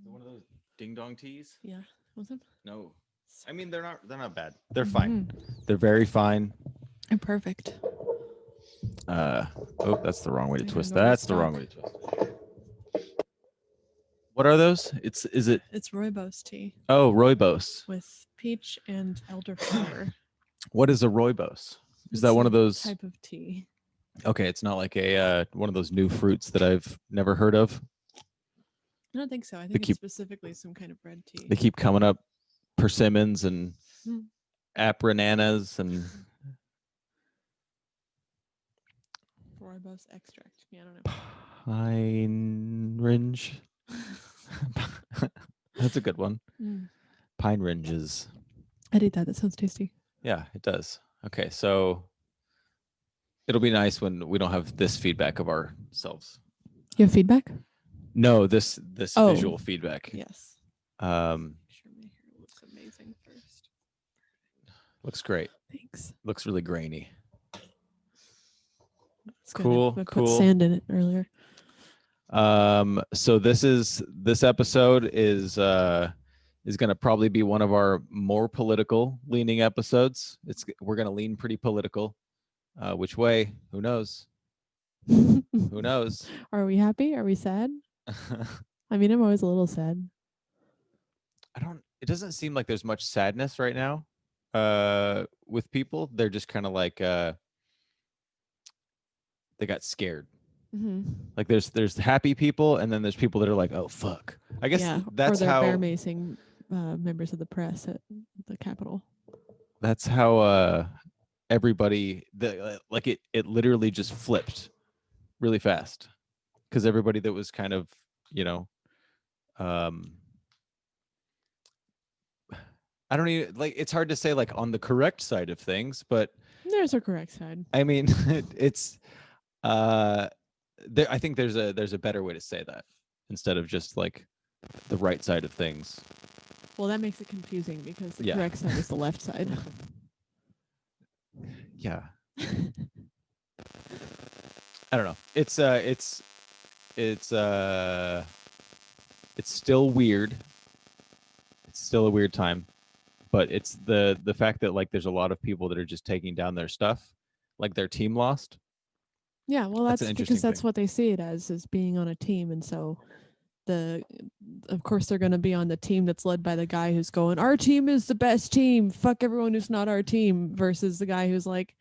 One of those ding dong teas? Yeah. Was it? No. I mean, they're not bad. They're fine. They're very fine. They're perfect. Oh, that's the wrong way to They twist. don't That's the wrong way to twist. What are those? Is it? It's rooibos tea Oh, rooibos. with peach and elderflower. What is a rooibos? Is It's that one a of those? type of tea? Okay, it's not like a one of those new fruits that I've never heard of. I don't think so. I think it's specifically some kind of red tea. They keep coming up, persimmons and Hmm. aprananas and Rooibos extract. Yeah, I don't know. pine ringe. That's a good one. Pine ringes. I'd eat that. That sounds tasty. Yeah, it does. Okay, so it'll be nice when we don't have this feedback of ourselves. You have feedback? No, this visual feedback. Yes. Make sure my hair looks amazing first. Looks great. Thanks. Looks really grainy. It's cool. Good. I put sand in it earlier. So this episode is going to probably be one of our more political leaning episodes. We're going to lean pretty political. Which way? Who knows? Who knows? Are we happy? Are we sad? I mean, I'm always a little sad. It doesn't seem like there's much sadness right now with people. They're just kind of like they got scared. Mm-hmm. Like there's happy people, and then there's people that are like, oh fuck. I guess that's or they're how bear macing members of the press at the Capitol. That's how everybody it literally just flipped really fast because everybody that was kind of I don't even it's hard to say like on the correct side of things, but there's a correct side. I mean it's I think there's a better way to say that instead of just like the right side of things. Well, that makes it confusing because the correct side is the left side. Yeah. I don't know. It's still weird. It's still a weird time, but it's the fact that like there's a lot of people that are just taking down their stuff, like their team lost. Yeah, well, that's because that's what they see it as being on a team, and so of course they're going to be on the team that's led by the guy who's going, our team is the best team, fuck everyone who's not our team, versus the guy who's like,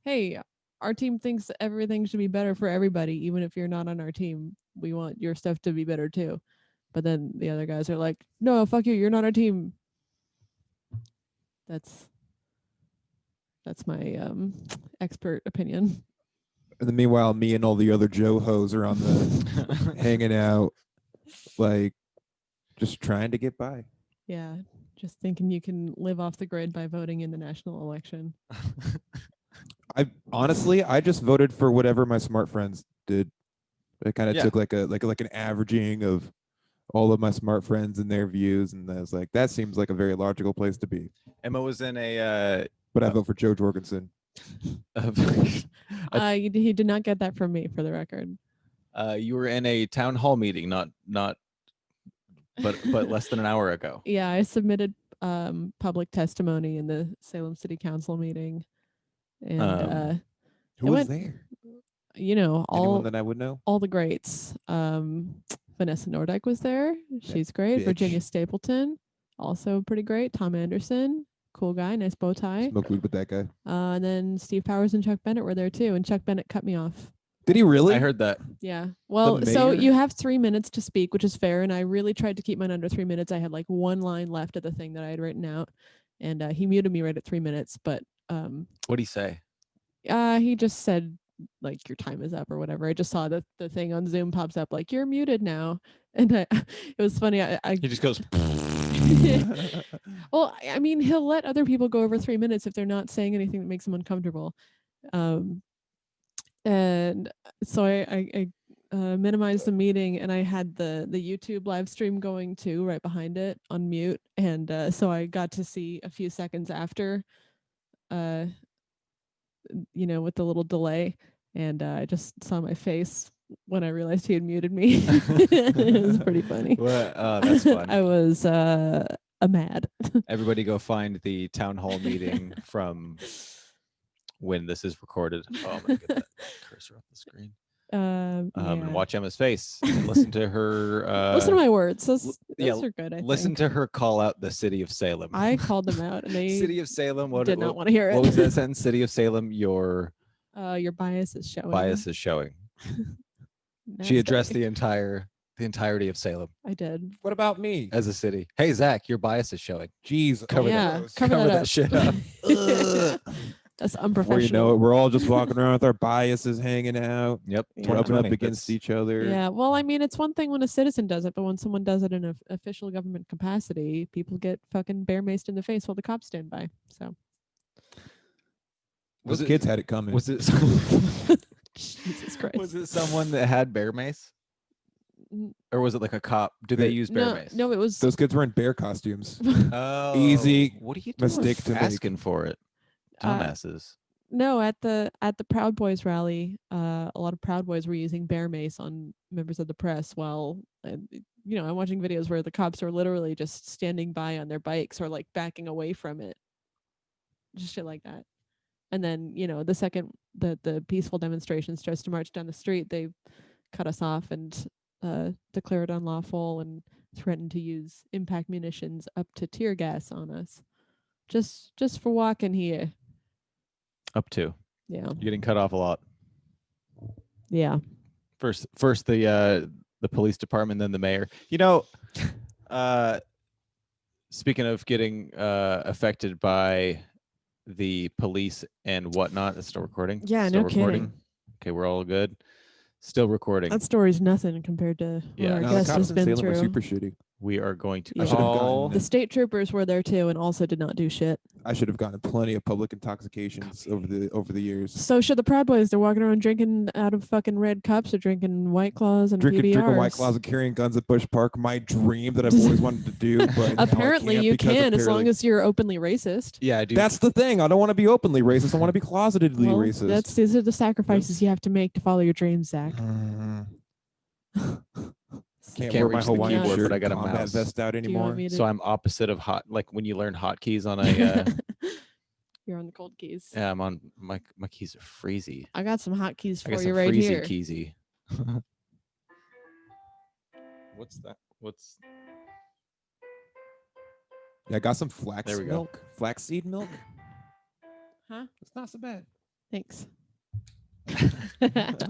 hey, our team thinks everything should be better for everybody, even if you're not on our team, we want your stuff to be better too. But then the other guys are like, no, fuck you, you're not our team. That's my expert opinion. And then meanwhile, me and all the other Joe hoes are on the hanging out, like just trying to get by. Yeah, just thinking you can live off the grid by voting in the national election. I just voted for whatever my smart friends did. I kind of took like an averaging of all of my smart friends and their views, and I was like, that seems like a very logical place to be. Emma was in a but I vote for Joe Jorgensen. He did not get that from me, for the record. You were in a town hall meeting, but less than an hour ago. Yeah, I submitted public testimony in the Salem City Council meeting, and who was there? Anyone that I would know. All the greats. Vanessa Nordyke was there. She's great. Bitch. Virginia Stapleton, also pretty great. Tom Anderson, cool guy, nice bow tie. Smoked weed with that guy. And then Steve Powers and Chuck Bennett were there too, and Chuck Bennett cut me off. Did he really? I heard that. Yeah. Well, so you have 3 minutes to speak, which is fair, and I really tried to keep mine under 3 minutes. I had like one line left of the thing that I had written out, and he muted me right at 3 minutes. But what'd he say? He just said like your time is up or whatever. I just saw the thing on Zoom pops up like you're muted now, and it was funny. He just goes. Well, I mean, he'll let other people go over 3 minutes if they're not saying anything that makes them uncomfortable. And so I minimized the meeting, and I had the YouTube live stream going too right behind it on mute, and so I got to see a few seconds after, with the little delay, and I just saw my face when I realized he had muted me. It was pretty funny. Well, that's fun. I was mad. Everybody go find the town hall meeting from when this is recorded. Oh, I'm gonna get that cursor off the screen. And watch Emma's face and listen to her. Listen to my words. Those are good. Listen to her call out the city of Salem. I called them out, and they city of Salem. Did not want to hear it. What was that sentence? City of Salem. Your bias is showing. Bias is showing. She addressed the entirety of Salem. I did. What about me as a city? Hey Zach, your bias is showing. Jeez, cover that shit up. That's unprofessional. Before you know it, we're all just walking around with our biases hanging out. Yep. Rubbing up against each other. Yeah. Well, I mean, it's one thing when a citizen does it, but when someone does it in an official government capacity, people get fucking bear maced in the face while the cops stand by. So. Those kids had it coming. Was it? Jesus Christ. Was it someone that had bear mace? Or was it like a cop? Did they use bear mace? No, it was. Those kids were in bear costumes. Oh, easy. What are you mistake to asking for it? Dumbasses. No, at the Proud Boys rally, a lot of Proud Boys were using bear mace on members of the press while, I'm watching videos where the cops are literally just standing by on their bikes or like backing away from it. Just shit like that. And then, the second that the peaceful demonstration starts to march down the street, they cut us off and declare it unlawful and threaten to use impact munitions up to tear gas on us. Just for walking here. Up to. Yeah. You're getting cut off a lot. Yeah. First the police department, then the mayor. Speaking of getting affected by the police and whatnot, it's still recording. Yeah, no kidding. Okay, we're all good. Still recording. That story's nothing compared to what our guest has been through. Super shitty. We are going to call. The state troopers were there too, and also did not do shit. I should have gotten plenty of public intoxications over the years. So should the Proud Boys. They're walking around drinking out of fucking red cups or drinking White Claws and drinking PBRs. White Claws and carrying guns at Bush Park. My dream that I've always wanted to do, but apparently you can, as long as you're openly racist. Yeah, I do. That's the thing. I don't want to be openly racist. I want to be closetedly racist. These are the sacrifices you have to make to follow your dreams, Zach. Can't wear my Hawaiian shirt, but I got a mouse vest out anymore. So I'm opposite of hot. Like when you learn hotkeys on a. You're on the cold keys. Yeah, I'm on my keys are freezy. I got some hotkeys for you right here. Keysy. What's that? Yeah, I got some flaxseed milk. Huh? It's not so bad. Thanks.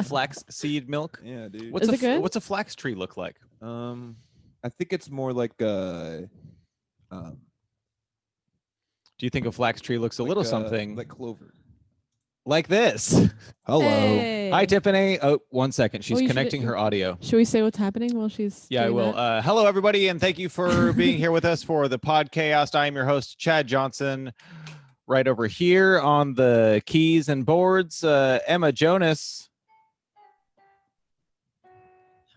Flax seed milk. Yeah, dude. Is it good? What's a flax tree look like? I think it's more like Do you think a flax tree looks a little something like clover? Like this. Hello. Hey. Hi, Tiffany. Oh, 1 second. She's connecting her audio. Should we say what's happening while she's Yeah, I will. That? Hello, everybody, and thank you for being here with us for the Podchaost. I am your host, Chad Johnson. Right over here on the keys and boards, Emma Jonas.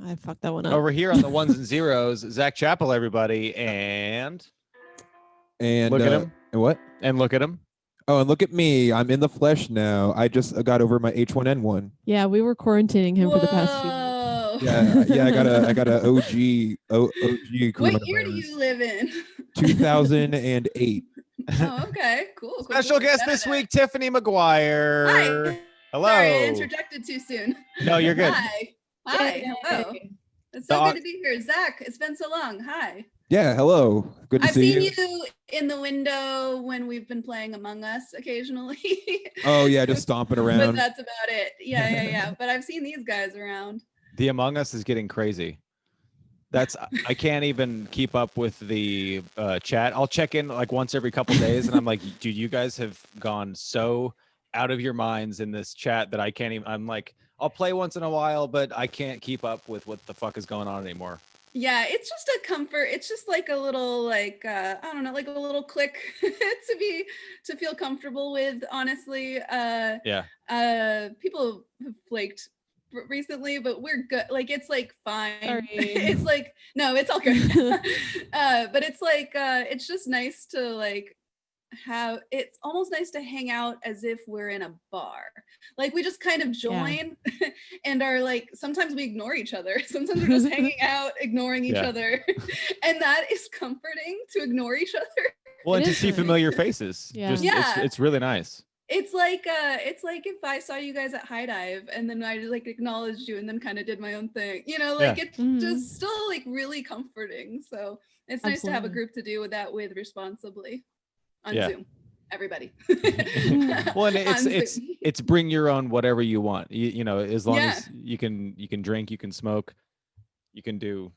I fucked that one up. Over here on the ones and zeros, Zach Chappell, everybody, and look at him. And what? And look at him. Oh, and look at me. I'm in the flesh now. I just got over my H1N1. Yeah, we were quarantining him for the past few months. Yeah, I got a OG. What year do you live in? 2008. Oh, okay, cool. Special guest this week, Tiffany Mcguire. Hi. Hello. Sorry, I interjected too soon. No, you're good. Hi. Hello. It's so good to be here. Zach, it's been so long. Hi. Yeah, hello. Good to see you. I've seen you in the window when we've been playing Among Us occasionally. Oh, yeah, just stomping around. But that's about it. Yeah. But I've seen these guys around. The Among Us is getting crazy. I can't even keep up with the chat. I'll check in like once every couple days, and I'm like, dude, you guys have gone so out of your minds in this chat that I can't even. I'm like, I'll play once in a while, but I can't keep up with what the fuck is going on anymore. Yeah, it's just a comfort. It's just like a little, like I don't know, like a little click to feel comfortable with. Honestly, people have flaked recently, but we're good. Like it's like fine. Sorry. It's like no, it's all good. But it's like it's just nice to like it's almost nice to hang out as if we're in a bar. Like we just kind of join and are like, sometimes we ignore each other. Sometimes we're just hanging out, ignoring each other. And that is comforting to ignore each other. Well, and to see familiar faces. It's really nice. It's like if I saw you guys at High Dive and then I just like acknowledged you and then kind of did my own thing, you know, like it's just still like really comforting. So it's nice to have a group to do that with responsibly on Zoom. Everybody. Well, and it's bring your own whatever you want. You know, as long as you can drink, you can smoke, you can do,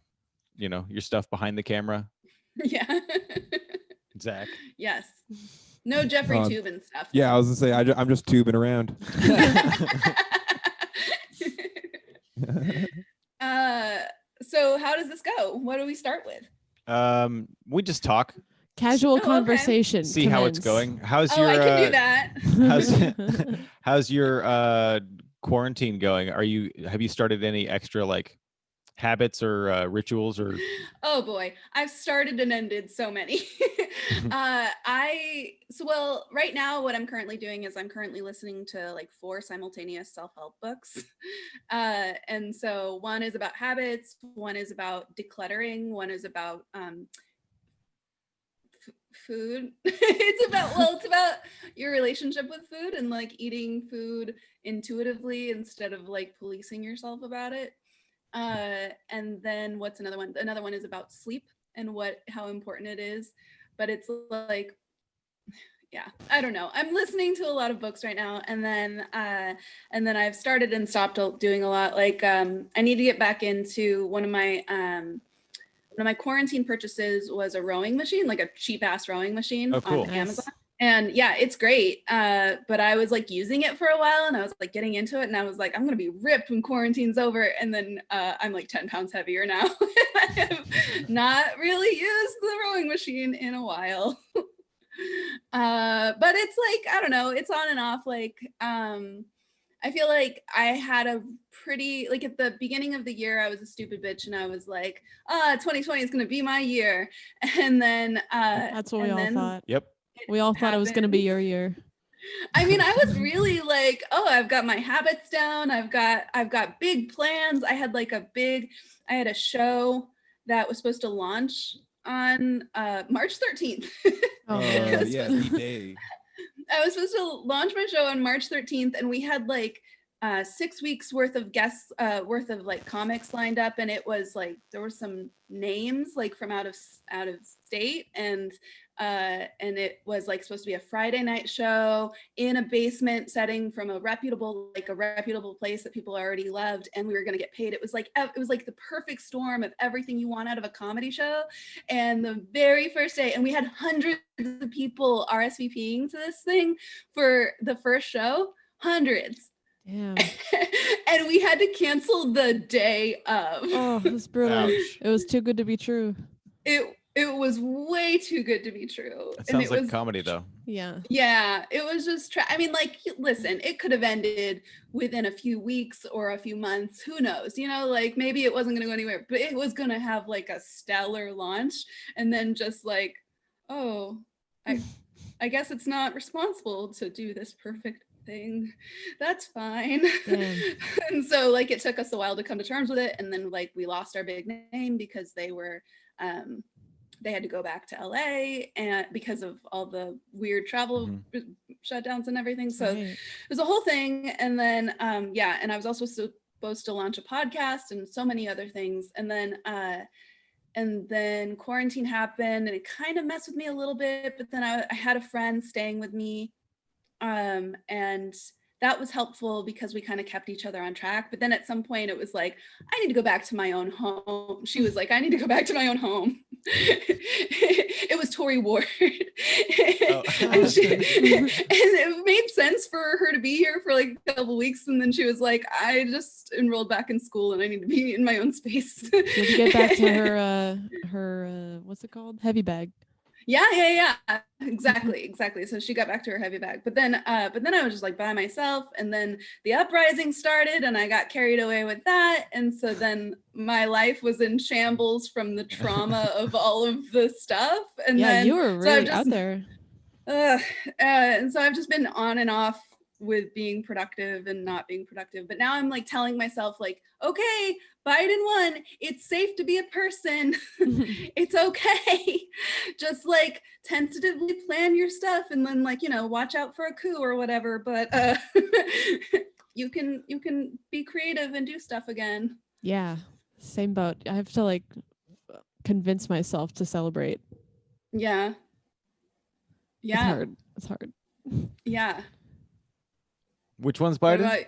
you know, your stuff behind the camera. Yeah. Zach. Yes. No Jeffrey tubing stuff. Yeah, I was gonna say I'm just tubing around. So how does this go? What do we start with? We just talk. Casual conversation. See how it's going. How's your? I can do that. How's your quarantine going? Have you started any extra like habits or rituals or? Oh boy, I've started and ended so many. Right now what I'm currently doing is I'm currently listening to like 4 simultaneous self-help books. And so one is about habits, one is about decluttering, one is about food. It's about your relationship with food and like eating food intuitively instead of like policing yourself about it. And then what's another one? Another one is about sleep and how important it is. But it's like, I don't know. I'm listening to a lot of books right now, and then I've started and stopped doing a lot. Like I need to get back into one of my quarantine purchases was a rowing machine, like a cheap ass rowing machine on Amazon. And yeah, it's great. But I was like using it for a while and I was like getting into it and I was like, I'm going to be ripped when quarantine's over. And then I'm like 10 pounds heavier now. I have not really used the rowing machine in a while. But it's like, I don't know, it's on and off. Like, I feel like I had a pretty, like at the beginning of the year, I was a stupid bitch and I was like, 2020 is going to be my year. And then, that's what we all thought. Yep. We all thought it was going to be your year. I mean, I was really like, I've got my habits down. I've got big plans. I had a show that was supposed to launch on March 13th. day. I was supposed to launch my show on March 13th and we had like 6 weeks worth of guests, worth of like comics lined up. And it was like, there were some names like from out of state and it was like supposed to be a Friday night show in a basement setting from a reputable place that people already loved. And we were going to get paid. It was like the perfect storm of everything you want out of a comedy show. And the very first day, and we had hundreds of people RSVPing to this thing for the first show, hundreds. Damn. And we had to cancel the day of. Oh, it was brutal. Ouch. It was too good to be true. It was way too good to be true. It sounds like comedy though. Yeah. Yeah, it was just I mean, like, listen, it could have ended within a few weeks or a few months. Who knows? You know, like maybe it wasn't going to go anywhere, but it was going to have like a stellar launch. And then just like, I guess it's not responsible to do this perfect thing. That's fine. And so like it took us a while to come to terms with it. And then like we lost our big name because they had to go back to LA and because of all the weird travel shutdowns and everything. So it was a whole thing. And then, and I was also supposed to launch a podcast and so many other things. And then quarantine happened and it kind of messed with me a little bit, but then I had a friend staying with me. And that was helpful because we kind of kept each other on track. But then at some point it was like, I need to go back to my own home. She was like, I need to go back to my own home. It was Tory Ward. And it made sense for her to be here for like a couple weeks. And then she was like, I just enrolled back in school and I need to be in my own space. She had to get back to her what's it called? Heavy bag. Yeah. Exactly. So she got back to her heavy bag, but then I was just like by myself, and then the uprising started and I got carried away with that. And so then my life was in shambles from the trauma of all of the stuff. And then you were really out there. And so I've just been on and off with being productive and not being productive. But now I'm like telling myself like, okay, Biden won. It's safe to be a person. It's okay. Just like tentatively plan your stuff and then like, you know, watch out for a coup or whatever. But you can be creative and do stuff again. Yeah, same boat. I have to like convince myself to celebrate. Yeah. It's hard. It's hard. Yeah. Which one's Biden?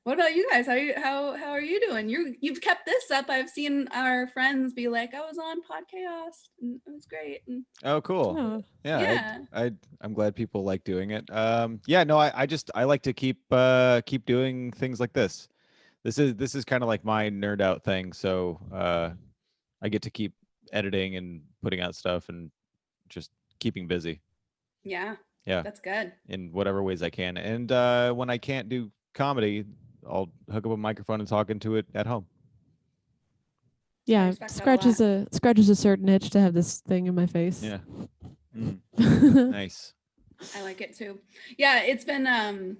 What about you guys? How are you doing? You've kept this up. I've seen our friends be like, I was on Podchaost and it was great. And oh, cool. Oh. Yeah. I'm glad people like doing it. Yeah, no, I like to keep doing things like this. This is kind of like my nerd out thing. So I get to keep editing and putting out stuff and just keeping busy. Yeah. Yeah. That's good. In whatever ways I can. And when I can't do comedy, I'll hook up a microphone and talk into it at home. Yeah, scratches a certain itch to have this thing in my face. Yeah. Nice. I like it too. Yeah, it's been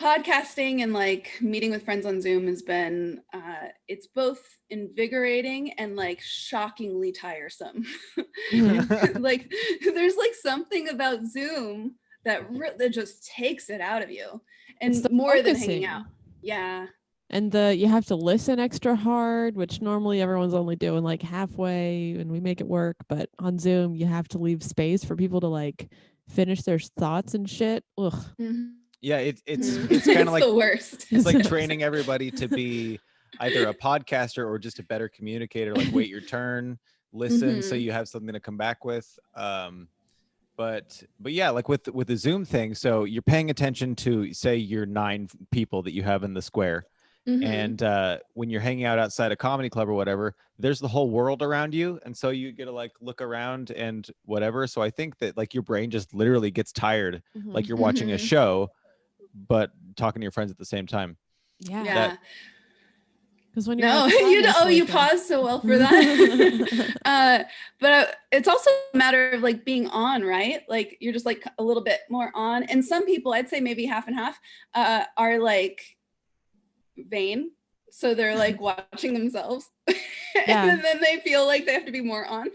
podcasting and like meeting with friends on Zoom has been it's both invigorating and like shockingly tiresome. Like there's like something about Zoom that just takes it out of you, and more than hanging out. Yeah. And you have to listen extra hard, which normally everyone's only doing like halfway and we make it work. But on Zoom, you have to leave space for people to like finish their thoughts and shit. Ugh. Mm-hmm. Yeah, it's kind of like the worst. It's like training everybody to be either a podcaster or just a better communicator. Like wait your turn, listen, so you have something to come back with. But yeah, like with the Zoom thing, so you're paying attention to say your 9 people that you have in the square. And when you're hanging out outside a comedy club or whatever, there's the whole world around you, and so you get to like look around and whatever. So I think that like your brain just literally gets tired, like you're watching a show but talking to your friends at the same time. Yeah. Because when you're you paused so well for that. But it's also a matter of like being on, right? Like you're just like a little bit more on, and some people, I'd say maybe half and half, are like vain, so they're like watching themselves. And then they feel like they have to be more on.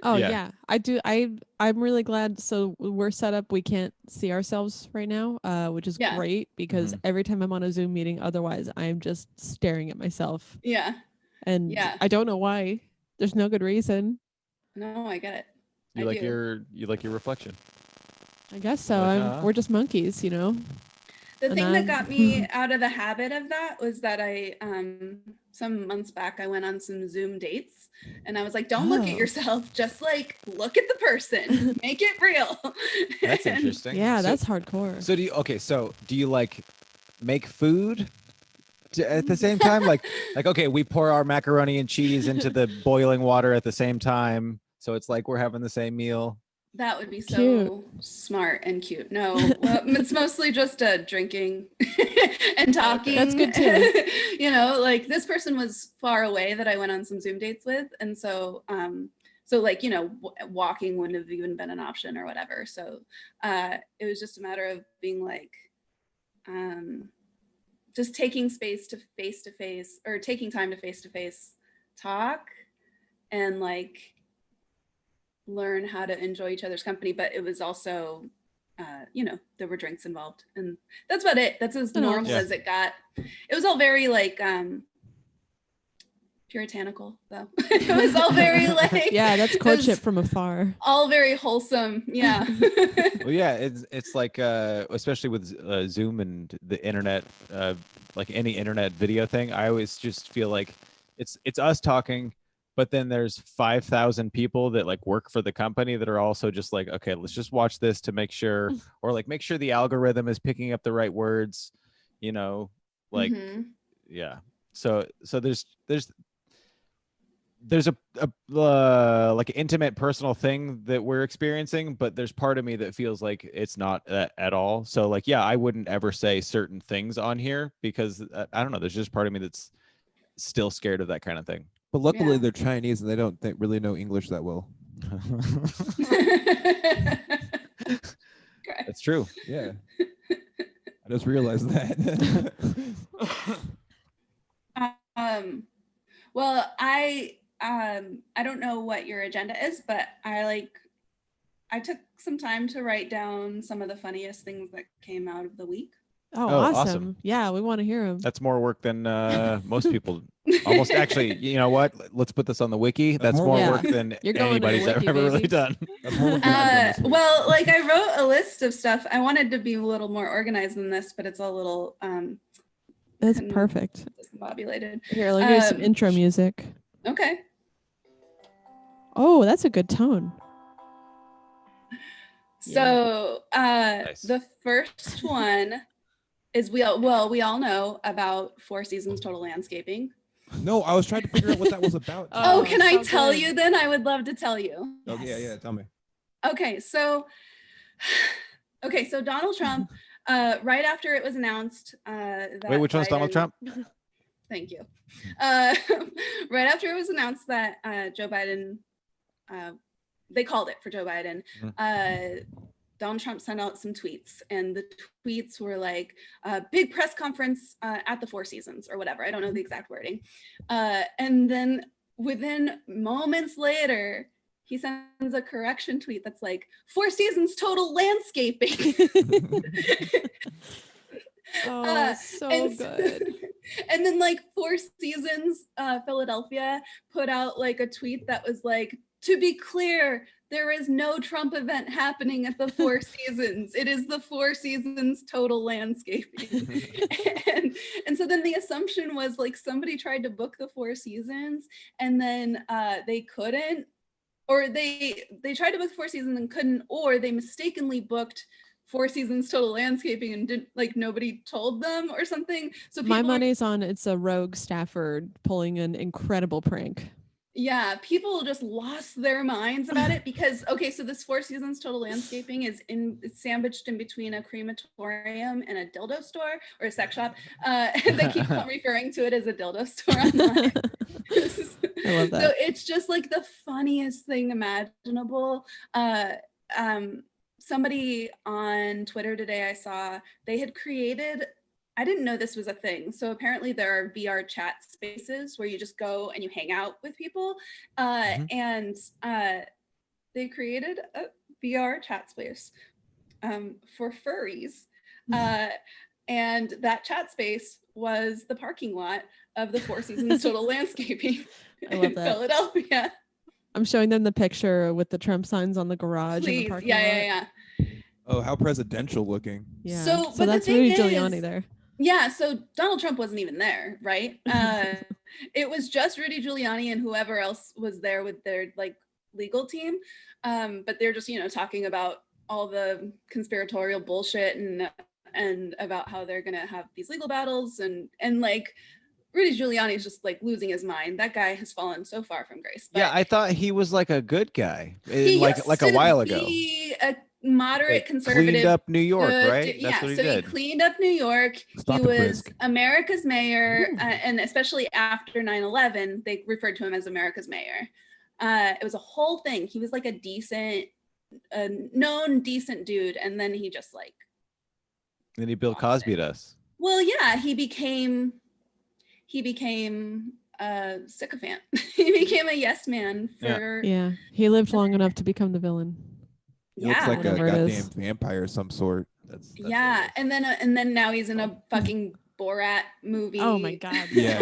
Oh yeah, I do. I'm really glad. So we're set up. We can't see ourselves right now, which is great because every time I'm on a Zoom meeting, otherwise I'm just staring at myself. Yeah. And I don't know why. There's no good reason. No, I get it. You like your reflection. I guess so. We're just monkeys, you know. The thing that got me out of the habit of that was that I some months back I went on some Zoom dates, and I was like, don't look at yourself, just like look at the person, make it real. That's interesting. Yeah, that's hardcore. So do you like make food at the same time? like okay, we pour our macaroni and cheese into the boiling water at the same time, so it's like we're having the same meal. That would be so cute. Smart and cute. No, it's mostly just drinking and talking. That's good too. You know, like this person was far away that I went on some Zoom dates with, and so like, you know, walking wouldn't have even been an option or whatever. So it was just a matter of being like, just taking space to face-to-face, or taking time to face-to-face talk, and like learn how to enjoy each other's company. But it was also you know, there were drinks involved, and that's about it. That's as normal as it got. It was all very like puritanical though. It was all very like that's courtship from afar, all very wholesome. Well, it's like especially with Zoom and the internet, like any internet video thing, I always just feel like it's us talking, but then there's 5,000 people that like work for the company that are also just like, okay, let's just watch this to make sure, or like make sure the algorithm is picking up the right words, you know, like, So there's a like an intimate personal thing that we're experiencing, but there's part of me that feels like it's not at all. So like, I wouldn't ever say certain things on here because I don't know, there's just part of me that's still scared of that kind of thing. But luckily they're Chinese and they don't really know English that well. That's true. Yeah. I just realized that. Well, I don't know what your agenda is, but I took some time to write down some of the funniest things that came out of the week. Oh, awesome. Yeah, we want to hear them. That's more work than most people. Almost actually, you know what? Let's put this on the wiki. That's more work than anybody's ever really done. Well, like I wrote a list of stuff. I wanted to be a little more organized than this, but it's a little that's perfect. Discombobulated. Here, let me do some intro music. Okay. Oh, that's a good tone. So nice. The first one is we all know about Four Seasons Total Landscaping. No, I was trying to figure out what that was about. Can I tell you then? I would love to tell you. Oh, yeah, tell me. Okay, so Donald Trump, right after it was announced that Wait, which one's Donald Trump? Thank you. Right after it was announced that Joe Biden, they called it for Joe Biden, Donald Trump sent out some tweets, and the tweets were like, big press conference at the Four Seasons or whatever. I don't know the exact wording. And then within moments later, he sends a correction tweet that's like, Four Seasons Total Landscaping. So good. And then like Four Seasons Philadelphia put out like a tweet that was like, to be clear, there is no Trump event happening at the Four Seasons. It is the Four Seasons Total Landscaping. and so then the assumption was like somebody tried to book the Four Seasons and then they couldn't, or they tried to book the Four Seasons and couldn't, or they mistakenly booked Four Seasons Total Landscaping and didn't, like, nobody told them or something. So my money's on it's a rogue staffer pulling an incredible prank. Yeah, people just lost their minds about it because, okay, so this Four Seasons Total Landscaping is it's sandwiched in between a crematorium and a dildo store or a sex shop. They keep on referring to it as a dildo store online. I love that. So it's just like the funniest thing imaginable. Somebody on Twitter today I saw, they had created, I didn't know this was a thing. So apparently there are VR chat spaces where you just go and you hang out with people. And they created a VR chat space for furries. And that chat space was the parking lot of the Four Seasons Total Landscaping in Philadelphia. I'm showing them the picture with the Trump signs on the garage. Please. And the parking Yeah. Oh, how presidential looking. Yeah. So that's Rudy Giuliani there. Yeah, so Donald Trump wasn't even there, right? It was just Rudy Giuliani and whoever else was there with their like legal team. But they're just, talking about all the conspiratorial bullshit and about how they're gonna have these legal battles and like Rudy Giuliani is just like losing his mind. That guy has fallen so far from grace. But yeah, I thought he was like a good guy, like a while ago. A moderate conservative. Cleaned up New York, right? That's what he did. He cleaned up New York. He was America's mayor, and especially after 9/11, they referred to him as America's mayor. It was a whole thing. He was like a known decent dude, and then he just like. Then he Bill Cosby'd us. Well, yeah, he became a sycophant. He became a yes man for. Yeah, he lived long enough to become the villain. He looks like a goddamn vampire of some sort. That's yeah, and then now he's in a fucking Borat movie. Oh my god. Yeah.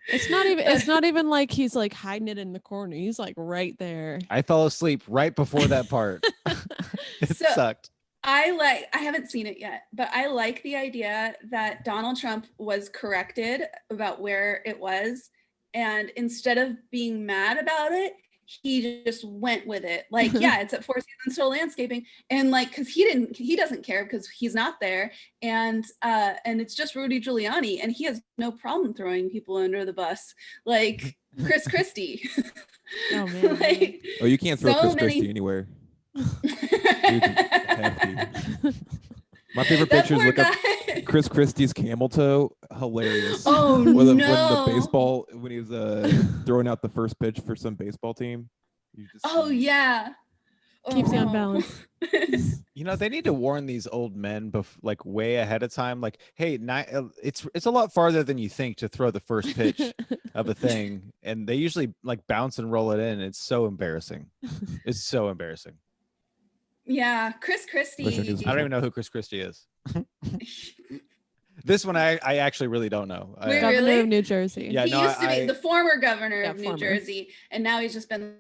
It's not even like he's like hiding it in the corner. He's like right there. I fell asleep right before that part. It sucked. I haven't seen it yet, but I like the idea that Donald Trump was corrected about where it was, and instead of being mad about it, he just went with it. Like, yeah, it's at Four Seasons Total Landscaping, and like, because he doesn't care because he's not there, and it's just Rudy Giuliani, and he has no problem throwing people under the bus, like Chris Christie. Oh man. Like, oh, you can't throw Chris Christie anywhere. My favorite picture is look up Chris Christie's camel toe hilarious. Oh when no! When he was throwing out the first pitch for some baseball team. Yeah. Keeps you on balance. You know, they need to warn these old men like way ahead of time. Like, hey, it's a lot farther than you think to throw the first pitch of a thing, and they usually like bounce and roll it in. It's so embarrassing. It's so embarrassing. Yeah, Chris Christie. I don't even know who Chris Christie is. This one I actually really don't know. Wait, Governor really? of New Jersey. He used to be the former governor of New Jersey, and now he's just been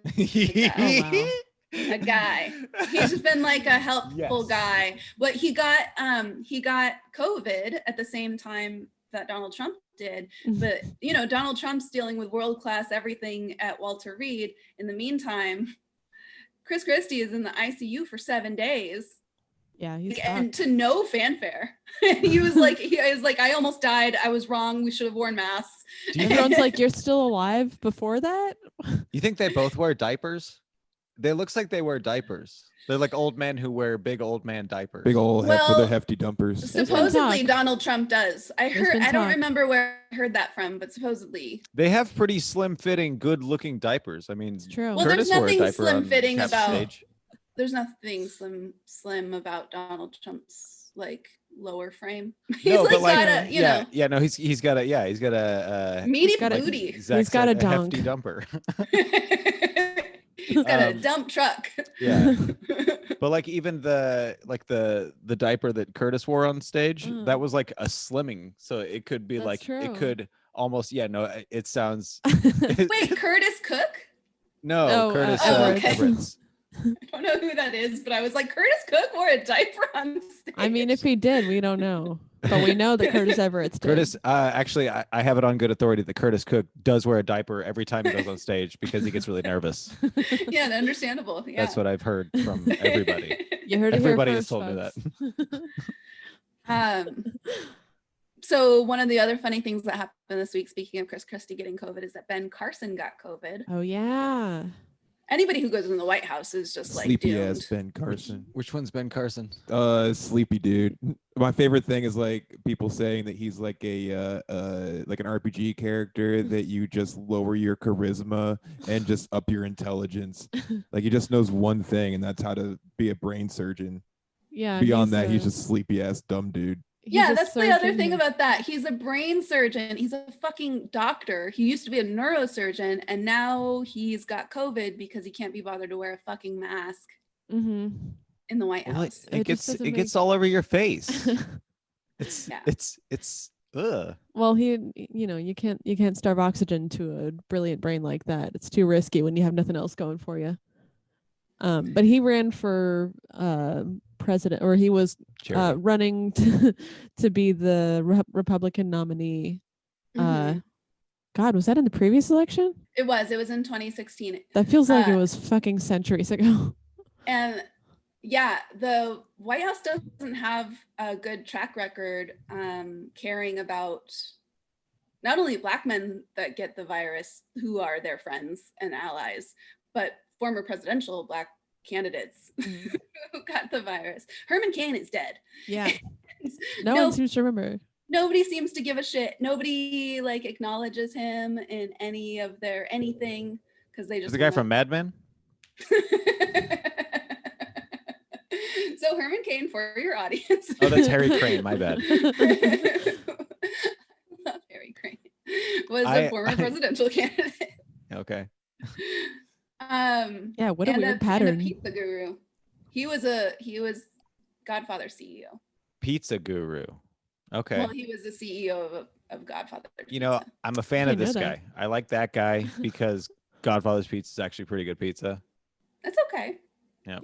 a guy. He's just been like a helpful guy. But he got COVID at the same time that Donald Trump did. But you know, Donald Trump's dealing with world-class everything at Walter Reed. In the meantime, Chris Christie is in the ICU for 7 days. Yeah, and to no fanfare. he was like, I almost died. I was wrong. We should have worn masks. Everyone's like, you're still alive before that? You think they both wear diapers? They looks like they wear diapers. They're like old men who wear big old man diapers. Big old head for their hefty dumpers. Supposedly Donald Trump does. I don't remember where I heard that from, but supposedly. They have pretty slim fitting, good looking diapers. I mean, it's true. Well, there's nothing slim fitting about there's nothing slim about Donald Trump's like lower frame. He's no, like but like, got a, he's got a meaty booty. He's got a dunk. Hefty dumper. He's got a dump truck. Yeah. But like even the diaper that Curtis wore on stage, that was like a slimming. So it could be it could almost, it sounds. Wait, Curtis Cook? No, Curtis Everett. I don't know who that is, but I was like, Curtis Cook wore a diaper on stage. I mean, if he did, we don't know. But we know that Curtis Everett's did. Curtis, actually, I have it on good authority that Curtis Cook does wear a diaper every time he goes on stage because he gets really nervous. Yeah, understandable. Yeah. That's what I've heard from everybody. You heard it Everybody here has first, told folks. me that. So one of the other funny things that happened this week, speaking of Chris Christie getting COVID, is that Ben Carson got COVID. Oh, yeah. Anybody who goes in the White House is just like sleepy doomed. ass Ben Carson. Which one's Ben Carson? Sleepy dude. My favorite thing is like people saying that he's like a like an RPG character that you just lower your charisma and just up your intelligence. Like he just knows one thing, and that's how to be a brain surgeon. Yeah. Beyond that, he's just sleepy ass dumb dude. Yeah, that's the other thing about that. He's a brain surgeon. He's a fucking doctor. He used to be a neurosurgeon, and now he's got COVID because he can't be bothered to wear a fucking mask in the White House. It gets all over your face. It's ugh. Well, you can't starve oxygen to a brilliant brain like that. It's too risky when you have nothing else going for you. But he ran for president, or he was running to be the Republican nominee. God, was that in the previous election? It was in 2016. That feels like it was fucking centuries ago. And yeah, the White House doesn't have a good track record caring about not only Black men that get the virus who are their friends and allies, but former presidential Black candidates who got the virus. Herman Cain is dead. Yeah. No one seems to remember. Nobody seems to give a shit. Nobody like acknowledges him in any of their anything because they just. Is the guy from Mad Men? So Herman Cain, for your audience. Oh, that's Harry Crane. My bad. Not Harry Crane. Was a former presidential candidate. Okay. Yeah, what a weird pattern. And a pizza guru. He was Godfather CEO. Pizza guru. Okay. Well, he was the CEO of Godfather Pizza. You know, I'm a fan of this guy. I like that guy because Godfather's Pizza is actually pretty good pizza. That's okay. Yeah.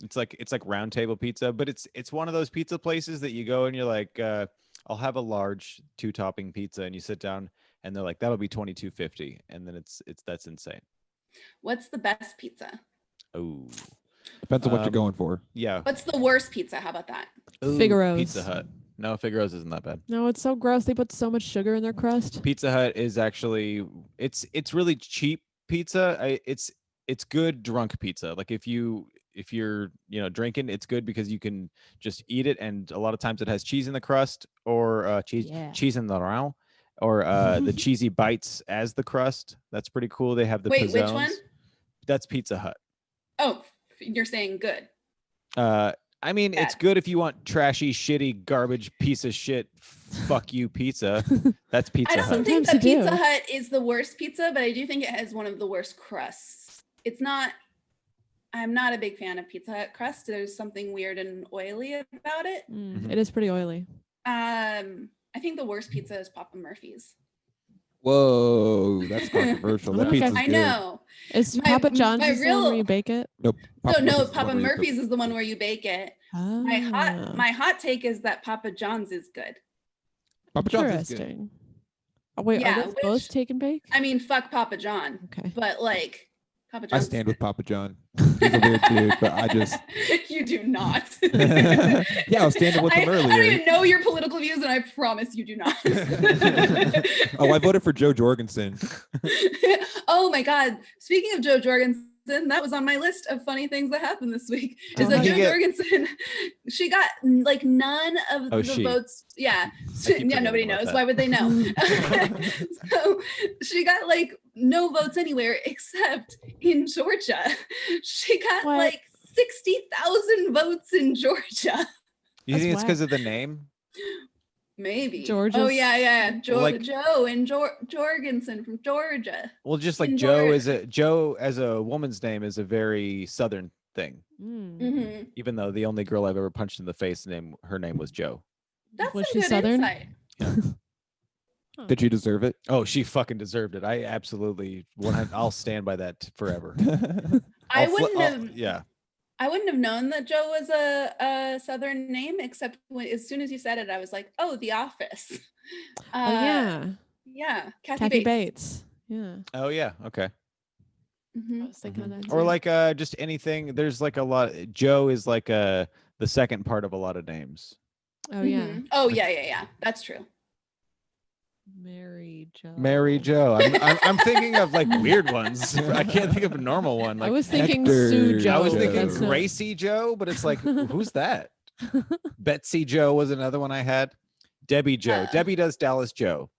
It's like Round Table Pizza, but it's one of those pizza places that you go and you're like, I'll have a large 2-topping pizza, and you sit down and they're like, that'll be $22.50, and then that's insane. What's the best pizza? Oh, depends on what you're going for. Yeah. What's the worst pizza? How about that? Figaro's. Pizza Hut. No, Figaro's isn't that bad. No, it's so gross. They put so much sugar in their crust. Pizza Hut is actually it's really cheap pizza. It's good drunk pizza. Like if you if you're drinking, it's good because you can just eat it, and a lot of times it has cheese in the crust or cheese in the round, or the cheesy bites as the crust. That's pretty cool. They have the Wait, pizzones. which one? That's Pizza Hut. Oh, you're saying good. I mean, it's good if you want trashy, shitty, garbage piece of shit, fuck you pizza. That's Pizza Hut. I don't think that Pizza Hut is the worst pizza, but I do think it has one of the worst crusts. I'm not a big fan of Pizza Hut crust. There's something weird and oily about it. It is pretty oily. I think the worst pizza is Papa Murphy's. Whoa, that's controversial. That pizza's good. I know. Is Papa John's the one where you bake it? Nope. Papa Murphy's is the one where you bake it. My hot take is that Papa John's is good. Papa John's is good. Oh, wait, are those both take and bake? I mean, fuck Papa John. Okay. But like Papa John. I stand with Papa John. He's a weird dude, but I just. You do not. Yeah, I was standing with him earlier. I don't even know your political views, and I promise you do not. Oh, I voted for Joe Jorgensen. Oh my God! Speaking of Joe Jorgensen, that was on my list of funny things that happened this week. Is that Joe Jorgensen? She got like none of the votes. Yeah, nobody knows. Why would they know? So she got like no votes anywhere except in Georgia. She got like 60,000 votes in Georgia. You think it's because of the name? Maybe. Georgia. Oh yeah. Joe and Jorgensen from Georgia. Well, just like Joe as a woman's name is a very Southern thing. Mm-hmm. Even though the only girl I've ever punched in the face her name was Joe. Was she Southern? Yeah. Did she deserve it? Oh, she fucking deserved it. I absolutely I'll stand by that forever. I wouldn't have known that Joe was a Southern name, except as soon as you said it, I was like, oh, The Office. Yeah, Kathy Bates. Yeah. Oh yeah. Okay. Mm-hmm. I was thinking of that too. Or like just anything. There's like a lot. Joe is like the second part of a lot of names. Oh yeah. Mm-hmm. Oh yeah. That's true. Mary Jo. I'm thinking of like weird ones. I can't think of a normal one. Like I was thinking Sue Jo. I was thinking Gracie Joe, but it's like who's that? Betsy Joe was another one I had. Debbie Joe. Debbie does Dallas Joe.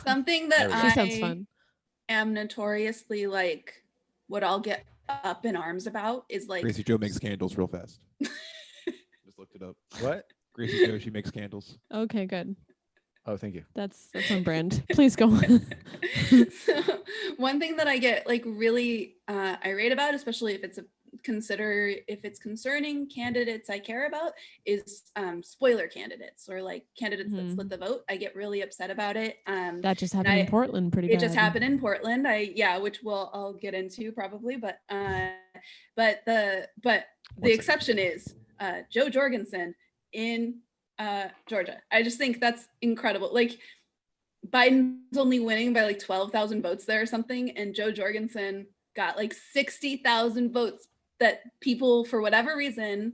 Something that sounds fun. Am notoriously like what I'll get up in arms about is like Gracie Joe makes candles real fast. Just looked it up. What? Gracie Joe, she makes candles. Okay, good. Oh, thank you. That's on brand. Please go on. So, one thing that I get like really irate about, especially if it's concerning candidates I care about, is spoiler candidates or like candidates that split the vote. I get really upset about it. That just happened in Portland pretty bad. It just happened in Portland. Which I'll get into probably, but the exception is Joe Jorgensen in Georgia. I just think that's incredible. Like Biden's only winning by like 12,000 votes there or something, and Joe Jorgensen got like 60,000 votes that people, for whatever reason,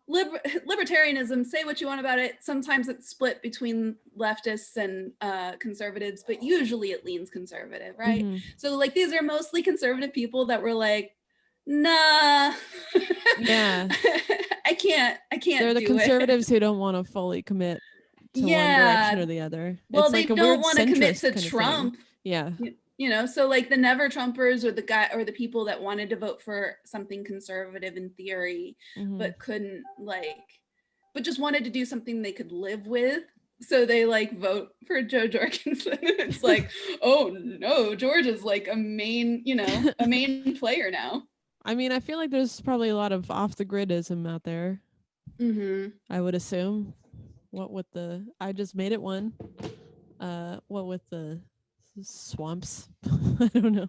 libertarianism, say what you want about it. Sometimes it's split between leftists and conservatives, but usually it leans conservative, right? Mm-hmm. So like these are mostly conservative people that were like, nah. Yeah. I can't. They're the conservatives who don't want to fully commit to one direction or the other. Well, they don't want to commit to Trump. Yeah. So like the never Trumpers or the people that wanted to vote for something conservative in theory, but couldn't but just wanted to do something they could live with. So they like vote for Joe Jorgensen. It's like, oh no, Georgia's like a main player now. I mean, I feel like there's probably a lot of off the gridism out there. Mm-hmm. I would assume. I just made it one. What with the swamps? I don't know.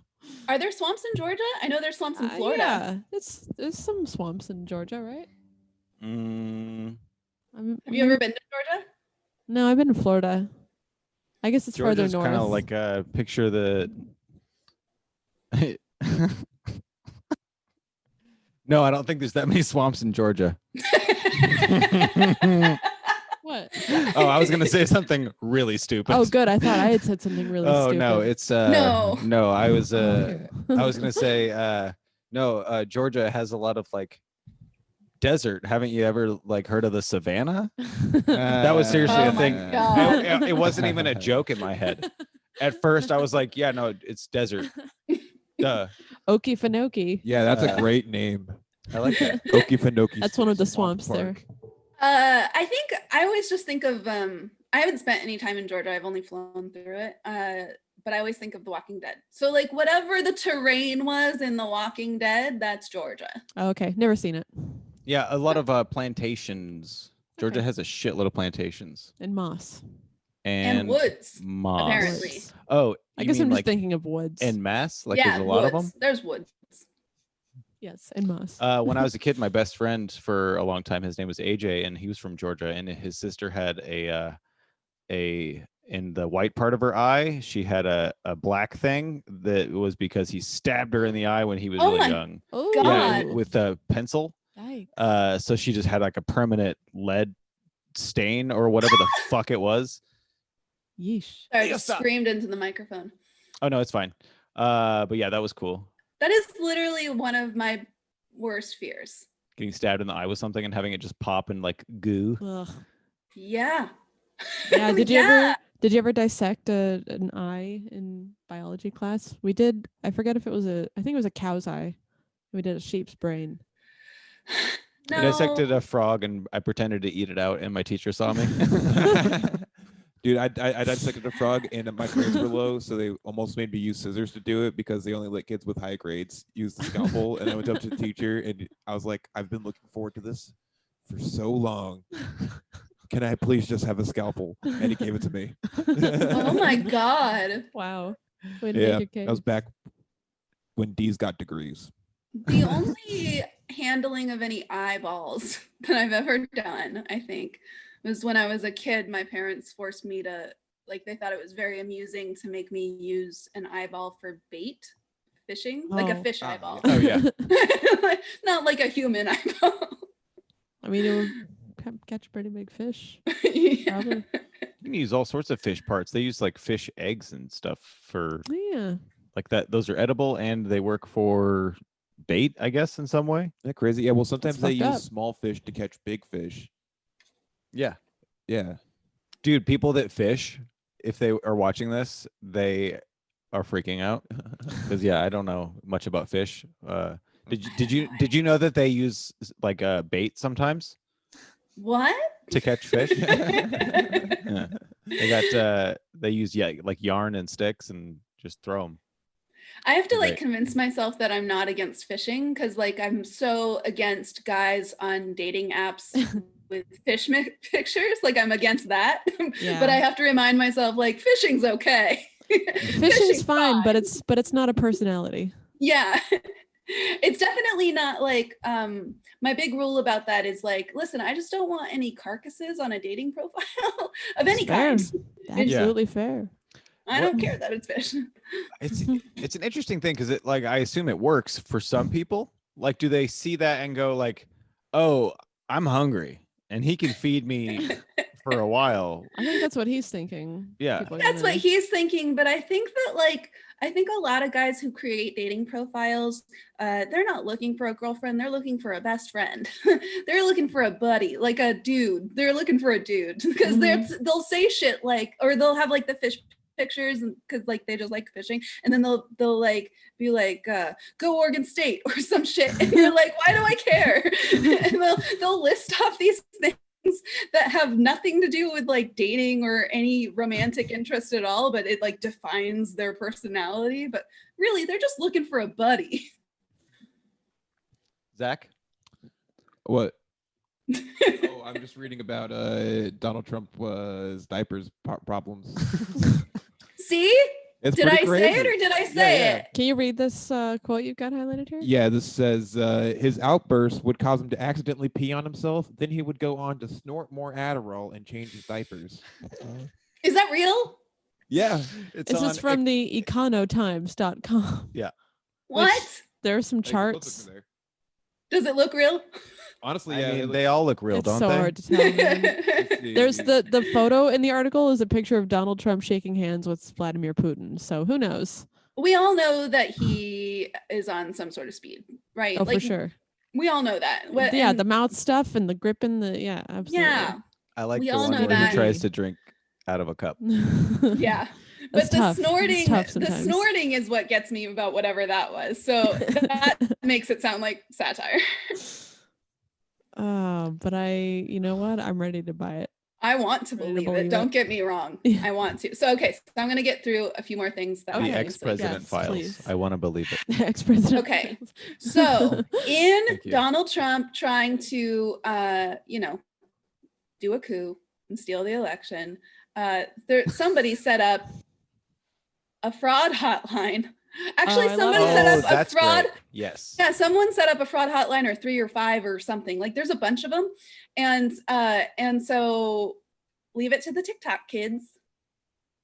Are there swamps in Georgia? I know there's swamps in Florida. Yeah, there's some swamps in Georgia, right? Have you ever been to Georgia? No, I've been to Florida. I guess it's Georgia's further north. Kind of like picture the. No, I don't think there's that many swamps in Georgia. What? Oh, I was gonna say something really stupid. Oh, good. I thought I had said something really stupid. Oh no, it's no. I was gonna say No, Georgia has a lot of like desert. Haven't you ever like heard of the savannah? That was seriously Oh a my thing. God. It wasn't even a joke in my head. At first, I was like, "Yeah, no, it's desert." Duh. Okefenokee. Yeah, that's a great name. I like that. Okefenokee. That's one of the Swamp swamps there. Park. I think I always just think of I haven't spent any time in Georgia. I've only flown through it. But I always think of The Walking Dead. So like whatever the terrain was in The Walking Dead, that's Georgia. Oh, okay, never seen it. Yeah, a lot of plantations. Georgia Okay. has a shitload of plantations And moss. And woods, moss. apparently. Woods. Oh, I you guess mean I'm just like thinking of woods. en masse? Like yeah, there's a lot woods. of them? There's woods. Yes, and moss. When I was a kid, my best friend for a long time, his name was AJ, and he was from Georgia, and his sister had a in the white part of her eye, she had a black thing that was because he stabbed her in the eye when he was really young. Oh, Yeah, God. with a pencil. Yikes. So she just had like a permanent lead stain or whatever the fuck it was. Yeesh. Sorry, I just screamed into the microphone. Oh no, it's fine. But yeah, that was cool. That is literally one of my worst fears. Getting stabbed in the eye with something and having it just pop and like goo. Ugh. Yeah. Yeah. Did you ever dissect an eye in biology class? We did. I forget if it was I think it was a cow's eye. We did a sheep's brain. No. I dissected a frog and I pretended to eat it out, and my teacher saw me. Dude, I dissected a frog, and my grades were low, so they almost made me use scissors to do it because they only let kids with high grades use the scalpel. And I went up to the teacher, and I was like, "I've been looking forward to this for so long. Can I please just have a scalpel?" And he gave it to me. Oh my God. Wow. Way to Yeah, make your that was case. back when D's got degrees. The only handling of any eyeballs that I've ever done, I think, was when I was a kid. My parents forced me to, like, they thought it was very amusing to make me use an eyeball for bait fishing, like a fish eyeball. Oh yeah. Not like a human eyeball. I mean, it would catch a pretty big fish. Yeah. Probably. You can use all sorts of fish parts. They use like fish eggs and stuff for Yeah. like that. Those are edible and they work for bait, I guess, in some way. Isn't that crazy? Yeah, well, sometimes they fucked use up. small fish to catch big fish. Yeah. Yeah. Dude, people that fish, if they are watching this, they are freaking out. Because yeah, I don't know much about fish. Did you know that they use like bait sometimes What? to catch fish? Yeah. They use like yarn and sticks and just throw them. I have to like Right. convince myself that I'm not against fishing, because like I'm so against guys on dating apps with fish pictures. Like I'm against that. Yeah. But I have to remind myself like fishing's okay. Fishing's fine, but it's not a personality. Yeah. It's definitely not like my big rule about that is like, listen, I just don't want any carcasses on a dating profile of any Fair. kind. Absolutely fair. I don't care that it's fish. It's an interesting thing because it like I assume it works for some people. Like, do they see that and go like, "Oh, I'm hungry, and he can feed me for a while." I think that's what he's thinking. Yeah. People are That's what gonna- he's thinking, but I think that like I think a lot of guys who create dating profiles, they're not looking for a girlfriend, they're looking for a best friend. They're looking for a buddy, like a dude. They're looking for a dude because they'll say shit like, or they'll have like the fish pictures because like they just like fishing, and then they'll like be like go Oregon State or some shit, and you're like, why do I care? And they'll list off these things that have nothing to do with like dating or any romantic interest at all, but it like defines their personality. But really, they're just looking for a buddy. Zach? What? Oh, I'm just reading about Donald Trump's diapers problems. See? It's Did I pretty say crazy. it or did I say Yeah. it? Can you read this quote you've got highlighted here? Yeah, this says his outburst would cause him to accidentally pee on himself. Then he would go on to snort more Adderall and change his diapers. Is that real? Yeah. This is from the econotimes.com. What? There are some charts. Does it look real? Honestly, I yeah. mean, they all look real, It's don't so they? hard to tell. Man. There's the photo in the article is a picture of Donald Trump shaking hands with Vladimir Putin. So who knows? We all know that he is on some sort of speed. right? Oh, like, for sure. We all know that. The mouth stuff and the grip and absolutely. Yeah. I like We the all one know where that. he tries to drink out of a cup. Yeah. That's But the tough. snorting is what gets me about whatever that was. So that makes it sound like satire. But you know what? I'm ready to buy it. I want to believe it. Don't get me wrong. I want to. So, okay. So I'm going to get through a few more things. The ex-president files. Please. I want to believe it. The ex-president. Okay. So in Donald Trump trying to, do a coup and steal the election, somebody set up a fraud hotline. Actually, somebody set up a fraud. Great. Yes. Yeah, someone set up a fraud hotline, or 3 or 5 or something. Like, there's a bunch of them, and so leave it to the TikTok kids.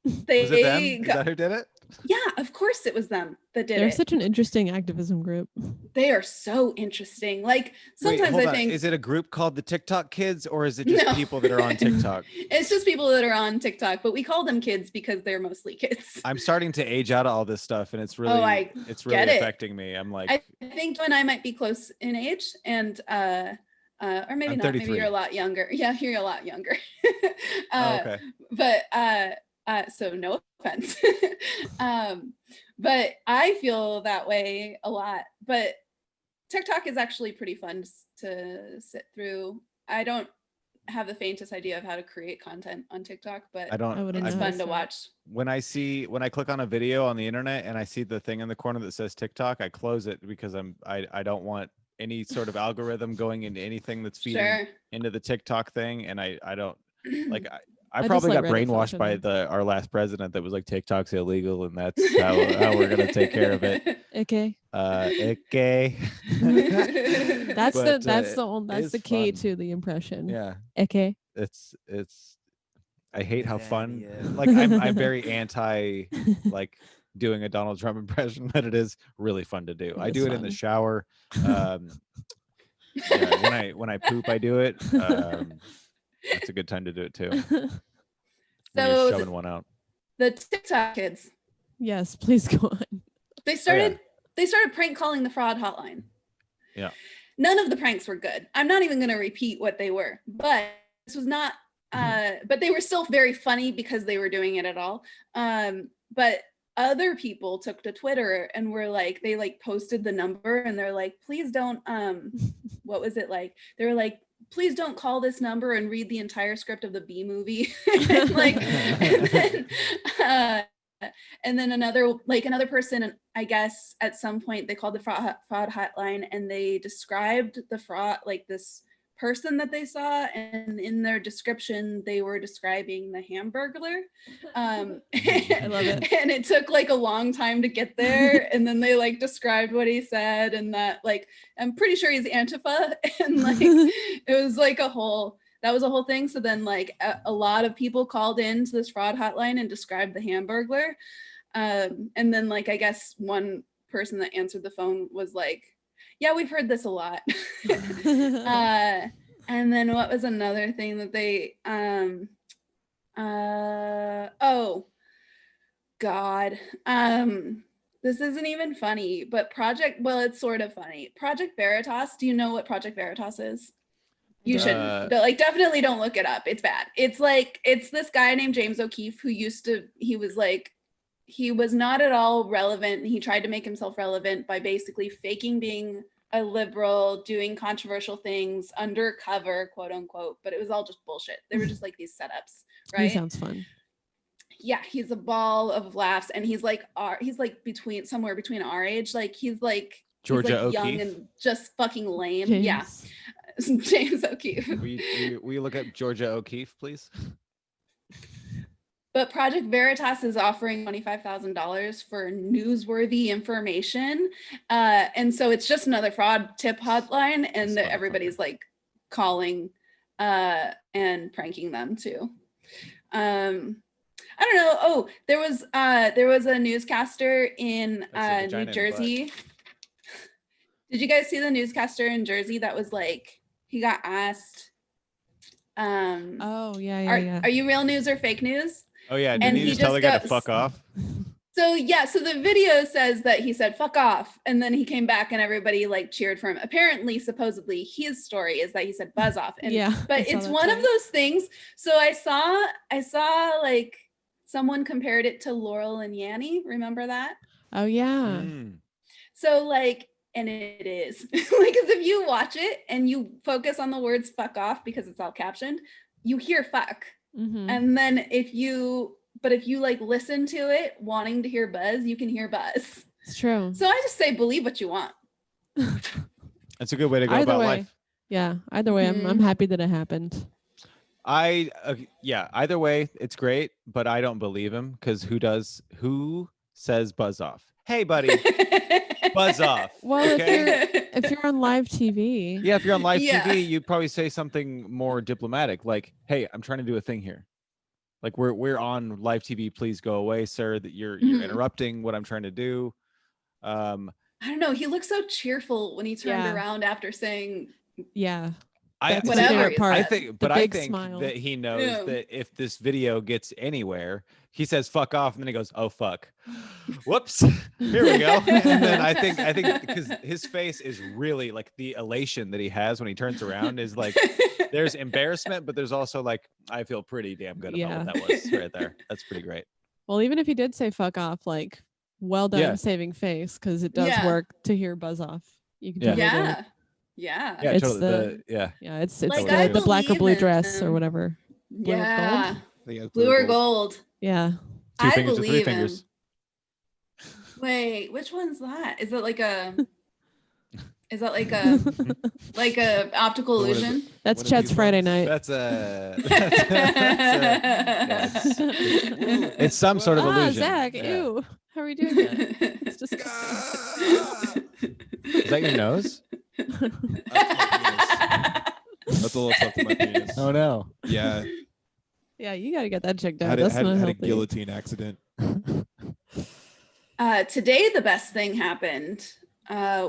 Was it them? Is that who did it? Yeah, of course it was them that did it. They're such an interesting activism group. They are so interesting. Like, sometimes I think, is it a group called the TikTok Kids, or is it just people that are on TikTok? It's just people that are on TikTok, but we call them kids because they're mostly kids. I'm starting to age out of all this stuff, and it's really affecting me. I'm like, I think you and I might be close in age, and or maybe I'm not. 33. Maybe you're a lot younger. Yeah, you're a lot younger. Okay. But so no offense. But I feel that way a lot. But TikTok is actually pretty fun to sit through. I don't have the faintest idea of how to create content on TikTok, but it's fun to watch. When I click on a video on the internet and I see the thing in the corner that says TikTok, I close it because I don't want any sort of algorithm going into anything that's feeding into the TikTok thing, and I don't like. I probably got brainwashed by our last president that was like, TikTok's illegal, and that's how we're gonna take care of it. Okay. Okay. That's the key to the impression. Yeah. Okay. It's. I hate how fun. Like, I'm very anti like doing a Donald Trump impression, but it is really fun to do. I do it in the shower. When I poop, I do it. That's a good time to do it too. So shoving one out. The TikTok kids. Yes, please go on. They started prank calling the fraud hotline. Yeah. None of the pranks were good. I'm not even going to repeat what they were, but this was not. But they were still very funny because they were doing it at all. But other people took to Twitter and were like, they like posted the number and they're like, please don't. What was it like? They were like, please don't call this number and read the entire script of the B movie. And then another person, I guess at some point they called the fraud hotline and they described the fraud, like this person that they saw, and in their description they were describing the Hamburglar. I love it. And it took like a long time to get there, and then they like described what he said, and that like I'm pretty sure he's Antifa, and like it was like that was a whole thing. So then like a lot of people called in to this fraud hotline and described the Hamburglar, and then like I guess one person that answered the phone was like, yeah, we've heard this a lot. And then what was another thing that they, oh God, this isn't even funny, but it's sort of funny. Project Veritas. Do you know what Project Veritas is? You shouldn't. Like, definitely don't look it up. It's bad. It's this guy named James O'Keefe who he was not at all relevant. He tried to make himself relevant by basically faking being a liberal, doing controversial things undercover, quote unquote, but it was all just bullshit. They were just like these setups, right? He sounds fun. Yeah, he's a ball of laughs, and he's like somewhere between our age. Like he's like Georgia O'Keefe, young and just fucking lame. James. Yeah, James O'Keefe. Will you look up Georgia O'Keefe, please? But Project Veritas is offering $25,000 for newsworthy information. And so it's just another fraud tip hotline, and everybody's like calling and pranking them too. I don't know. Oh, there was a newscaster in New Jersey. Did you guys see the newscaster in Jersey that was like, he got asked, oh yeah. Are you real news or fake news? Oh yeah, didn't you just tell the guy to fuck off? So the video says that he said "fuck off," and then he came back and everybody like cheered for him. Apparently, supposedly, his story is that he said "buzz off," and but it's one of those things. So I saw like someone compared it to Laurel and Yanny. Remember that? Oh yeah. So like, and it is like, because if you watch it and you focus on the words "fuck off" because it's all captioned, you hear "fuck," and then if you like listen to it wanting to hear buzz, you can hear buzz. It's true. So I just say believe what you want. That's a good way to go about life. Yeah. Either way, I'm happy that it happened. Either way, it's great, but I don't believe him because who says buzz off? Hey, buddy, buzz off. Well, if you're on live TV. Yeah, if you're on live TV, you'd probably say something more diplomatic, like, "Hey, I'm trying to do a thing here. Like we're on live TV. Please go away, sir. That you're interrupting what I'm trying to do." I don't know. He looked so cheerful when he turned around after saying, "Yeah." Whatever. I think smile. that he knows that if this video gets anywhere, he says "fuck off," and then he goes, "Oh fuck, whoops, here we go." And then I think because his face is really like the elation that he has when he turns around is like there's embarrassment, but there's also like I feel pretty damn good about what that was right there. That's pretty great. Well, even if he did say "fuck off," like well done saving face, because it does work to hear buzz off. You can totally do it. Yeah, it's totally. It's like, the black or blue dress or whatever. Yeah, blue or gold. Yeah, 2 fingers or 3 fingers. Wait, which one's that? Is that like a like a optical illusion? That's Chet's Friday night. It's some sort of illusion. Zach, ew. How are we doing that? It's disgusting. Is that your nose? That's a little stuff to my penis. Oh no. Yeah. Yeah, you gotta get that checked out. That's not healthy. A guillotine accident. Today the best thing happened,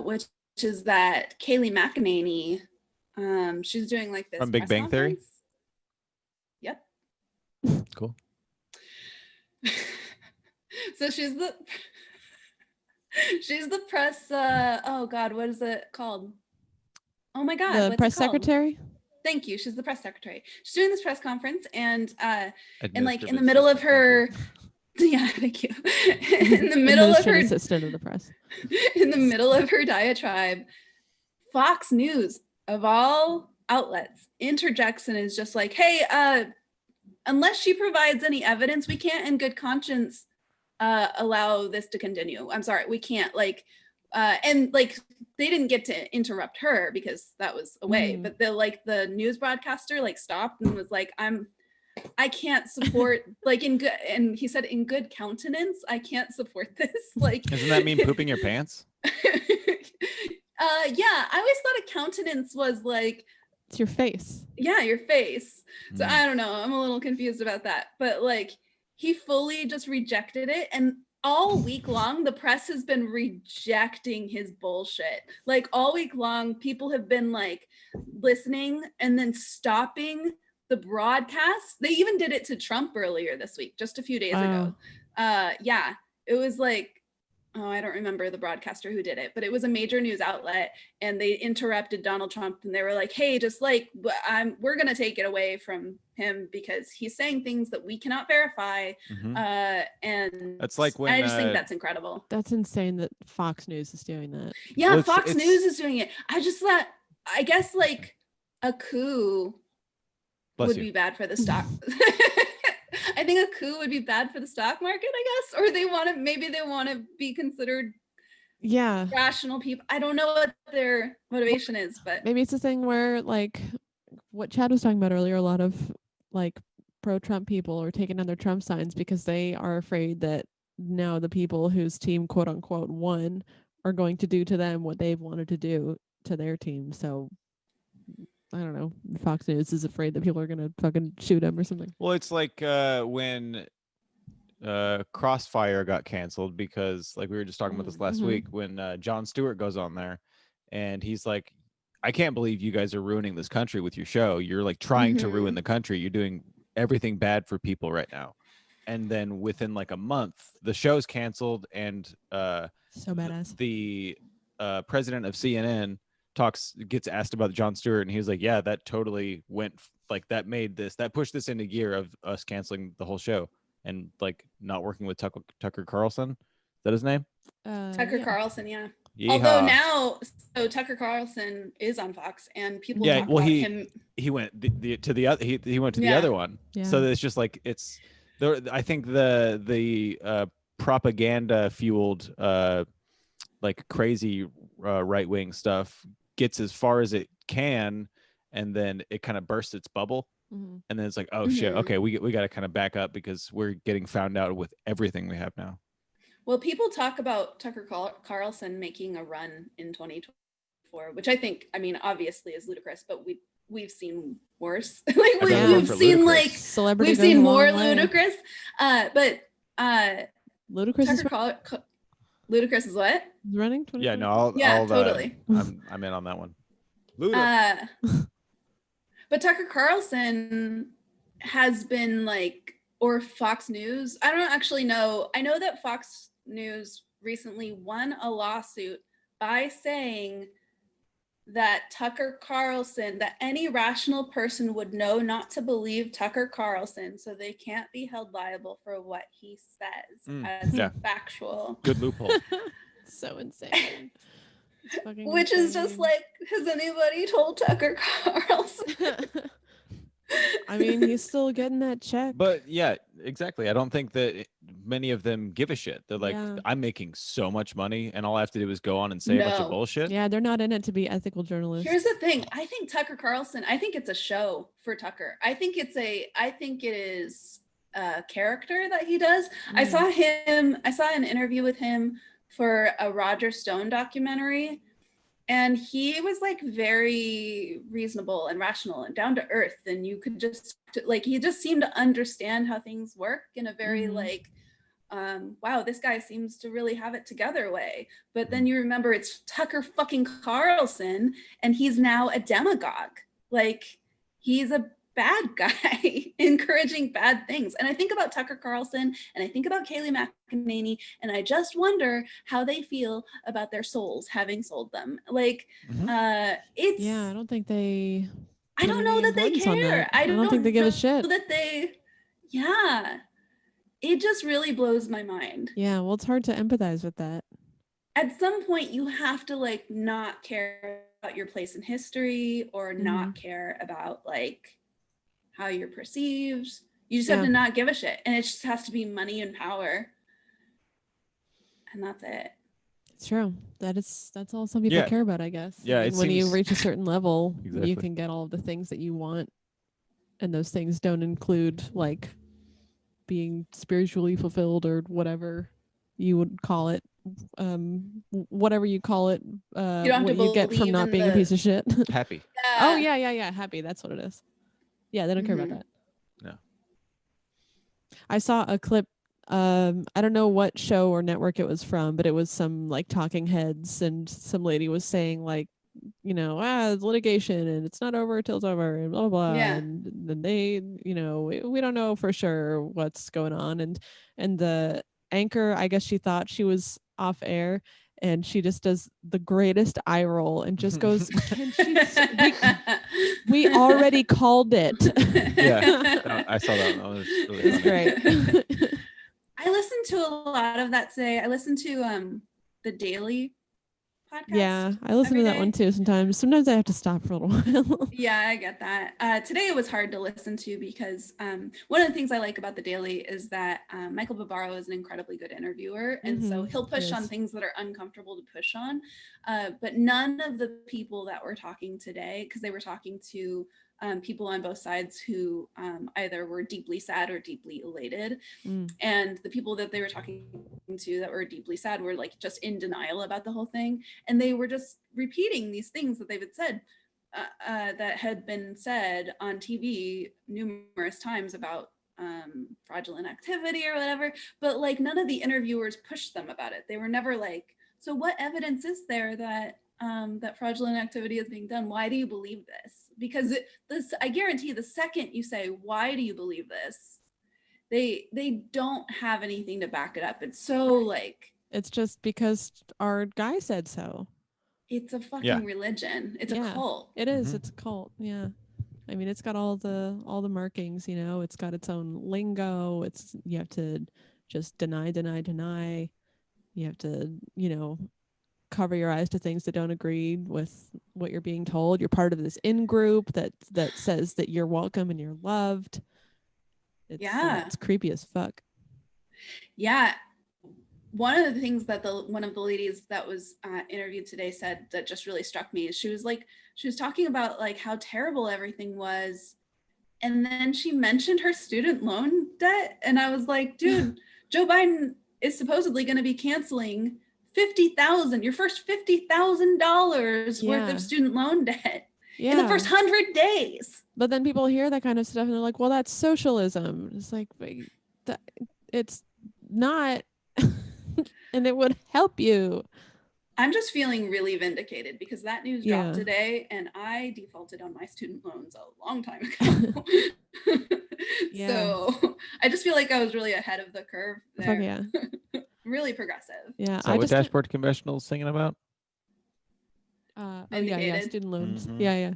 which is that Kaylee McEnany, she's doing like this from Big Bang Theory. Yep. Cool. So she's the press. Oh God, what is it called? Oh my God, the press secretary. Thank you. She's the press secretary. She's doing this press conference, and like in the middle of her, thank you. In the middle of her assistant of the press. In the middle of her diatribe, Fox News of all outlets interjects and is just like, "Hey, unless she provides any evidence, we can't, in good conscience, allow this to continue. I'm sorry, we can't." Like, and like they didn't get to interrupt her because that was away, but the news broadcaster like stopped and was like, I can't support like in good, and he said in good countenance, I can't support this. Like, doesn't that mean pooping your pants? Yeah, I always thought a countenance was like it's your face. Yeah, your face. So I don't know. I'm a little confused about that. But like he fully just rejected it. And all week long, the press has been rejecting his bullshit. Like all week long, people have been like listening and then stopping the broadcast. They even did it to Trump earlier this week, just a few days ago. Yeah, it was like, I don't remember the broadcaster who did it, but it was a major news outlet and they interrupted Donald Trump and they were like, "Hey, just like we're going to take it away from him because he's saying things that we cannot verify." And that's like when I just think that's incredible. That's insane that Fox News is doing that. Yeah, well, Fox News is doing it. I guess like a coup would be bad for the stock. I think a coup would be bad for the stock market, I guess, or maybe they want to be considered rational people. I don't know what their motivation is, but maybe it's a thing where like what Chad was talking about earlier, a lot of like pro-Trump people are taking down their Trump signs because they are afraid that now the people whose team quote unquote won are going to do to them what they've wanted to do to their team. So I don't know. Fox News is afraid that people are going to fucking shoot him or something. Well, it's like when Crossfire got canceled because like we were just talking about this last week when Jon Stewart goes on there and he's like, "I can't believe you guys are ruining this country with your show. You're like trying to ruin the country. You're doing everything bad for people right now." and then within like a month, the show's canceled, and so badass. The president of CNN gets asked about Jon Stewart, and he was like, "Yeah, that totally went like that pushed this into gear of us canceling the whole show and like not working with Tucker Carlson." Is that his name? Tucker Carlson, yeah. Yeehaw. Although now, so Tucker Carlson is on Fox, and people talk about him. He went to the other. He went to the other one. Yeah. So it's just like it's there. I think the propaganda fueled like crazy right wing stuff gets as far as it can, and then it kind of bursts its bubble, and then it's like, oh shit, okay, we got to kind of back up because we're getting found out with everything we have now. Well, people talk about Tucker Carlson making a run in 2024, which I think, I mean, obviously is ludicrous, but we've seen worse. Like we've seen like celebrity. We've seen more ludicrous. But Ludacris Ludacris is what? Running? Yeah, no, I'll totally. I'm in on that one. But Tucker Carlson has been like, or Fox News. I don't actually know. I know that Fox News recently won a lawsuit by saying that Tucker Carlson, that any rational person would know not to believe Tucker Carlson, so they can't be held liable for what he says as factual. Good loophole. So insane. Which is just like, has anybody told Tucker Carlson? I mean, he's still getting that check. But yeah, exactly. I don't think that many of them give a shit. They're like, I'm making so much money, and all I have to do is go on and say a bunch of bullshit. Yeah, they're not in it to be ethical journalists. Here's the thing. I think Tucker Carlson, I think it's a show for Tucker. I think it is a character that he does. I saw an interview with him for a Roger Stone documentary, and he was like very reasonable and rational and down to earth, and you could just like, he just seemed to understand how things work in a very like, wow, this guy seems to really have it together way. But then you remember it's Tucker fucking Carlson, and he's now a demagogue. Like, he's a bad guy encouraging bad things. And I think about Tucker Carlson, and I think about Kayleigh McEnany, and I just wonder how they feel about their souls having sold them. Like, it's I don't think they I don't know that they care. I don't think they give a shit. That they it just really blows my mind. Yeah, well, it's hard to empathize with that. At some point you have to like not care about your place in history, or not care about like how you're perceived. You just have to not give a shit, and it just has to be money and power, and that's it. It's true. That's all some people care about, I guess. Yeah, when you reach a certain level, you can get all of the things that you want, and those things don't include like being spiritually fulfilled or whatever you would call it. Whatever you call it, what you get from not being a piece of shit. Happy. Oh yeah, happy. That's what it is. Yeah, they don't care about that. No. I saw a clip. I don't know what show or network it was from, but it was some like talking heads, and some lady was saying like, it's litigation and it's not over till it's over, and blah blah blah. Yeah. And then they, we don't know for sure what's going on, and the anchor, I guess she thought she was off air, and she just does the greatest eye roll and just goes, we already called it. Yeah, I saw that. That was really great. I listened to a lot of that today. I listened to the Daily podcast. Yeah, I listen to that one too sometimes. Sometimes I have to stop for a little while. Yeah, I get that. Today it was hard to listen to because one of the things I like about the Daily is that Michael Barbaro is an incredibly good interviewer, and so he'll push on things that are uncomfortable to push on. But none of the people that were talking today, because they were talking to people on both sides who either were deeply sad or deeply elated. And the people that they were talking to that were deeply sad were like just in denial about the whole thing. And they were just repeating these things that they had said, that had been said on TV numerous times about fraudulent activity or whatever. But like none of the interviewers pushed them about it. They were never like, so what evidence is there that that fraudulent activity is being done? Why do you believe this? Because I guarantee the second you say, why do you believe this? they don't have anything to back it up. It's so like, it's just because our guy said so. It's a fucking religion. It's a cult. It is. It's a cult. Yeah. I mean, it's got all the markings, you know. It's got its own lingo. You have to just deny. You have to, you know, cover your eyes to things that don't agree with what you're being told. You're part of this in-group that says that you're welcome and you're loved. It's creepy as fuck. Yeah. One of the things that one of the ladies that was interviewed today said that just really struck me is she was talking about like how terrible everything was. And then she mentioned her student loan debt. And I was like, dude, Joe Biden is supposedly going to be canceling your first $50,000 worth of student loan debt in the first 100 days. But then people hear that kind of stuff and they're like, well, that's socialism. It's like, it's not, and it would help you. I'm just feeling really vindicated because that news dropped today and I defaulted on my student loans a long time ago. So I just feel like I was really ahead of the curve there. Yeah. Really progressive. Yeah. Is that what Dashboard Conventional's singing about? Student loans. Mm-hmm. Yeah.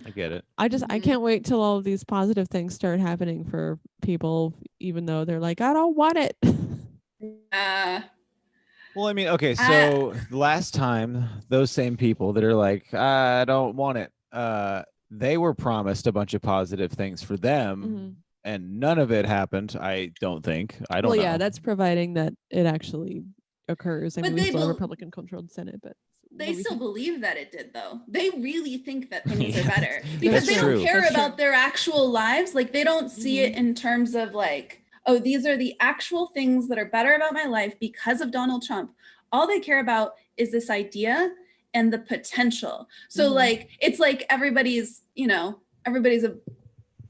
I get it. I can't wait till all of these positive things start happening for people, even though they're like, I don't want it. Well, I mean, okay, so last time those same people that are like, I don't want it, they were promised a bunch of positive things for them, and none of it happened. I don't think. I don't know. Well, yeah, that's providing that it actually occurs. I mean, we still have a Republican-controlled Senate, but they still believe that it did, though. They really think that things are better because they don't care about their actual lives. Like, they don't see it in terms of like, oh, these are the actual things that are better about my life because of Donald Trump. All they care about is this idea and the potential. So like, it's like everybody's a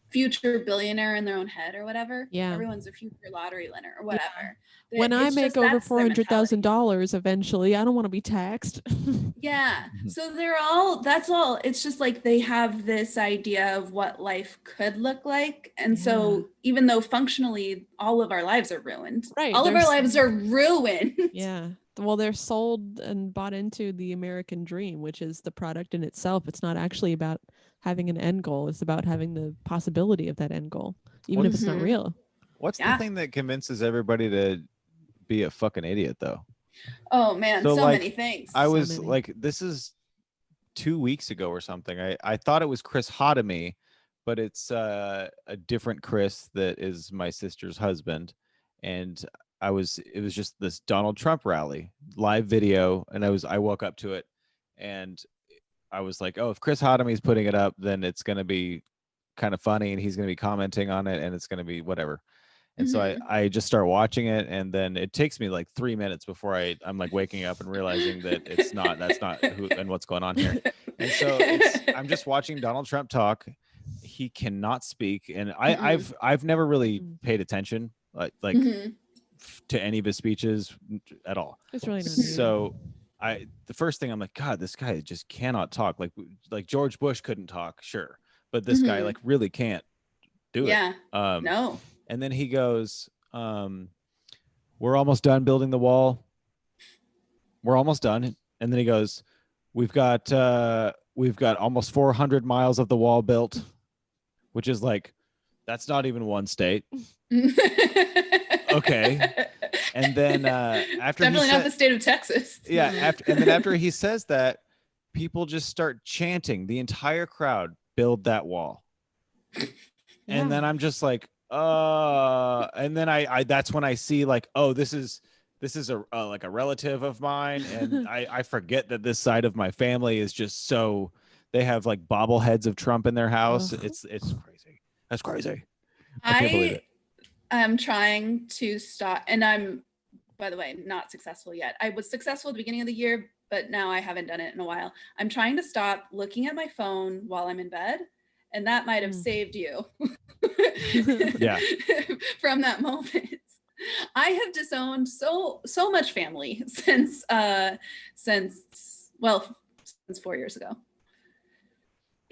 future billionaire in their own head or whatever. Yeah. Everyone's a future lottery winner or whatever. Yeah. When I make over $400,000 eventually, I don't want to be taxed. Yeah. So that's all. It's just like they have this idea of what life could look like. And so even though functionally all of our lives are ruined, all of our lives are ruined. Yeah. Well, they're sold and bought into the American dream, which is the product in itself. It's not actually about having an end goal. It's about having the possibility of that end goal, even if it's not real. What's the thing that convinces everybody to be a fucking idiot, though? Oh man, so like, many things. I was like, this is 2 weeks ago or something. I thought it was Chris Hotomy, but it's a different Chris that is my sister's husband. And it was just this Donald Trump rally, live video, and I woke up to it and I was like, oh, if Chris Hotomy's putting it up, then it's going to be kind of funny and he's going to be commenting on it and it's going to be whatever. And so I just start watching it, and then it takes me like 3 minutes before I'm like waking up and realizing that that's not who and what's going on here. And so I'm just watching Donald Trump talk. He cannot speak, and I've never really paid attention like to any of his speeches at all. It's really not. So the first thing I'm like, God, this guy just cannot talk. Like George Bush couldn't talk, sure, but this guy like really can't do it. No. And then he goes, we're almost done building the wall. We're almost done. And then he goes, we've got almost 400 miles of the wall built, which is like, that's not even one state. Okay. And then after definitely not the state of Texas. Yeah. After he says that, people just start chanting. The entire crowd, build that wall. And then I'm just like, and then I that's when I see like, oh, this is a like a relative of mine, and I forget that this side of my family is just so they have like bobbleheads of Trump in their house. It's crazy. That's crazy. I can't believe it. I'm trying to stop, and I'm, by the way, not successful yet. I was successful at the beginning of the year, but now I haven't done it in a while. I'm trying to stop looking at my phone while I'm in bed, and that might have saved you. Yeah. From that moment. I have disowned so much family since 4 years ago.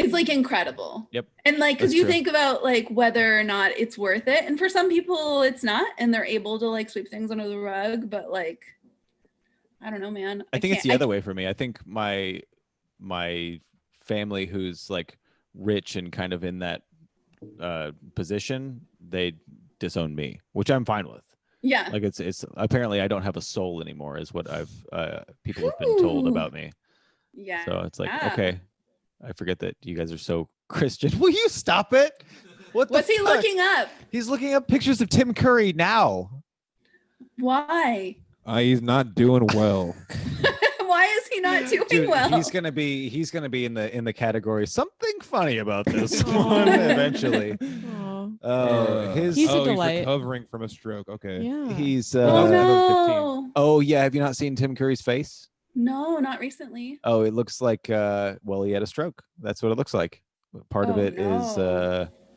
It's like incredible. Yep. And like, because you think about like whether or not it's worth it, and for some people it's not, and they're able to like sweep things under the rug. But like, I don't know, man. I think it's the other way for me. I think my family, who's like rich and kind of in that position, they disown me, which I'm fine with. Yeah. Like it's apparently I don't have a soul anymore, is what I've people have been told about me. Yeah. So it's like, okay, I forget that you guys are so Christian. Will you stop it? What's he looking up? He's looking up pictures of Tim Curry now. Why? He's not doing well. Why is he not doing Dude, well? He's gonna be in the category something funny about this one eventually. He's a delight. He's recovering from a stroke. Okay. Yeah. He's oh no. Oh yeah, have you not seen Tim Curry's face? No, not recently. Oh, it looks like well, he had a stroke. That's what it looks like. Part of it is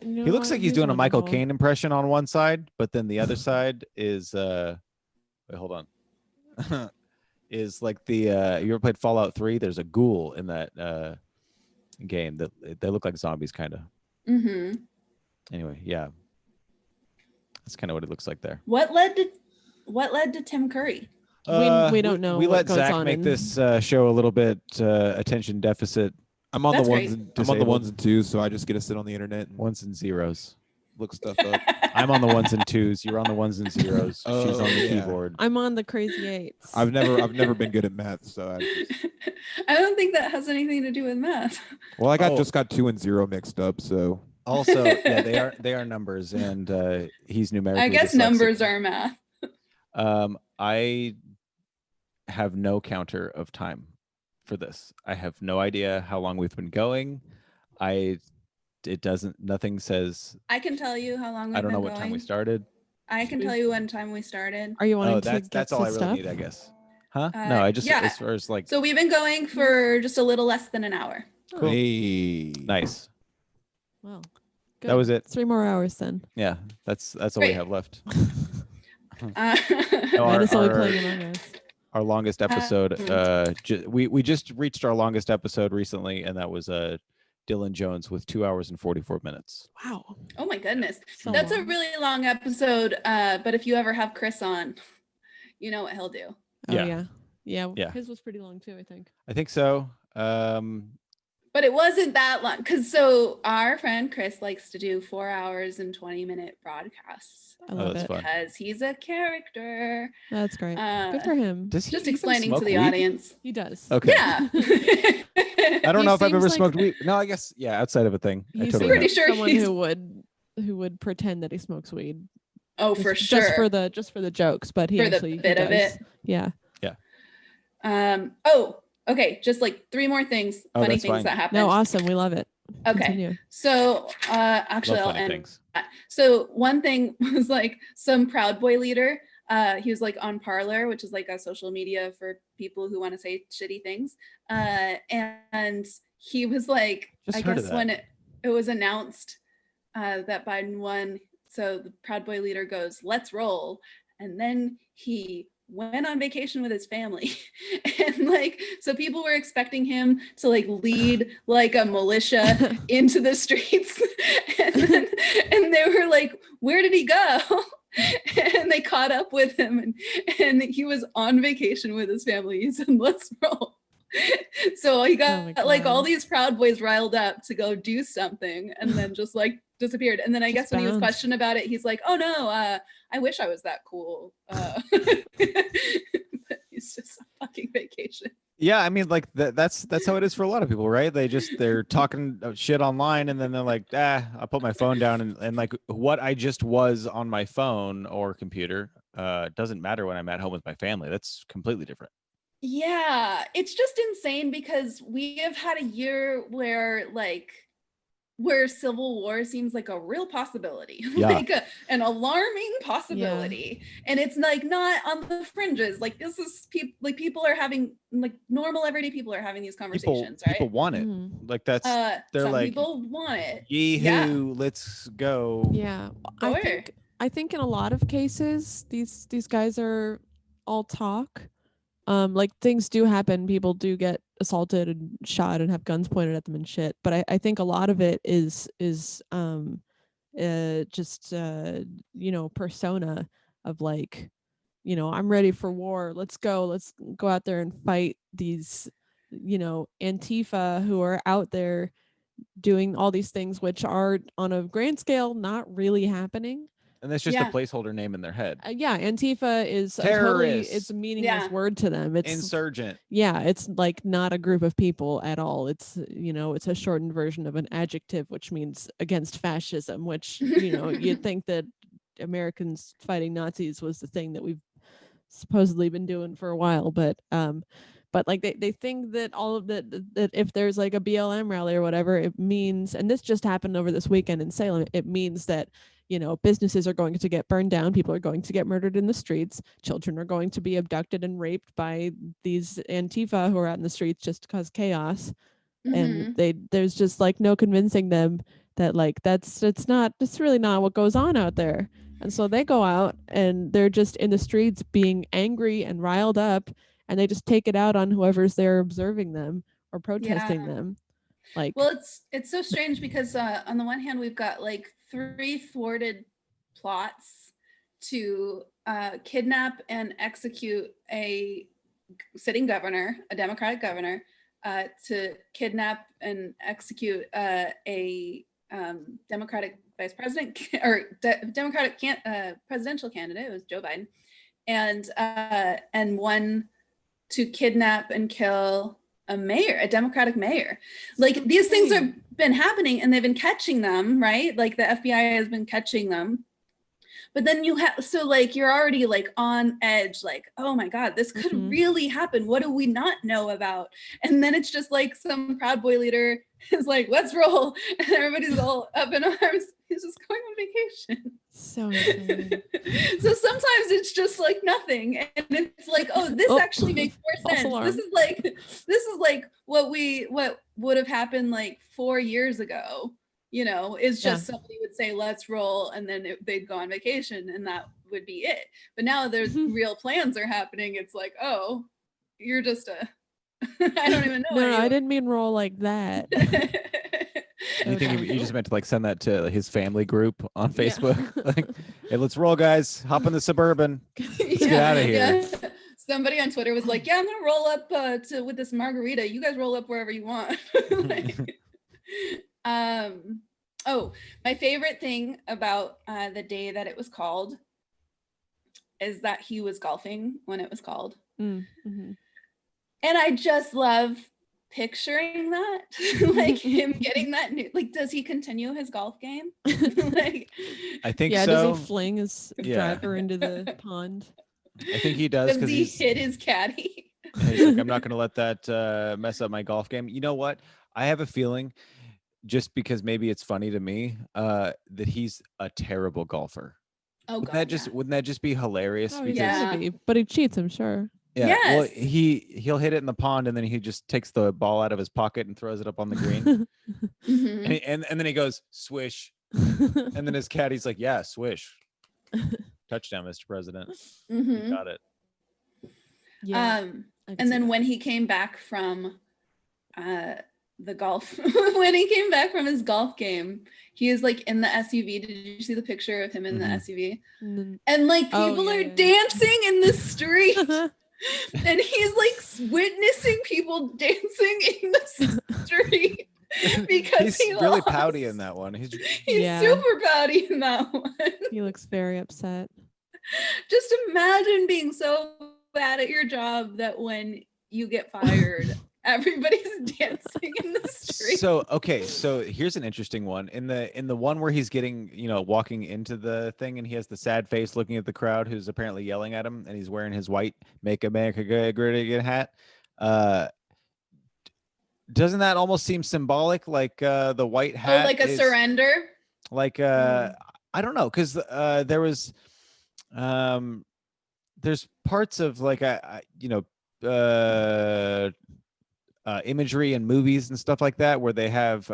he looks like he's doing a Michael Caine impression on one side, but then the other side is wait, hold on. Is like the you ever played Fallout 3? There's a ghoul in that game that they look like zombies kind of. Mm-hmm. Anyway, yeah. That's kind of what it looks like there. What led to Tim Curry? We don't know. We let Zach make this show a little bit attention deficit. I'm on That's the ones. I'm on the disabled. ones and twos, so I just get to sit on the internet and Ones and zeros. look stuff up. I'm on the ones and twos. You're on the ones and zeros. Oh, She's on the yeah. keyboard. I'm on the crazy eights. I've never been good at math, so I don't think that has anything to do with math. well, I Oh. just got 2 and 0 mixed up. So Also, yeah, they are numbers, and he's numerically I guess dyslexic. numbers are math. I have no counter of time for this. I have no idea how long we've been going. Nothing says. I can tell you how long we've I don't know been what time we going. started. I can tell you when time we started. Are you wanting Oh, to that's get all to I really stuff? need, I guess. Huh? No, I just yeah. as far as like So we've been going for just a little less than an hour. Cool. Hey, nice. Well, That was it. 3 more hours then. Yeah, that's all Great. we have left. Uh, No, Minus only our- playing Among Us. Our longest episode. We just reached our longest episode recently, and that was Dylan Jones with 2 hours and 44 minutes. Wow. oh my goodness. So That's a long. really long episode. But if you ever have Chris on, you know what he'll do. Oh, Yeah. yeah. His was pretty long too, I think. I think so. But it wasn't that long because so our friend Chris likes to do 4 hours and 20-minute broadcasts I love that's it. fun. because he's a character. That's great. Good for him. Does he Just even explaining to smoke the weed? audience. He does. Okay. Yeah. I don't He know if I've seems ever like- smoked weed. No, I guess outside of a thing. I He's totally pretty have. sure someone he's- who would pretend that he smokes weed. Oh, for sure. Just for the jokes, but he For the actually bit he of does. it. Yeah. Oh, okay. Just like 3 more things, Oh, funny that's things fine. that happened. No, awesome. We love it. Okay. Continue. So actually, Love I'll funny end. things. So one thing was like some Proud Boy leader. He was like on Parler, which is like a social media for people who want to say shitty things. And he was like, Just I heard of guess that. when it was announced that Biden won, so the Proud Boy leader goes, "Let's roll," and then he went on vacation with his family. And like, so people were expecting him to like lead like a militia into the streets. and they were like, where did he go? And they caught up with him, and he was on vacation with his family. He said, "Let's roll." So he got like all these Proud Boys riled up to go do something, and then just like disappeared. And then I guess when he was questioned about it, he's like, "Oh no, I wish I was that cool." But he's just a fucking vacation. Yeah, I mean, like that's how it is for a lot of people, right? They're talking shit online, and then they're like, I'll put my phone down, and like what I just was on my phone or computer doesn't matter when I'm at home with my family. That's completely different. Yeah, it's just insane because we have had a year where civil war seems like a real possibility, Yeah. like an alarming possibility. And it's like not on the fringes. Like this is people are having like normal everyday people are having these conversations, right? People want it. Mhm. Like that's they're some like, people want it. yee-hoo, let's go. Yeah. Sure. I think in a lot of cases these guys are all talk, like things do happen. People do get assaulted and shot and have guns pointed at them and shit. But I think a lot of it is just persona of like, I'm ready for war. Let's go out there and fight these, Antifa who are out there doing all these things which are on a grand scale not really happening. And that's just a placeholder name in their head. Antifa is it's a meaningless word to them. It's insurgent. Yeah, it's like not a group of people at all. It's it's a shortened version of an adjective, which means against fascism, which you'd think that Americans fighting Nazis was the thing that we've supposedly been doing for a while, but like they think that all of that if there's like a BLM rally or whatever, it means, and this just happened over this weekend in Salem, it means that businesses are going to get burned down, people are going to get murdered in the streets, children are going to be abducted and raped by these Antifa who are out in the streets just to cause chaos. And there's just like no convincing them that like it's really not what goes on out there. And so they go out and they're just in the streets being angry and riled up, and they just take it out on whoever's there observing them or protesting them. Like, well, it's so strange because on the one hand we've got like 3 thwarted plots to kidnap and execute a sitting governor, a Democratic governor, to kidnap and execute a Democratic vice president or Democratic presidential candidate. It was Joe Biden, and one to kidnap and kill a Democratic mayor. Like these things have been happening and they've been catching them, right? Like the FBI has been catching them. But then you're already like on edge, like, oh my God, this could really happen. What do we not know about? And then it's just like some Proud Boy leader is like, let's roll. And everybody's all up in arms. He's just going on vacation. So insane. So sometimes it's just like nothing. And it's like, oh, this actually makes more sense. This is like what would have happened like 4 years ago. It's just somebody would say, let's roll, and then they'd go on vacation and that would be it. But now there's real plans are happening. It's like, oh, you're just I don't even know. No, I didn't mean roll like that. You think you just meant to like send that to his family group on Facebook? Like, hey, let's roll, guys. Hop in the Suburban. Let's get out of here. Yeah. Somebody on Twitter was like, yeah, I'm going to roll up with this margarita. You guys roll up wherever you want. My favorite thing about the day that it was called is that he was golfing when it was called. Mm-hmm. And I just love picturing that, like him getting that new, like, does he continue his golf game? Like, I think so. Does he fling his driver into the pond? I think he does. Does he hit his caddy? He's like, I'm not going to let that mess up my golf game. You know what? I have a feeling, just because maybe it's funny to me, that he's a terrible golfer. Oh, wouldn't that just be hilarious? Oh, yeah. But he cheats, I'm sure. Yeah. Yes. Well, he'll hit it in the pond and then he just takes the ball out of his pocket and throws it up on the green. and then he goes swish, and then his caddy's like, yeah, swish, touchdown, Mr. President. You got it. Yeah. And then when he came back from the golf, when he came back from his golf game, he is like in the SUV. Did you see the picture of him in the SUV? And like people are dancing in the street. And he's like witnessing people dancing in the street because he's really pouty in that one. He's super pouty in that one. He looks very upset. Just imagine being so bad at your job that when you get fired, everybody's dancing in the street. So here's an interesting one. In the one where he's getting, walking into the thing and he has the sad face looking at the crowd who's apparently yelling at him, and he's wearing his white Make America Great Again hat. Doesn't that almost seem symbolic? Like the white hat, like a surrender? Like I don't know, because there was there's parts of like imagery and movies and stuff like that where they have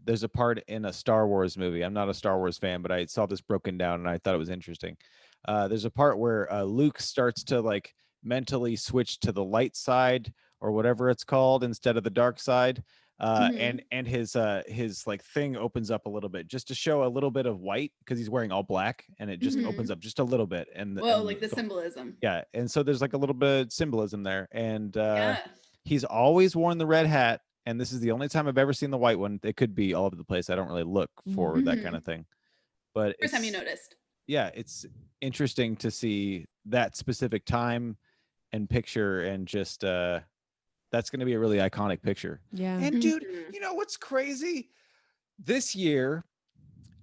there's a part in a Star Wars movie. I'm not a Star Wars fan, but I saw this broken down and I thought it was interesting. There's a part where Luke starts to like mentally switch to the light side or whatever it's called instead of the dark side. And his like thing opens up a little bit just to show a little bit of white because he's wearing all black, and it just opens up just a little bit. And like the symbolism. Yeah, and so there's like a little bit of symbolism there. And he's always worn the red hat, and this is the only time I've ever seen the white one. It could be all over the place. I don't really look for that kind of thing, but first time you noticed. Yeah, it's interesting to see that specific time and picture, and just that's going to be a really iconic picture. Yeah. And dude, you know what's crazy? This year,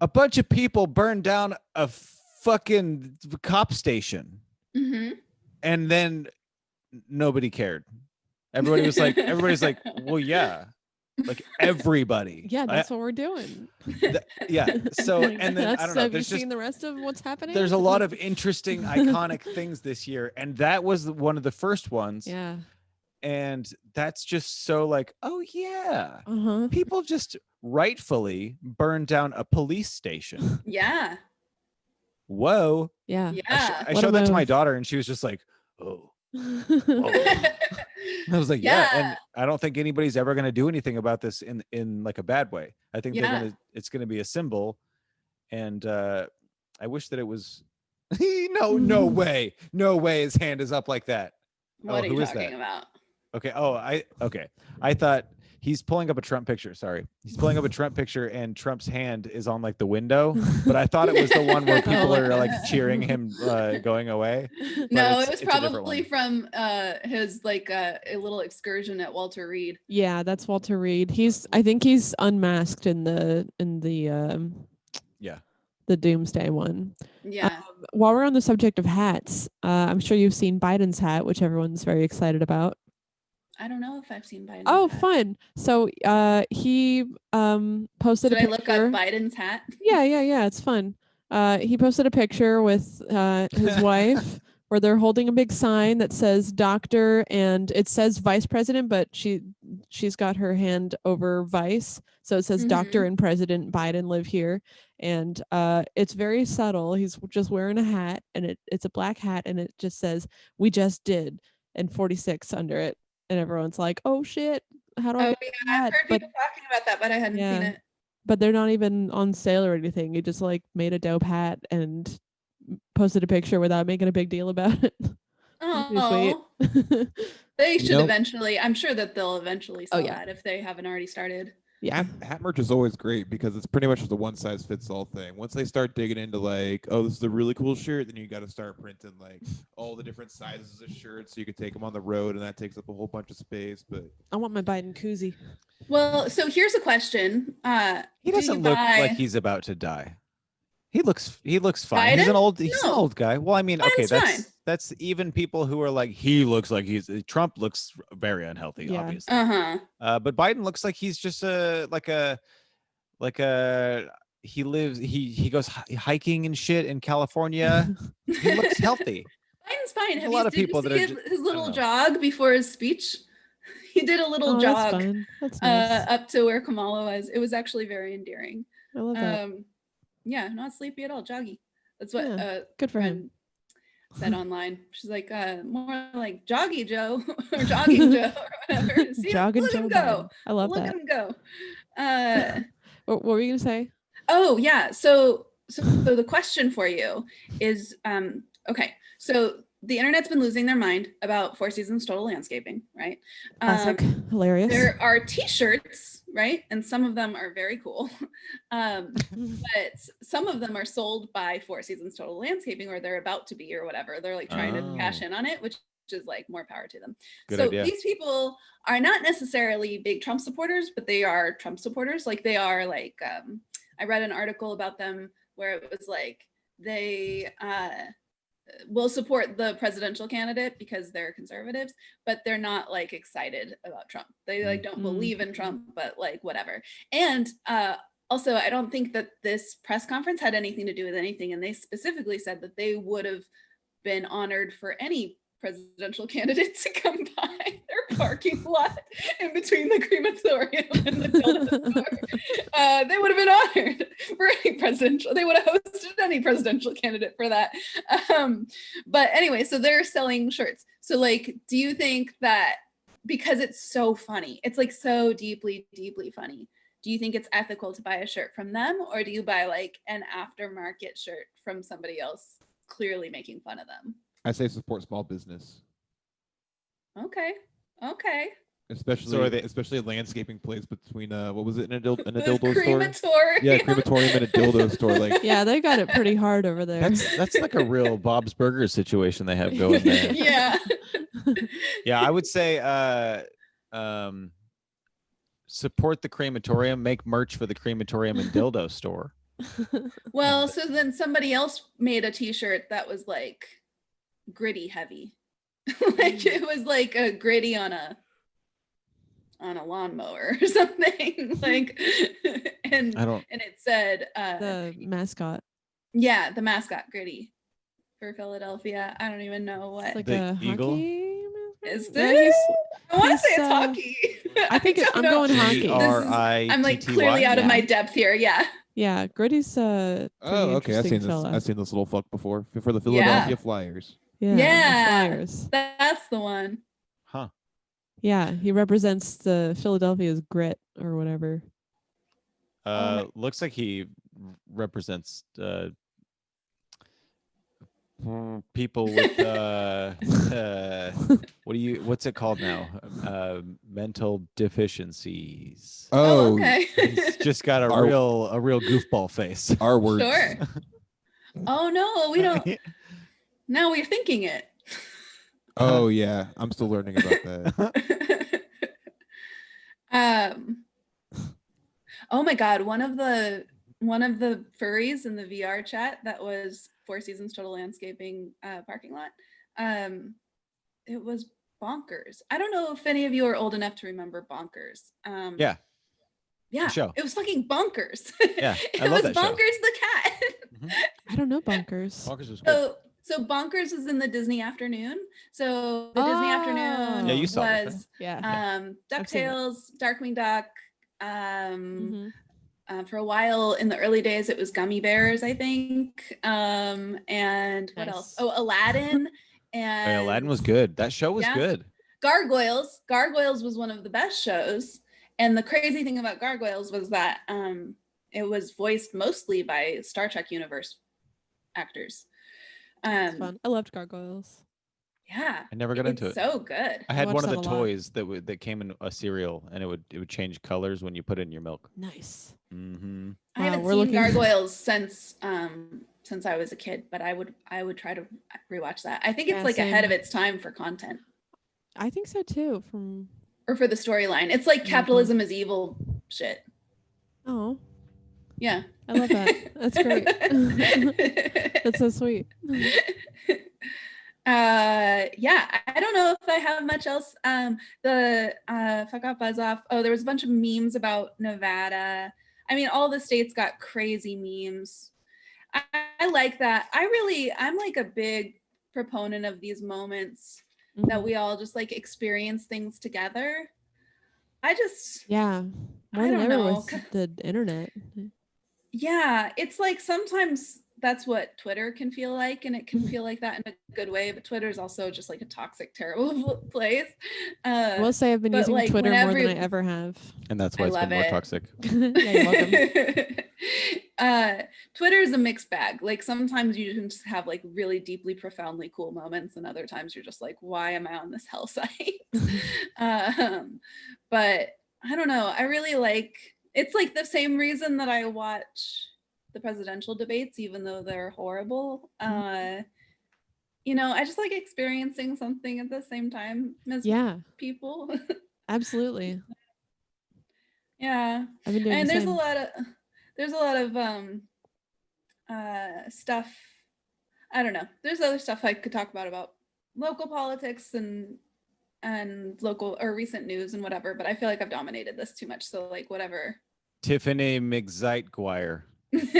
a bunch of people burned down a fucking cop station. And then nobody cared. Everybody's like, well, yeah. Like everybody. Yeah, that's what we're doing. Yeah. So, and then I don't know. Have you seen the rest of what's happening? There's a lot of interesting, iconic things this year. And that was one of the first ones. Yeah. And that's just so like, oh yeah, people just rightfully burned down a police station. Yeah. Whoa. Yeah. I showed that to my daughter, and she was just like, oh. I was like, yeah. And I don't think anybody's ever going to do anything about this in like a bad way. I think it's going to be a symbol. And I wish that it was no way. No way his hand is up like that. What are you talking about? Okay. I thought he's pulling up a Trump picture. Sorry. He's pulling up a Trump picture, and Trump's hand is on like the window, but I thought it was the one where people are like cheering him going away. No, it was probably from his like a little excursion at Walter Reed. Yeah, that's Walter Reed. I think he's unmasked in the the Doomsday one. Yeah. While we're on the subject of hats, I'm sure you've seen Biden's hat, which everyone's very excited about. I don't know if I've seen Biden's hat. Fun. So he posted a picture. Should I look up Biden's hat? Yeah, it's fun. He posted a picture with his wife where they're holding a big sign that says doctor, and it says vice president, but she's got her hand over vice. So it says Dr. and President Biden live here. And it's very subtle. He's just wearing a hat, and it's a black hat, and it just says, "We just did," and 46 under it. And everyone's like, "Oh shit! How do I get that?" I've heard people talking about that, but I hadn't seen it. But they're not even on sale or anything. He just like made a dope hat and posted a picture without making a big deal about it. Oh, they should eventually. I'm sure that they'll eventually sell that if they haven't already started. Yeah, hat merch is always great because it's pretty much just a one size fits all thing. Once they start digging into like, oh, this is a really cool shirt, then you got to start printing like all the different sizes of shirts so you can take them on the road, and that takes up a whole bunch of space. But I want my Biden koozie. Well, so here's a question. He doesn't look like he's about to die. He looks fine. Biden? He's an old guy. Well, I mean, Biden's okay, fine. that's even people who are like, he looks like Trump looks very unhealthy, obviously. But Biden looks like he's just he goes hiking and shit in California. He looks healthy. Biden's fine. A lot of people that are his little jog before his speech. He did a little jog that's nice. Up to where Kamala was. It was actually very endearing. I love that. Yeah, not sleepy at all. Joggy. That's what good for him said online. She's like, more like Joggy Joe or Jogging Joe or whatever. See, Jogging Joe. Go. I love look that. Look him go. What were you gonna say? Oh yeah. So the question for you is, okay. So the internet's been losing their mind about Four Seasons Total Landscaping, right? Classic. Hilarious. There are t-shirts, right? And some of them are very cool. But some of them are sold by Four Seasons Total Landscaping, or they're about to be, or whatever. They're like trying to cash in on it, which is like more power to them. Good so idea. These people are not necessarily big Trump supporters, but they are Trump supporters. Like they are like, I read an article about them where it was like, they will support the presidential candidate because they're conservatives, but they're not like excited about Trump. They like don't believe in Trump, but like whatever. And also, I don't think that this press conference had anything to do with anything. And they specifically said that they would have been honored for any presidential candidate to come by their parking lot in between the crematorium and the Delta store. they would have been honored for any presidential. They would have hosted any presidential candidate for that. But anyway, so they're selling shirts. So like, do you think that because it's so funny, it's like so deeply, deeply funny, do you think it's ethical to buy a shirt from them, or do you buy like an aftermarket shirt from somebody else clearly making fun of them? I say support small business. Okay. Especially a landscaping place between what was it, in a dildo store? Crematorium. Yeah, crematorium and a dildo store. Like, yeah, they got it pretty hard over there. That's like a real Bob's Burgers situation they have going there. Yeah. Yeah, I would say support the crematorium, make merch for the crematorium and dildo store. Well, so then somebody else made a t-shirt that was like gritty heavy. Like it was like a gritty on a lawnmower or something. Like and it said the mascot. Yeah, the mascot gritty for Philadelphia. I don't even know what. It's like the a eagle? hockey. Is this? I want to say it's hockey. I think I'm going hockey. I'm like clearly out of my depth here. Yeah. Yeah, Gritty's oh, okay. I've seen this little fuck before for the Philadelphia Flyers. Yeah. Flyers. That's the one. Huh. Yeah, he represents the Philadelphia's grit or whatever. Looks like he represents people with what's it called now? Mental deficiencies. Oh, okay. He's just got a real goofball face. Our words. Sure. Oh no, we don't. Now we're thinking it. Oh yeah, I'm still learning about that. Oh my God, one of the furries in the VR chat that was Four Seasons Total Landscaping parking lot. It was Bonkers. I don't know if any of you are old enough to remember Bonkers. Yeah. Show. It was fucking Bonkers. Yeah, it was Bonkers the cat. Mm-hmm. I don't know Bonkers. Bonkers was good. So Bonkers was in the Disney Afternoon. So the Disney Afternoon you saw was DuckTales, Darkwing Duck. For a while in the early days, it was Gummy Bears, I think. And what else? Oh, Aladdin. And Aladdin was good. That show was good. Gargoyles. Gargoyles was one of the best shows. And the crazy thing about Gargoyles was that it was voiced mostly by Star Trek universe actors. Fun. I loved Gargoyles. Yeah, I never got into it. So good. I had one of the toys that came in a cereal, and it would change colors when you put it in your milk. Nice. Mm-hmm. I haven't seen Gargoyles since I was a kid, but I would try to rewatch that. I think it's like ahead of its time for content. I think so too. Or for the storyline, it's like capitalism is evil shit. Oh. Yeah. I love that. That's great. That's so sweet. Yeah, I don't know if I have much else. Fuck off, buzz off. Oh, there was a bunch of memes about Nevada. I mean, all the states got crazy memes. I like that. I'm like a big proponent of these moments that we all just like experience things together. More than ever with the internet. Yeah, it's like sometimes that's what Twitter can feel like, and it can feel like that in a good way, but Twitter is also just like a toxic, terrible place. I will say I've been using Twitter more than I ever have. And that's why it's been more toxic. Yeah, you're welcome. Twitter is a mixed bag. Like sometimes you can just have like really deeply, profoundly cool moments, and other times you're just like, why am I on this hell site? But I don't know. I really it's like the same reason that I watch the presidential debates, even though they're horrible. I just like experiencing something at the same time as people. Absolutely. Yeah. I've been doing and the there's same. a lot of stuff. I don't know. There's other stuff I could talk about local politics and local or recent news and whatever, but I feel like I've dominated this too much. So like whatever. Tiffany Mcguire. Does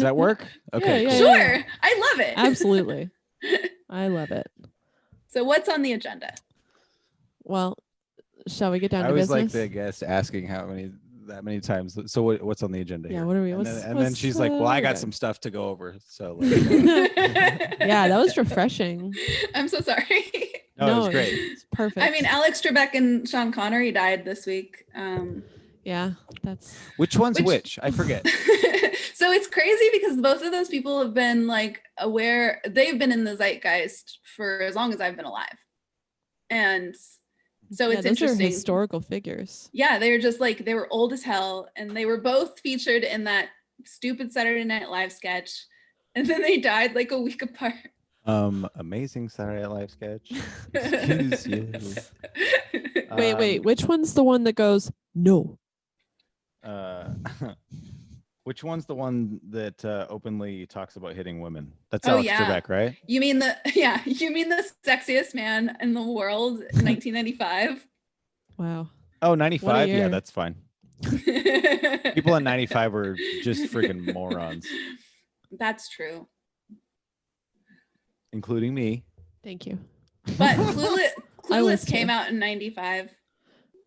that work? Okay. Yeah, sure. Yeah. I love it. Absolutely. I love it. So what's on the agenda? Well, shall we get down to business? business? I always like the guest asking how many that many times. So what's on the agenda? Yeah, here? what are we? And then she's like, "Well, I got some stuff to go over." So like, yeah, that was refreshing. I'm so sorry. No, it was great. It's perfect. I mean, Alex Trebek and Sean Connery died this week. Yeah, that's which one's which? I forget. So it's crazy because both of those people have been like aware. They've been in the zeitgeist for as long as I've been alive, and so it's those interesting. Are historical figures. Yeah, they were just like they were old as hell, and they were both featured in that stupid Saturday Night Live sketch, and then they died like a week apart. Amazing Saturday Night Live sketch. Excuse you. Wait, which one's the one that goes no? Which one's the one that openly talks about hitting women? That's Alex Trebek, right? You mean the sexiest man in the world in 1995? Wow. Oh, 95? Yeah, that's fine. People in 95 were just freaking morons. That's true. Including Including me. Thank you. But Clueless came out in 95.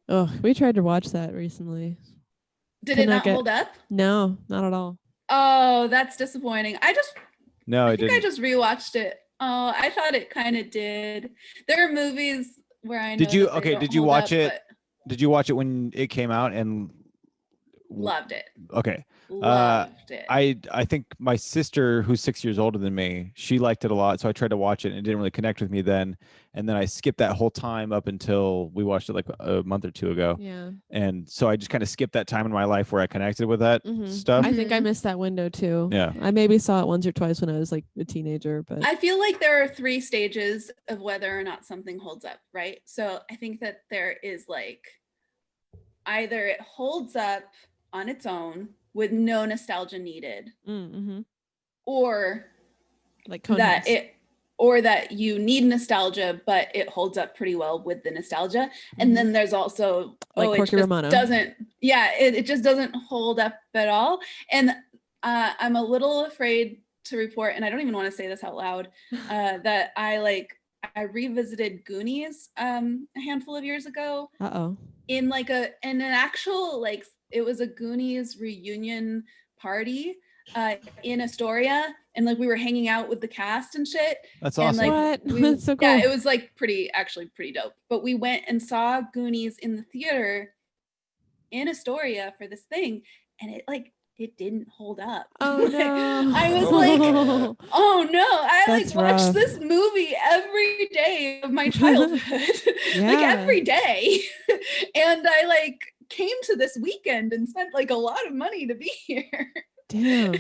Oh, we tried to watch that recently. Did it not hold up? No, not at all. Oh, that's disappointing. I just rewatched it. Oh, I thought it kind of did. There are movies where I know. Did you watch it? Did you watch it when it came out and loved it? Okay. Loved it. I think my sister, who's 6 years older than me, she liked it a lot. So I tried to watch it and it didn't really connect with me then. And then I skipped that whole time up until we watched it like a month or two ago. Yeah. And so I just kind of skipped that time in my life where I connected with that stuff. I think I missed that window too. Yeah. I maybe saw it once or twice when I was like a teenager, but I feel like there are 3 stages of whether or not something holds up, right? So I think that there is like either it holds up on its own with no nostalgia needed, or like that you need nostalgia, but it holds up pretty well with the nostalgia. And then there's also like Corky Romano. It just doesn't hold up at all. And I'm a little afraid to report, and I don't even want to say this out loud, that I revisited Goonies a handful of years ago. In an actual like it was a Goonies reunion party in Astoria, and like we were hanging out with the cast and shit. That's awesome. And, that's so cool. Yeah, it was like pretty dope. But we went and saw Goonies in the theater in Astoria for this thing, and it didn't hold up. Oh no. I was like, oh no, I That's watched rough. this movie every day of my childhood. Like every day. And I came to this weekend and spent like a lot of money to be here. Damn.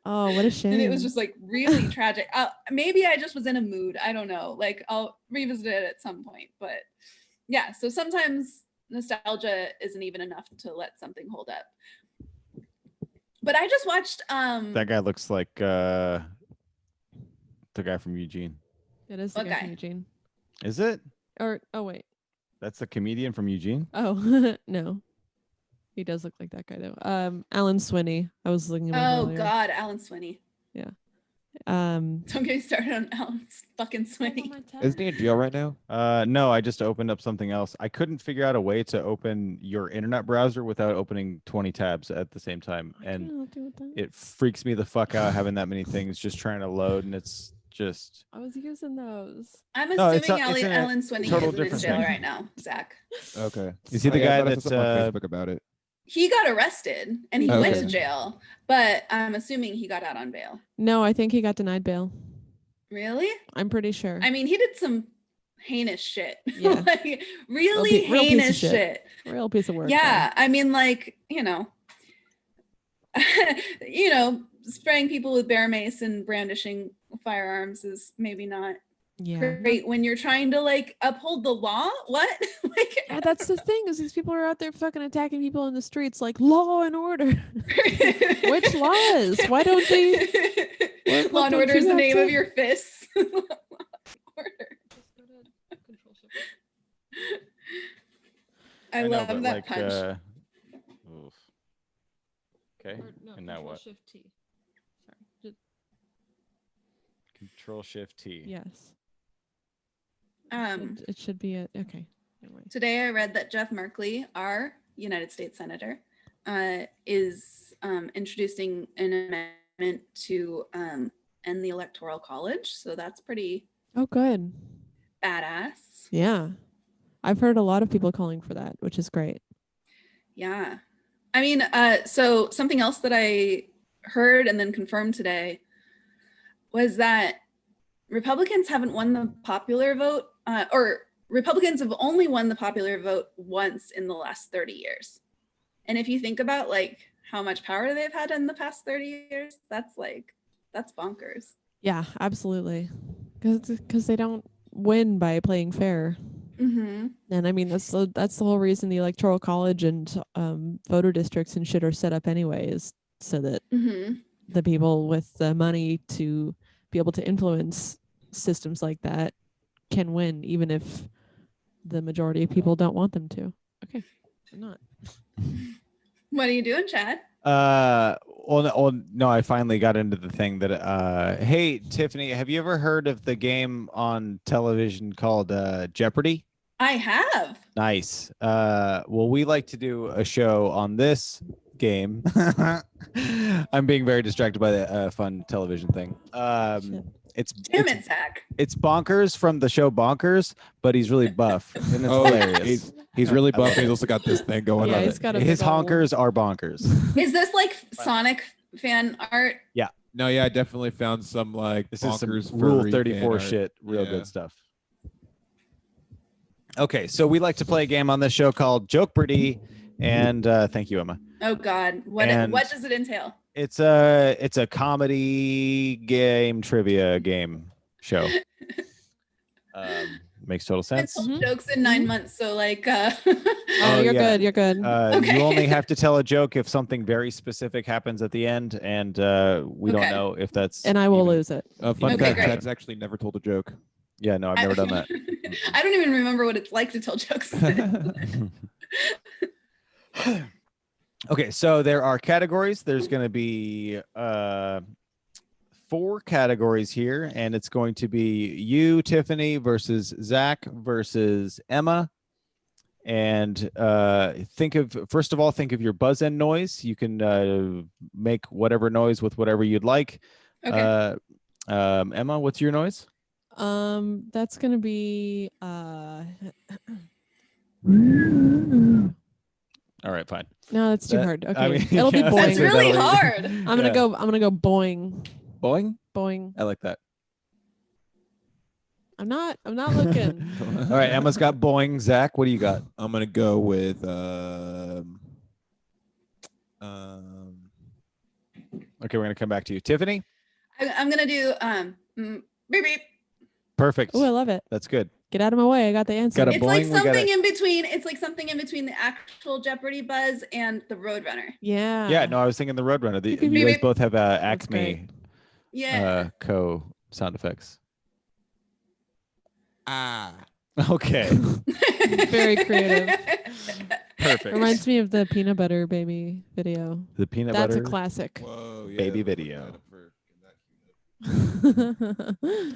Oh, what a shame. And it was just like really tragic. Maybe I just was in a mood. I don't know. Like I'll revisit it at some point. But yeah, so sometimes nostalgia isn't even enough to let something hold up. But I just watched that guy looks like the guy from Eugene. It is the guy from Eugene. Is it? Or wait. That's the comedian from Eugene? Oh no. He does look like that guy though. Alan Swinney. I was looking at him earlier. God, Alan Swinney. Yeah. Don't get me started on Alan fucking Swinney. Isn't he in jail right now? No, I just opened up something else. I couldn't figure out a way to open your internet browser without opening 20 tabs at the same time. And it freaks me the fuck out having that many things just trying to load, and it's just... I was using those. I'm assuming Alan Swinney is in jail right now, Zach. Okay. You see the guy that's on Facebook about it. He got arrested and he went to jail, but I'm assuming he got out on bail. No, I think he got denied bail. Really? I'm pretty sure. I mean, he did some heinous shit. Yeah. Like really heinous shit. Real piece of work. Yeah. I mean, like, spraying people with bear mace and brandishing firearms is maybe not great when you're trying to like uphold the law. What? Yeah, that's the thing, is these people are out there fucking attacking people in the streets like law and order. Which laws? Why don't they? Law and order is the name of your fists. I love that punch. Okay. And now what? Shift T. Sorry. Control Shift T. Yes. It should be okay. Today I read that Jeff Merkley, our United States senator, is introducing an amendment to end the Electoral College. So that's pretty good. badass. Yeah. I've heard a lot of people calling for that, which is great. Yeah. I mean, so something else that I heard and then confirmed today was that Republicans haven't won the popular vote, or Republicans have only won the popular vote once in the last 30 years. And if you think about like how much power they've had in the past 30 years, that's bonkers. Yeah, absolutely. Because they don't win by playing fair. Mm-hmm. And I mean, that's the whole reason the Electoral College and voter districts and shit are set up anyway, is so that the people with the money to be able to influence systems like that can win, even if the majority of people don't want them to. Okay, I'm not. What are you doing, Chad? No, I finally got into the thing that hey, Tiffany, have you ever heard of the game on television called Jeopardy? I have. Nice. Well, we like to do a show on this game. I'm being very distracted by the fun television thing. Damn it, Zach. It's Bonkers from the show Bonkers, but he's really buff and it's hilarious. He's really buff. He's also got this thing going on. He's got his honkers are bonkers. Is this like Sonic fan art? Yeah. No, yeah, I definitely found some like this is some bonkers Rule 34 shit, real good stuff. Okay, so we like to play a game on this show called Jokepardy, and thank you, Emma. Oh God, what does it entail? It's a comedy game trivia game show. Makes total sense. Jokes in 9 months, so like. You're good. You're good. Okay. You only have to tell a joke if something very specific happens at the end, and we don't know if that's. And I will lose it. Fun Okay, fact: great. Chad's actually never told a joke. Yeah, no, I've never done that. I don't even remember what it's like to tell jokes. Okay, so there are categories. There's going to be 4 categories here, and it's going to be you, Tiffany, versus Zach versus Emma. And think of your buzz end noise. You can make whatever noise with whatever you'd like. Okay. Emma, what's your noise? That's gonna be All right, fine. No, that's too hard. Okay, I mean, it'll be boing. That's really hard. I'm gonna go boing. Boing? Boing. I like that. I'm not looking. All right, Emma's got boing. Zach, what do you got? I'm gonna go with Okay, we're gonna come back to you, Tiffany. I'm gonna do beep beep. Perfect. Oh, I love it. That's good. Get out of my way. I got the answer. Got a It's boing, like we got something a- in between. It's like something in between the actual Jeopardy buzz and the Roadrunner. Yeah. Yeah, no, I was thinking the Roadrunner. Beep, You beep, guys beep. both have great. Acme Yeah. co sound effects. ah. Okay. Very creative. Perfect. Reminds me of the peanut butter baby video. The peanut That's butter a classic. Whoa, yeah, baby look at video. that for-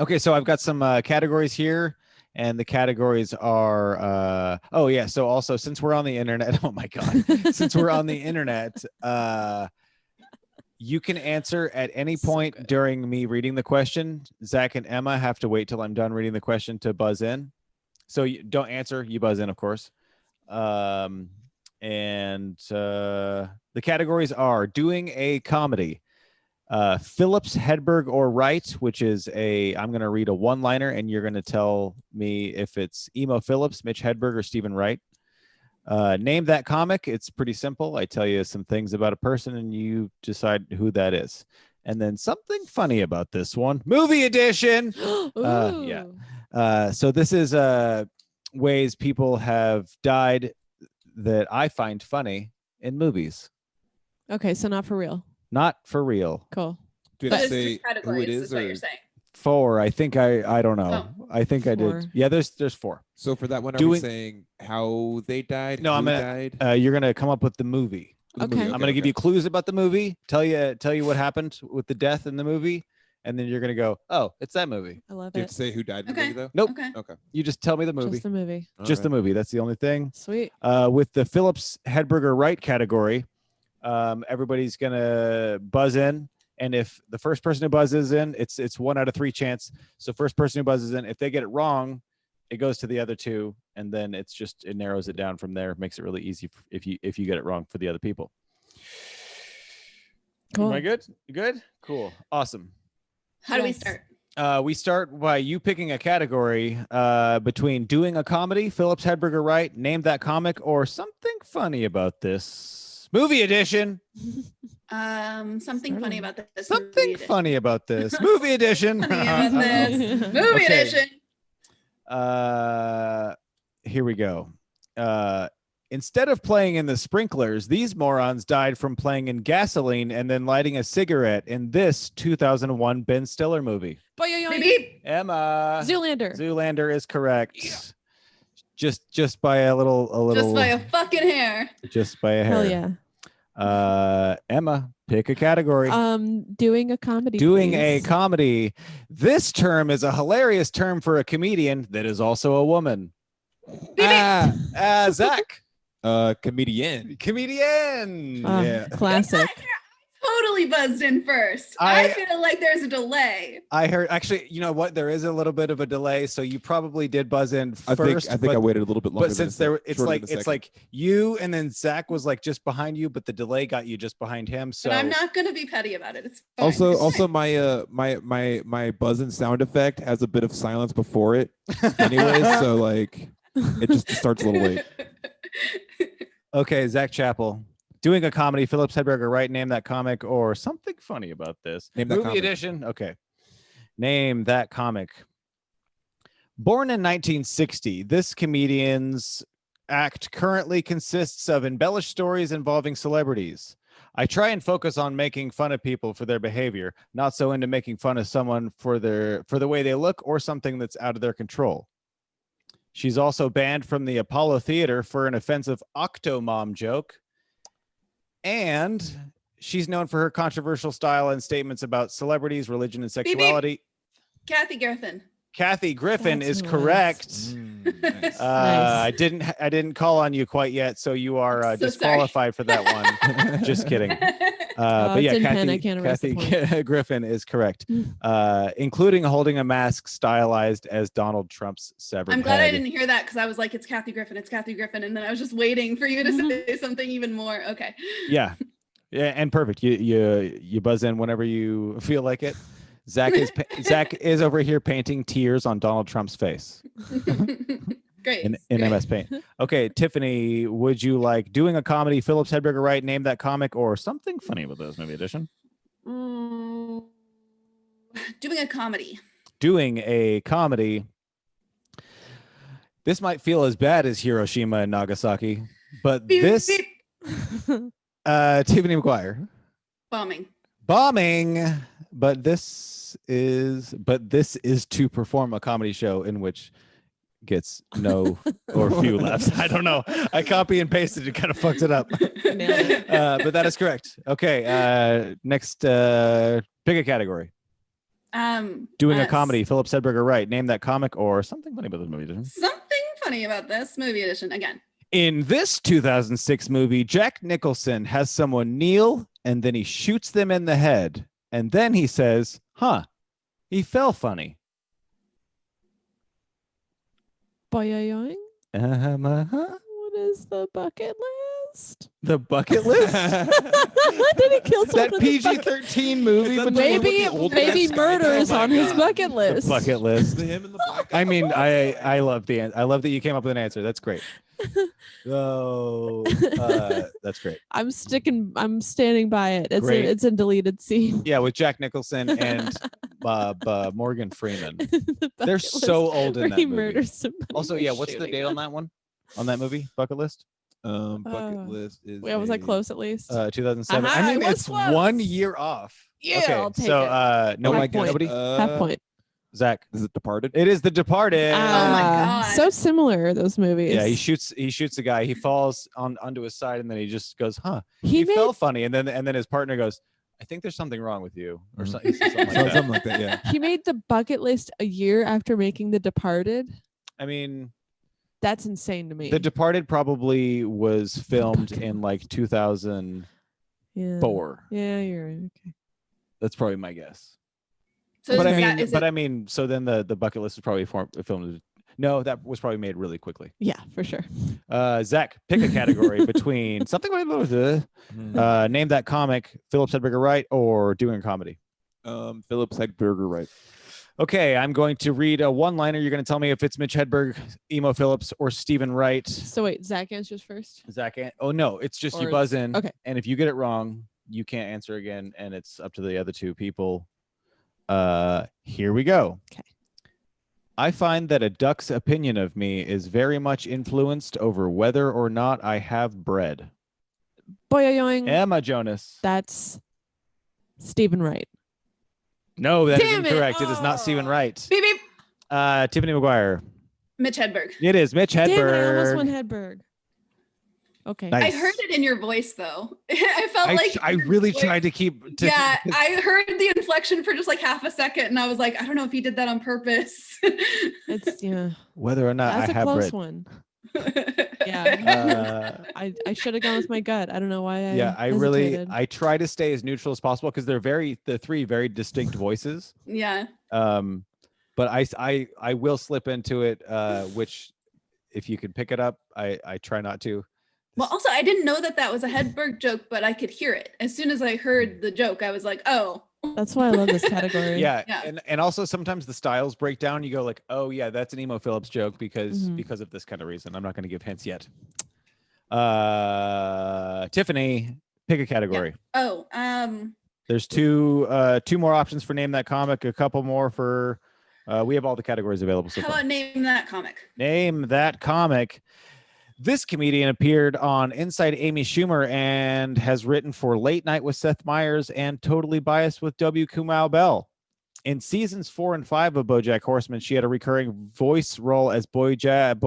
Okay, so I've got some categories here, and the categories are so also since we're on the internet, oh my god, since we're on the internet, you can answer at any point during me reading the question. Zach and Emma have to wait till I'm done reading the question to buzz in. So you don't answer, you buzz in, of course. And the categories are doing a comedy, Phillips, Hedberg, or Wright, which is I'm going to read a one-liner, and you're going to tell me if it's Emo Phillips, Mitch Hedberg, or Stephen Wright. Name that comic. It's pretty simple. I tell you some things about a person, and you decide who that is. And then something funny about this one. Movie edition! Yeah. So this is ways people have died that I find funny in movies. Okay, so not for real. Not for real. Cool. Did But I it's say just who categories, it is? what Or... you're saying. 4. I think I don't know. Oh. I think I 4. did. Yeah, there's 4. So for that one, are Doing- we saying how they died? No, who I'm gonna. died? You're gonna come up with the movie. The Okay. movie, I'm gonna give you clues about the movie. Tell you what happened with the death in the movie, and then you're gonna go, oh, it's that movie. I love Do you have it. to say who died in the Okay. movie though? Nope. Okay. You just tell me the movie. Just the movie. Just the movie. That's the only thing. Sweet. With the Phillips Hedberger Wright category, everybody's gonna buzz in, and if the first person who buzzes in, it's 1 out of 3 chance. So first person who buzzes in, if they get it wrong, it goes to the other 2, and then it narrows it down from there. Makes it really easy if you get it wrong for the other people. Cool. Am I good? You good? Cool. Awesome. How do we start? We start by you picking a category between doing a comedy, Phillips Hedberger Wright, name that comic, or something funny about this. Movie edition. Something funny about this. Something funny about this. Movie edition. Funny about this. Movie edition. Here we go. Instead of playing in the sprinklers, these morons died from playing in gasoline and then lighting a cigarette in this 2001 Ben Stiller movie. Beep, beep. Emma. Zoolander. Zoolander is correct. Yeah. Just by a little. Just by a fucking hair. Just by a hair. Hell yeah. Emma, pick a category. Doing a comedy. Doing please. a comedy. This term is a hilarious term for a comedian that is also a woman. Zach. Comedian. Yeah. Classic. Totally buzzed in first. I feel like there's a delay. I heard, actually, you know what? There is a little bit of a delay, so you probably did buzz in first. I think I waited a little bit longer. But since it's like you and then Zach was like just behind you, but the delay got you just behind him. So but I'm not gonna be petty about it. It's fine. Also my buzzing sound effect has a bit of silence before it, anyway. So like it just starts a little late. Okay, Zach Chappell. Doing a comedy, Phillips Hedberger Wright, name that comic, or something funny about this. Name that Movie comic. edition. Okay. Name that comic. Born in 1960, this comedian's act currently consists of embellished stories involving celebrities. I try and focus on making fun of people for their behavior, not so into making fun of someone for the way they look or something that's out of their control. She's also banned from the Apollo Theater for an offensive Octomom joke. And she's known for her controversial style and statements about celebrities, religion, and sexuality. Beep, beep. Kathy Griffin. Kathy Griffin That's is nice. correct. Nice. I didn't call on you quite yet, so you are So disqualified for that one. Just kidding. But yeah, it's in pen. I can't erase the Kathy Griffin is correct, including holding a mask stylized as Donald Trump's severed I'm glad head. I didn't hear that because I was like, it's Kathy Griffin, and then I was just waiting for you to say something even more. Okay. Yeah, and perfect. You buzz in whenever you feel like it. Zach is over here painting tears on Donald Trump's face. Great. In great. MS Paint. Okay, Tiffany, would you like doing a comedy, Phillips Hedberger Wright, name that comic, or something funny with those movie edition? Doing a comedy. Doing a comedy. This might feel as bad as Hiroshima and Nagasaki, but Beep, this beep. Tiffany Mcguire. Bombing. But this is to perform a comedy show in which gets no or few laughs. I don't know. I copy and pasted it, kind of fucked it up. But that is correct. Okay. Next, pick a category. Doing a comedy, Phillips Hedberger Wright. Name that comic or something funny about this movie edition. Something funny about this movie edition again. In this 2006 movie, Jack Nicholson has someone kneel and then he shoots them in the head. And then he says, he fell funny. Boing. What is the bucket list? The bucket list? Did he kill someone? That PG-13 movie? Maybe murder is on his bucket list. The bucket list. Him and the black guy. I mean, I love I love that you came up with an answer. That's great. Oh, that's great. I'm standing by it. It's a deleted scene. Yeah, with Jack Nicholson and Morgan Freeman. The They're bucket so list old in where that he movie. murders somebody Also, by yeah, what's the shooting date them. on that one? On that movie, bucket list? Bucket list is. Wait, was I close at least? 2007. Aha, I mean, I was it's close. 1 year off. Yeah, okay, I'll take so it. nobody. Half point. Zach, Is it Departed? it is The Departed. Oh my God. So similar, those movies. Yeah, he shoots the guy. He falls onto his side, and then he just goes, "Huh." He He felt funny, and then his partner goes, I think there's something wrong with you, or Mhm. something like that. Something like that. Yeah. He made the bucket list a year after making The Departed. I mean, That's insane to me. The Departed probably was filmed in like 2004. Yeah, you're right. Okay. That's probably my guess. So But is I that- mean, is but it- I mean, so then the bucket list is probably filmed. No, that was probably made really quickly. Yeah, for sure. Zach, pick a category between something like name that comic, Phillips Hedberger Wright, or doing a comedy. Phillips Hedberger Wright. Okay, I'm going to read a one-liner. You're going to tell me if it's Mitch Hedberg, Emo Phillips, or Stephen Wright. So wait, Zach answers first? Zach, oh no, it's just you buzz in. Okay. And if you get it wrong, you can't answer again, and it's up to the other two people. Here we go. Okay. I find that a duck's opinion of me is very much influenced over whether or not I have bread. Boing. Emma Jonas. That's Stephen Wright. No, that is Damn it. incorrect. It is not Stephen Wright. Beep, beep. Tiffany Mcguire. Mitch Hedberg. It is Mitch Hedberg. Damn it, I almost went Hedberg. Okay. Nice. I heard it in your voice though. I felt like I really tried to keep. Yeah, I heard the inflection for just like half a second, and I was like, I don't know if he did that on purpose. It's whether or not That's I a have close bread. one. Yeah. I should have gone with my gut. I don't know why I hesitated. I try to stay as neutral as possible because they're the three very distinct voices. Yeah. But I will slip into it, which if you could pick it up, I try not to. Well, also, I didn't know that was a Hedberg joke, but I could hear it. As soon as I heard the joke, I was like, oh. That's why I love this category. Yeah. And also sometimes the styles break down. You go like, oh yeah, that's an Emo Phillips joke because of this kind of reason. I'm not going to give hints yet. Tiffany, pick a category. Yeah. Oh, there's two more options for name that comic, a couple more for we have all the categories available so how far. about name that comic? Name that comic. This comedian appeared on Inside Amy Schumer and has written for Late Night with Seth Meyers and Totally Biased with W. Kamau Bell. In seasons 4 and 5 of BoJack Horseman, she had a recurring voice role as Bojack's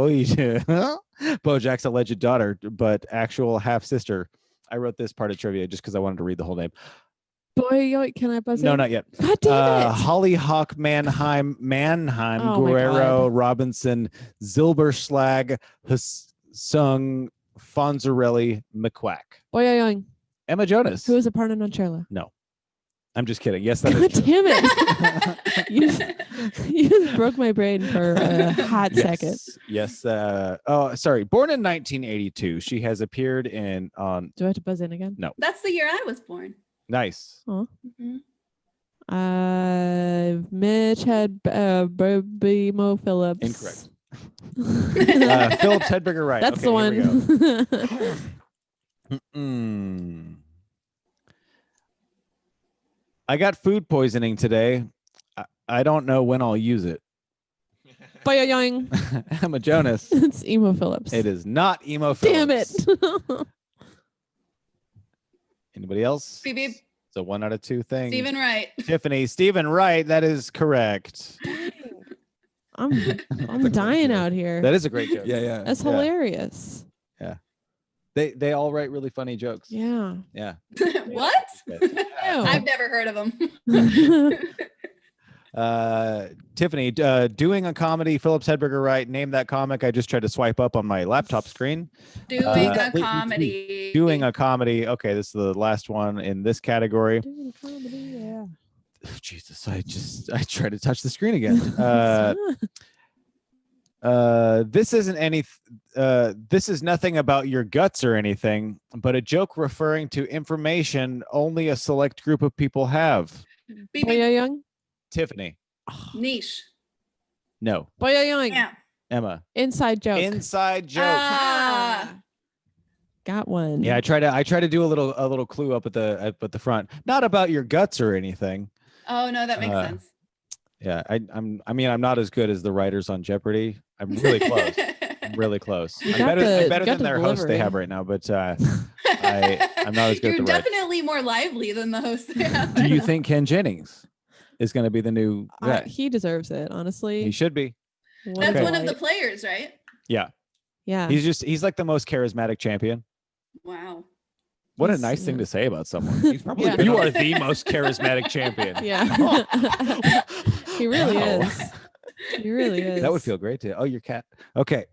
alleged daughter, but actual half-sister. I wrote this part of trivia just because I wanted to read the whole name. Boy, can I buzz in? No, not yet. God damn it. Hollyhock, Mannheim, Oh, Guerrero, Robinson, Zilberschlag, Sung, Fonzarelli, McQuack. Boing. Emma Jonas. Who is a partner on Charla? No. I'm just kidding. Yes, that God is true. damn it. you just broke my brain for a hot second. Yes. Sorry. Born in 1982. She has appeared on. Do I have to buzz in again? No. That's the year I was born. Nice. Oh. Mm-hmm. Mitch had Mo Phillips. Incorrect. Phillips Hedberger Wright. That's okay, the one. I got food poisoning today. I don't know when I'll use it. Boing. Emma Jonas. It's Emo Phillips. It is not Emo Phillips. Damn it. Anybody else? Beep, beep. It's a 1 out of 2 thing. Stephen Wright. Tiffany, Stephen Wright. That is correct. I'm dying out here. That is a great joke. Yeah. That's hilarious. Yeah. They all write really funny jokes. Yeah. Yeah. What? Yeah. I've never heard of them. Tiffany, doing a comedy, Phillips Hedberger Wright. Name that comic. I just tried to swipe up on my laptop screen. Doing a comedy. Doing a comedy. Okay, this is the last one in this category. Doing a comedy, yeah. Oh, Jesus, I tried to touch the screen again. This is nothing about your guts or anything, but a joke referring to information only a select group of people have. Boya Young? Tiffany. Niche. No. Boya Young. Yeah. Emma. Inside joke. Inside joke. Got one. Yeah, I try to do a little clue up at the front. Not about your guts or anything. Oh no, that makes sense. Yeah, I'm not as good as the writers on Jeopardy. I'm really close. I'm really close. I'm better than their host they have right now, but I'm not as good. You're at the definitely more lively than the host they have. Do you think Ken Jennings is going to be the new guy? He deserves it, honestly. He should be. That's one of the players, right? Yeah. Yeah. He's like the most charismatic champion. Wow. What a nice thing to say about someone. He's probably Yeah. You are the most charismatic champion. Yeah. He really Wow. is. He really is. That would feel great to. Oh, your cat. Okay.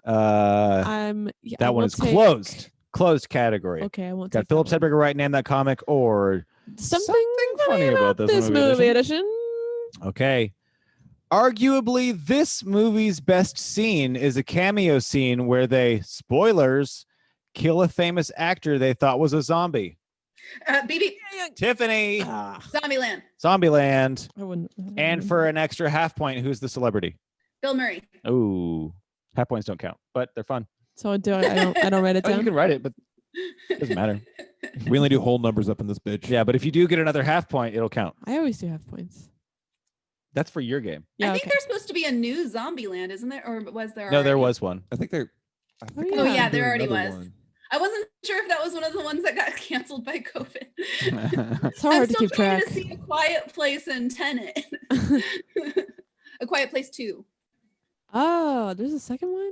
Yeah, That one is closed. Closed category. Okay, I won't. Got take Philip that one. Sedberger right, name that comic, or Something funny about this movie edition. Okay. Arguably, this movie's best scene is a cameo scene where they, spoilers, kill a famous actor they thought was a zombie. BB. Tiffany. Zombieland. Zombieland. I wouldn't. And for an extra half point, who's the celebrity? Bill Murray. Ooh. Half points don't count, but they're fun. So I don't write it Oh, down. you can write it, but it doesn't matter. We only do whole numbers up in this bitch. Yeah, but if you do get another half point, it'll count. I always do have points. That's for your game. Yeah. I think Okay. there's supposed to be a new Zombieland, isn't there? Or was there? No, there already? was one. I think they're. Oh, yeah, there already another was. one. I wasn't sure if that was one of the ones that got canceled by COVID. It's so hard I'm to still keep trying track. to see A Quiet Place and Tenet. A Quiet Place 2. Oh, there's a second one?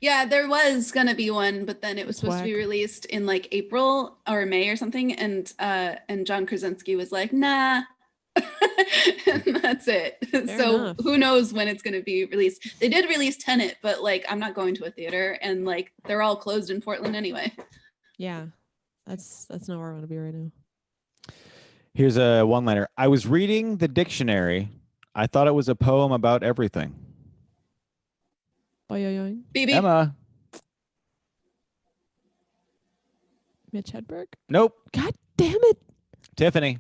Yeah, there was gonna be one, but then it was That's supposed to be whack. released in like April or May or something, and John Krasinski was like, nah. And that's it. So enough. who knows when it's gonna be released. They did release Tenet, but like I'm not going to a theater, and like they're all closed in Portland anyway. Yeah. That's not where I want to be right now. Here's a one-liner. I was reading the dictionary. I thought it was a poem about everything. Boing. BB. Emma. Mitch Hedberg? Nope. God damn it. Tiffany.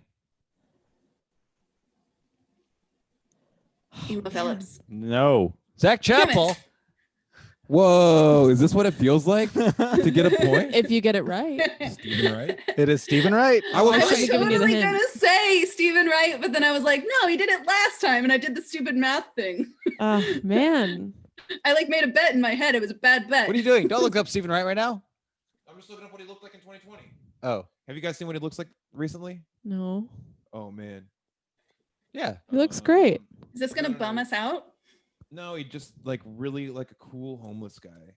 Emo Phillips. No. Zach Chappell. Whoa, is this what it feels like to get a point? If you get it right. Steven, right? It is Stephen Wright. I was I was should've given you the totally hint. gonna say Stephen Wright, but then I was like, no, he did it last time, and I did the stupid math thing. Oh, man. I like made a bet in my head. It was a bad bet. What are you doing? Don't look up Stephen Wright right now. I'm just looking up what he looked like in 2020. Oh. Have you guys seen what he looks like recently? No. Oh man. Yeah. He looks great. Is this gonna No, no, bum no. us out? No, he just like really like a cool homeless guy.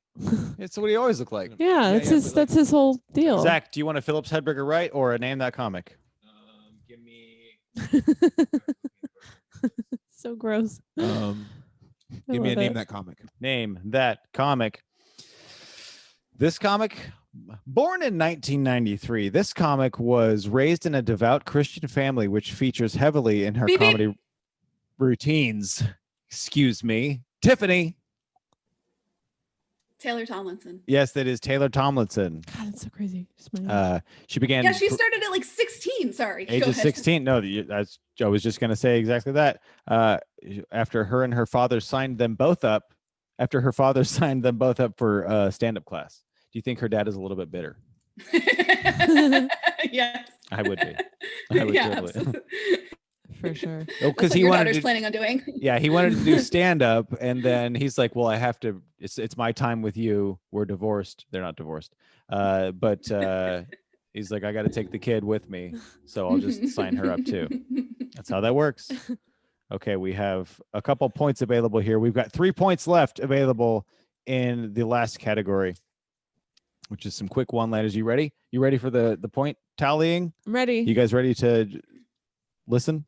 It's what he always looked like. Yeah, that's yeah, his but, like- that's his whole deal. Zach, do you want a Phillips Hedberger Wright or a name that comic? Give me. So gross. Give me a love name it. that comic. Name that comic. This comic, born in 1993, this comic was raised in a devout Christian family, which features heavily in her Beep, beep. comedy routines. Excuse me. Tiffany. Taylor Tomlinson. Yes, that is Taylor Tomlinson. God, that's so crazy. Just my She began Yeah, she started at like 16. Sorry. age Go of ahead. 16. No, I was just going to say exactly that. After her and her father signed them both up, after her father signed them both up for stand-up class. Do you think her dad is a little bit bitter? Yes. I would be. I would Yeah, totally. absolutely. for sure. Oh, That's because what he your wanted daughter's to. planning on doing. Yeah, he wanted to do stand-up, and then he's like, "Well, I have to. It's my time with you. We're divorced. They're not divorced, but he's like, I got to take the kid with me, so I'll just sign her up too. That's how that works." Okay, we have a couple points available here. We've got 3 points left available in the last category, which is some quick one-liners. You ready? You ready for the point tallying? I'm ready. You guys ready to listen?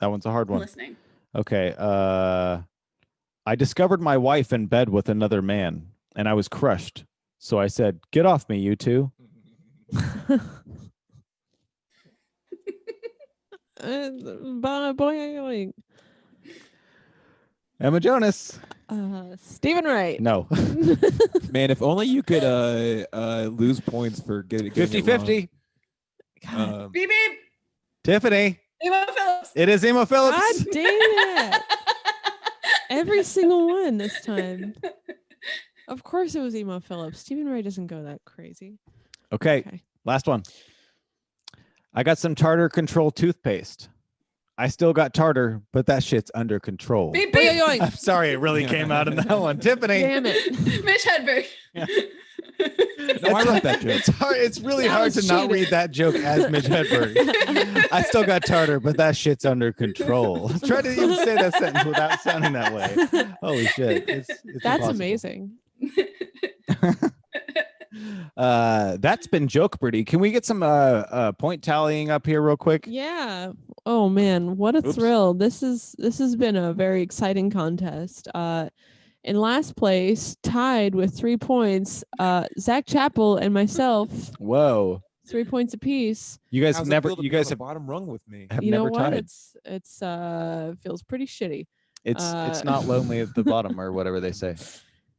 That one's a hard I'm one. listening. Okay. I discovered my wife in bed with another man, and I was crushed. So I said, "Get off me, you two." Boing. Emma Jonas. Stephen Wright. No. Man, if only you could lose points for getting 50-50. God, Beep beep. Tiffany. Emo Phillips. It is Emma Phillips. God dang it. Every single one this time. Of course it was Emo Phillips. Stephen Wright doesn't go that crazy. Okay. Last one. I got some tartar control toothpaste. I still got tartar, but that shit's under control. Beep beep. Boing. I'm sorry, it really came out in that one. Tiffany. Damn it. Mitch Hedberg. Yeah. No, I wrote that joke. It's hard. It's really That hard to was not cheating. read that joke as Mitch Hedberg. I still got tartar, but that shit's under control. Try to even say that sentence without sounding that way. Holy shit. It's That's impossible. amazing. That's been Jokeberty. Can we get some point tallying up here real quick? Yeah. Oh man, what a thrill. This has been a very exciting contest. In last place, tied with 3 points, Zach Chappell and myself. Whoa. 3 points apiece. You guys have never. You guys have bottom rung with me. Have you know never what? tied. It's feels pretty shitty. It's not lonely at the bottom or whatever they say.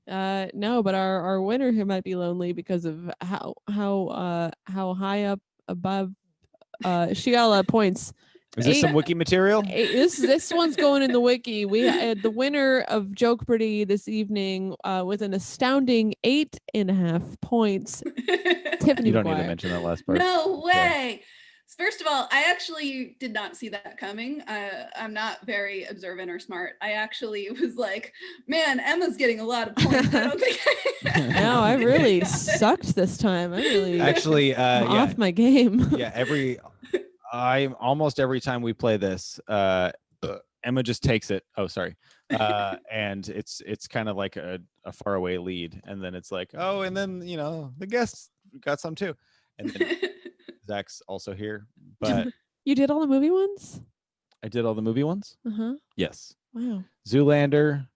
No, but our winner here might be lonely because of how high up above. She got a lot of points. Is this some wiki material? This one's going in the wiki. We had the winner of Jokeberty this evening with an astounding 8.5 points. Tiffany You don't Mcguire. need to mention that last part. No way. First of all, I actually did not see that coming. I'm not very observant or smart. I actually was like, man, Emma's getting a lot of points. I don't think No, I really sucked this time. I really Actually, I'm off my game. Yeah, almost every time we play this, Emma just takes it. Oh, sorry. And it's kind of like a faraway lead, and then it's like, oh, and then the guests got some too, and then Zach's also here. But You did all the movie ones? I did all the movie ones. Yes. Wow. Zoolander,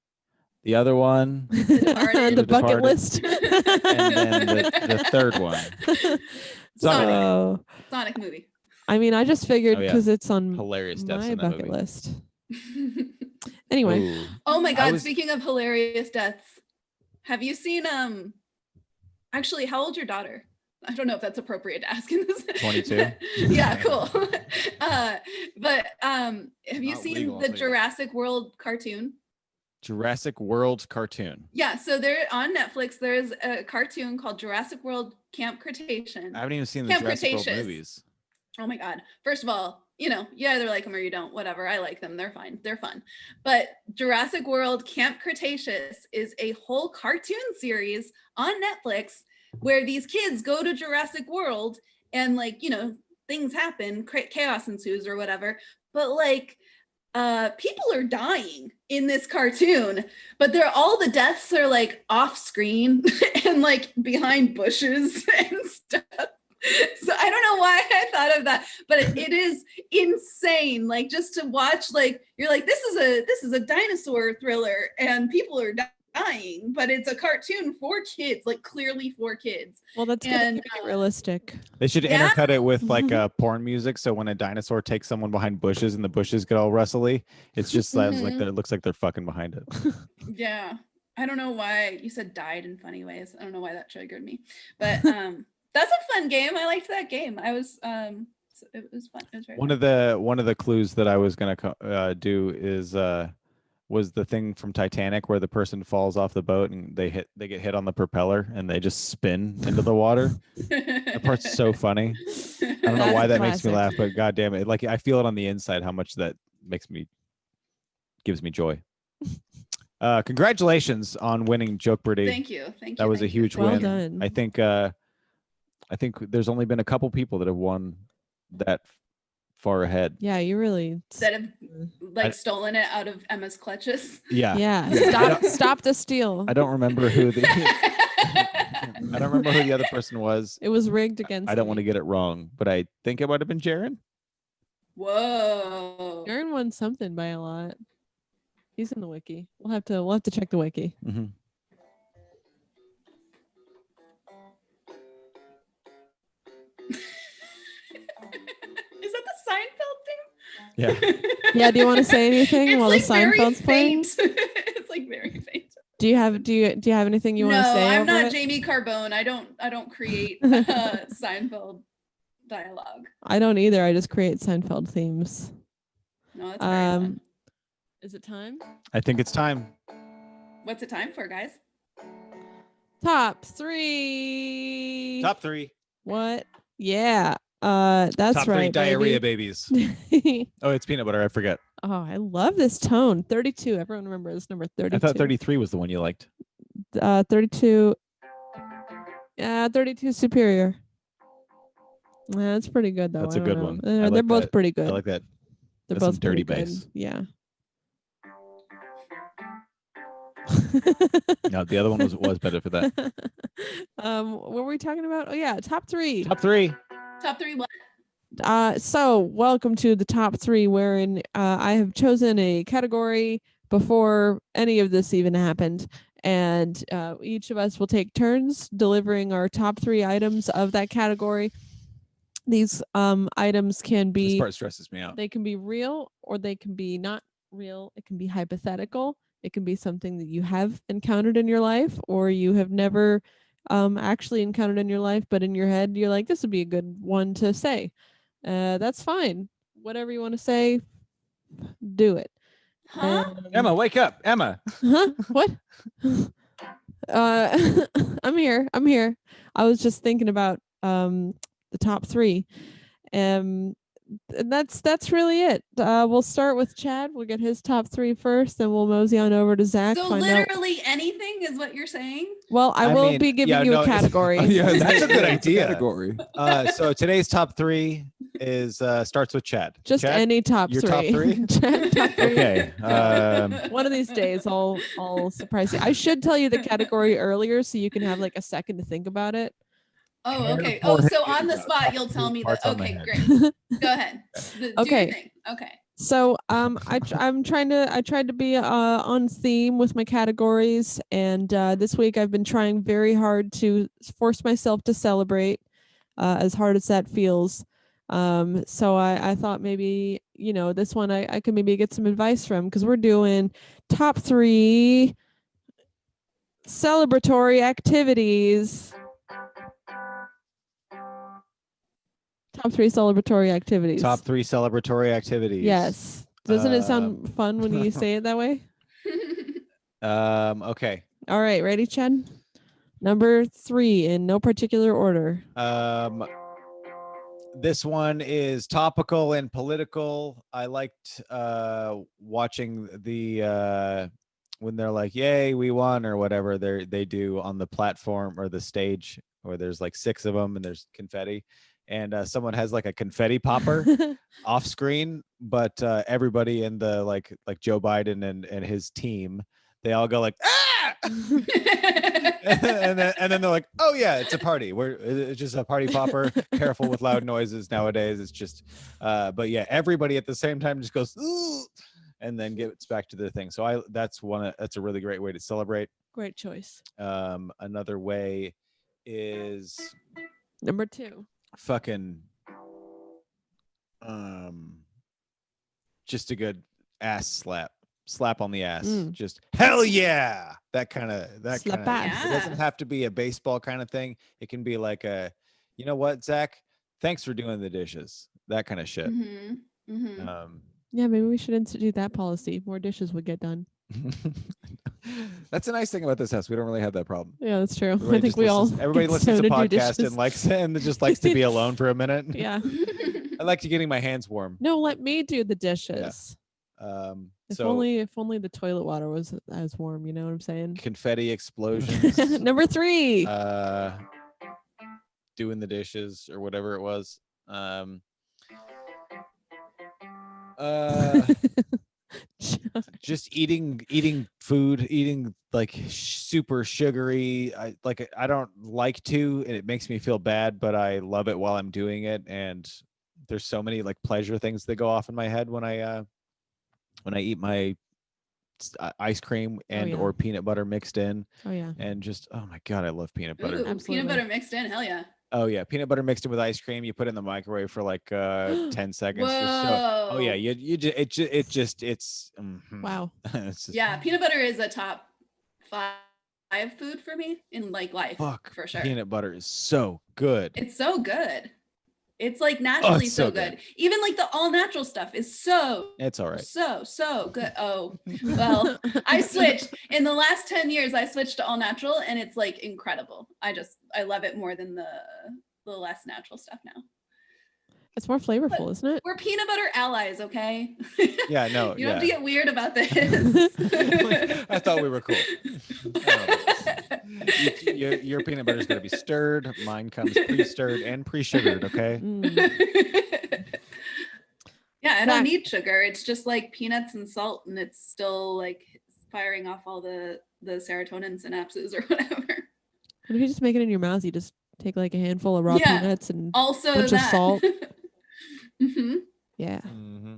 the other one, The bucket Departed. list, and then the third one. Sonic movie. I mean, I just figured because it's on hilarious deaths my in that bucket movie. list. Anyway. Ooh. Oh my God! Speaking of hilarious deaths, have you seen Actually, how old's your daughter? I don't know if that's appropriate to ask in this. 22. Yeah, cool. But have you seen the Jurassic World cartoon? Jurassic World cartoon. Yeah, so there on Netflix, there's a cartoon called Jurassic World Camp Cretaceous. I haven't even seen the Jurassic World movies. Oh my God. First of all, you either like them or you don't, whatever. I like them. They're fine. They're fun. But Jurassic World Camp Cretaceous is a whole cartoon series on Netflix where these kids go to Jurassic World and things happen, chaos ensues or whatever. But people are dying in this cartoon, but all the deaths are off screen and behind bushes and stuff. So I don't know why I thought of that, but it is insane. Just to watch, you're like, this is a dinosaur thriller and people are dying, but it's a cartoon for kids, clearly for kids. Well, that's good. Realistic. They should intercut it with porn music, so when a dinosaur takes someone behind bushes and the bushes get all rustly, it's just it looks like they're fucking behind it. Yeah, I don't know why you said died in funny ways. I don't know why that triggered me, but that's a fun game. I liked that game. It was fun. It was very one fun. One of the clues that I was gonna do is was the thing from Titanic where the person falls off the boat and they get hit on the propeller and they just spin into the water. That part's so funny. I don't know why that makes me laugh, but god damn it. I feel it on the inside how much that gives me joy. Congratulations on winning Jokeberty. Thank you. That was a huge win. Well done. I think there's only been a couple people that have won that far ahead. Yeah, you really that have stolen it out of Emma's clutches. Yeah. Stop the steal. I don't remember who the other person was. It was rigged against I don't want to get it wrong, but I think it might have been Jaron. Whoa. Jaron won something by a lot. He's in the wiki. We'll have to check the wiki. Mm-hmm. Is that the Seinfeld thing? Yeah. Yeah. Do you want to say anything while the Seinfeld's playing? It's very faint. Do you have anything you want to say? No, I'm not it? Jamie Carbone. I don't create Seinfeld dialogue. I don't either. I just create Seinfeld themes. No, that's very fun. Is it time? I think it's time. What's it time for, guys? Top 3. Top 3. What? Yeah. That's Top 3 right. diarrhea babies. Oh, it's peanut butter. I forget. Oh, I love this tone. 32. Everyone remembers number 32. I thought 33 was the one you liked. 32. Yeah, 32 superior. Yeah, that's pretty good though. That's a good one. They're both pretty good. I like that. They're That's both some dirty pretty bass. good. Yeah. No, the other one was better for that. What were we talking about? Oh yeah, top three. Top three what? So welcome to the top three, wherein I have chosen a category before any of this even happened, and each of us will take turns delivering our top three items of that category. These items can be, this part stresses me out. They can be real or they can be not real. It can be hypothetical. It can be something that you have encountered in your life or you have never actually encountered in your life, but in your head you're like, this would be a good one to say. That's fine. Whatever you want to say, do it. Emma, wake up. Emma. Huh? What? I'm here. I was just thinking about the top three. And that's really it. We'll start with Chad. We'll get his top three first, then we'll mosey on over to Zach. So literally anything is what you're saying? Well, I will be giving you a category. Yeah, that's a good idea. Category. So today's top three is starts with Chad. Just Chad, any top your three. top three? Chad, top three. Okay. One of these days I'll surprise you. I should tell you the category earlier so you can have like a second to think about it. Oh, okay. Oh, so on the spot you'll tell me that. Okay, great. Go ahead. Do okay. your thing. Okay. So I tried to be on theme with my categories, and this week I've been trying very hard to force myself to celebrate, as hard as that feels. So I thought maybe, this one I could maybe get some advice from, because we're doing top three celebratory activities. Top three celebratory activities. Top three celebratory activities. Yes. Doesn't it sound fun when you say it that way? Okay. All right. Ready, Chad? Number three in no particular order. This one is topical and political. I liked watching the when they're like, "Yay, we won" or whatever they do on the platform or the stage, where there's like 6 of them and there's confetti, and someone has like a confetti popper off screen, but everybody in the like Joe Biden and his team, they all go like, "Ah!" and then they're like, "Oh yeah, it's a party. It's just a party popper. Careful with loud noises nowadays. It's just," but yeah, everybody at the same time just goes, "Ooh," and then gets back to the thing. So that's a really great way to celebrate. Great choice. Another way is number 2. Fucking just a good ass slap on the ass. Just hell yeah, that kind of slap ass. It doesn't have to be a baseball kind of thing. It can be like a, you know what, Zach, thanks for doing the dishes, that kind of shit. Yeah, maybe we should institute that policy. More dishes would get done. That's a nice thing about this house. We don't really have that problem. Yeah, that's true. Everybody I think everybody listens to podcasts and just likes to be alone for a minute. Yeah. I like getting my hands warm. No, let me do the dishes. Yeah. If only the toilet water was as warm, you know what I'm saying? Confetti explosions. Number 3. Doing the dishes or whatever it was. Just eating food, eating like super sugary. I don't like to, and it makes me feel bad, but I love it while I'm doing it. And there's so many like pleasure things that go off in my head when I eat my ice cream and or peanut butter mixed in. Oh yeah. And just, oh my God, I love peanut butter. Ooh, peanut butter mixed in, hell yeah. Oh yeah, peanut butter mixed in with ice cream. You put it in the microwave for like 10 seconds. Whoa. Oh yeah, it's wow. It's just, yeah, peanut butter is a top 5 food for me in like life. Fuck, for sure. Peanut butter is so good. It's so good. It's like naturally so good. Even like the all natural stuff is it's all right. So good. Oh, well, I switched in the last 10 years. I switched to all natural and it's like incredible. I love it more than the less natural stuff now. It's more flavorful, isn't it? We're peanut butter allies, okay? Yeah, no. You don't have to get weird about this. I thought we were cool. Your peanut butter is going to be stirred. Mine comes pre-stirred and pre-sugared, okay? Yeah, I don't need sugar. It's just like peanuts and salt, and it's still like firing off all the the serotonin synapses or whatever. What if you just make it in your mouth? You just take like a handful of raw peanuts and also a bunch of salt. Mm-hmm. Yeah. Mm-hmm.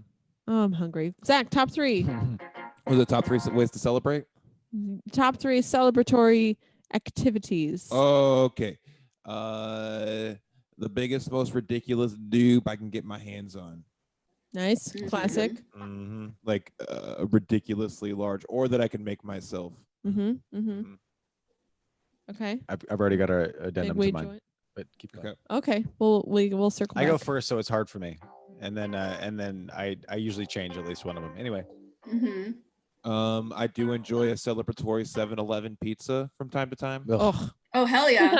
Oh, I'm hungry. Zach, top 3. What are the top 3 ways to celebrate? Top 3 celebratory activities. Oh, okay. The biggest, most ridiculous dupe I can get my hands on. Nice. Mhm. Classic. Mm-hmm. Like ridiculously large, or that I can make myself. Mm-hmm. Mm-hmm. Okay. I've already got a addendum to mine, joint. but keep going. Okay. We'll circle back. I go first, so it's hard for me, and then I usually change at least one of them. Anyway. Mm-hmm. I do enjoy a celebratory 7-Eleven pizza from time to time. Oh hell yeah.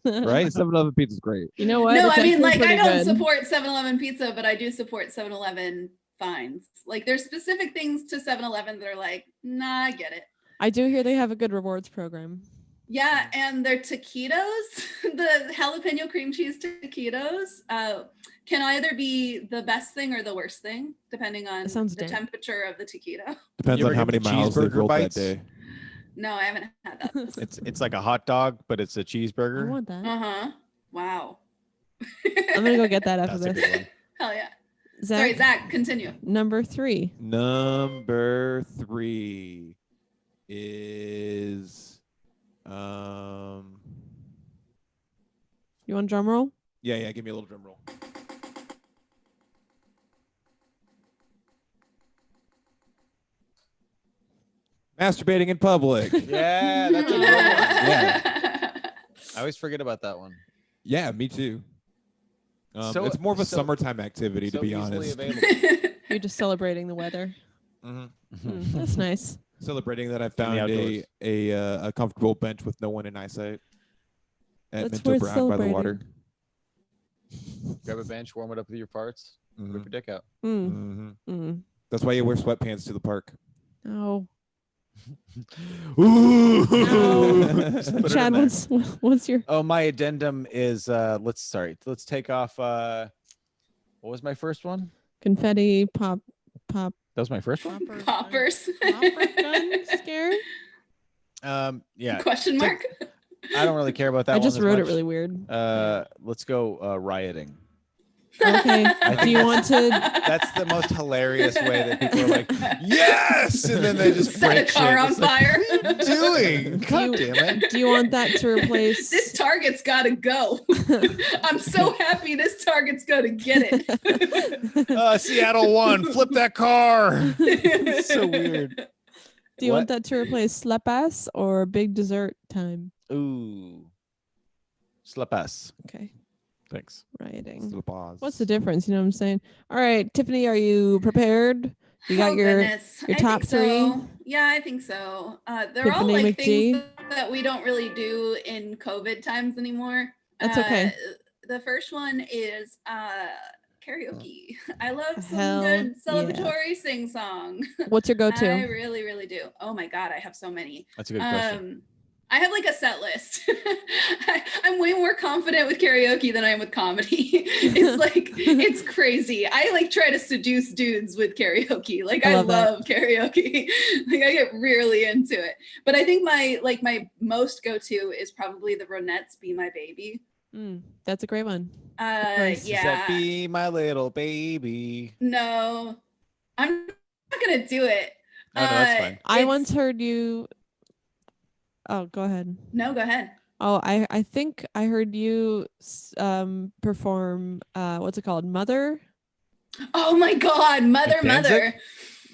Right? 7-Eleven pizza is great. You know what? No, It's I mean, like, I actually don't pretty good. support 7-Eleven pizza, but I do support 7-Eleven fines. Like, there's specific things to 7-Eleven that are like, nah, I get it. I do hear they have a good rewards program. Yeah, and their taquitos, the jalapeno cream cheese taquitos, can either be the best thing or the worst thing, depending on the temperature of the taquito. Depends on how many miles they rolled that day. No, I haven't had that. It's like a hot dog, but it's a cheeseburger. I want that. Uh-huh. Wow. I'm gonna go get that after That's a this. good one. Hell yeah. Zach, Sorry, Zach, continue. Number 3. Number 3 is You want a drum roll? Yeah, give me a little drum roll. Masturbating in public. Yeah, that's a good one. Yeah. I always forget about that one. Yeah, me too. It's more of a summertime activity, to be honest. You're just celebrating the weather. Mm-hmm. That's nice. Celebrating that I found a comfortable bench with no one in eyesight at Minto Brown by the water. Grab a bench, warm it up with your farts, whip your dick out. That's why you wear sweatpants to the park. Oh. Ooh. Chad, what's your? Oh, my addendum is let's take off. What was my first one? Confetti pop. That was my first one. Poppers. Popper gun scare. Yeah. Question mark. I don't really care about that. I just wrote it really weird. Let's go rioting. Okay. Do you want to? That's the most hilarious way that people are like, yes, and then they just set a car on fire. Like, what are you doing? God damn it! Do you want that to replace? This Target's got to go. I'm so happy this Target's going to get it. Seattle won. Flip that car. It's so weird. Do you want that to replace slap ass or big dessert time? Ooh, slap ass. Okay. Thanks. Rioting. What's the difference? You know what I'm saying? All right, Tiffany, are you prepared? You got your top 3? Yeah, I think so. They're all like things that we don't really do in COVID times anymore. That's okay. The first one is karaoke. I love some good celebratory sing song. What's your go-to? I really, really do. Oh my God, I have so many. That's a good question. I have like a set list. I'm way more confident with karaoke than I am with comedy. It's like, it's crazy. I like try to seduce dudes with karaoke. Like I love karaoke. Like I get really into it. But I think my most go-to is probably the Ronettes' Be My Baby. That's a great one. Nice. Yeah. Does that be my little baby? No, I'm not gonna do it. Oh, no, that's fine. I once heard you. Oh, go ahead. No, go ahead. Oh, I think I heard you perform what's it called? Mother? Oh my God, Mother.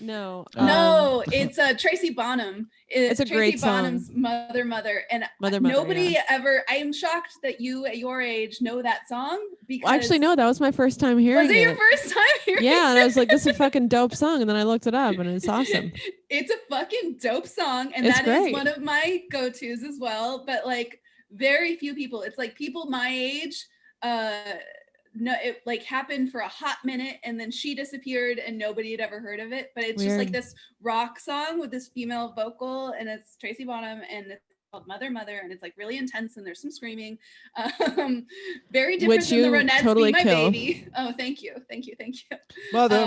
No. No, it's Tracy Bonham. It's a Tracy great Bonham's song. Mother. And Mother, nobody yeah. ever, I am shocked that you at your age know that song. Because Well, actually, no, that was my first time hearing it. Was it your first time hearing it? Yeah, and I was like, this is a fucking dope song. And then I looked it up and it's awesome. It's a fucking dope song. And It's that great. is one of my go-tos as well. But like very few people, it's like people my age, no, it like happened for a hot minute and then she disappeared and nobody had ever heard of it. But it's just like this rock song with this female vocal and it's Tracy Bonham and it's called Mother, and it's like really intense and there's some screaming. Very different than the Ronettes' totally Be My kill. Baby. Oh, thank you. Mother.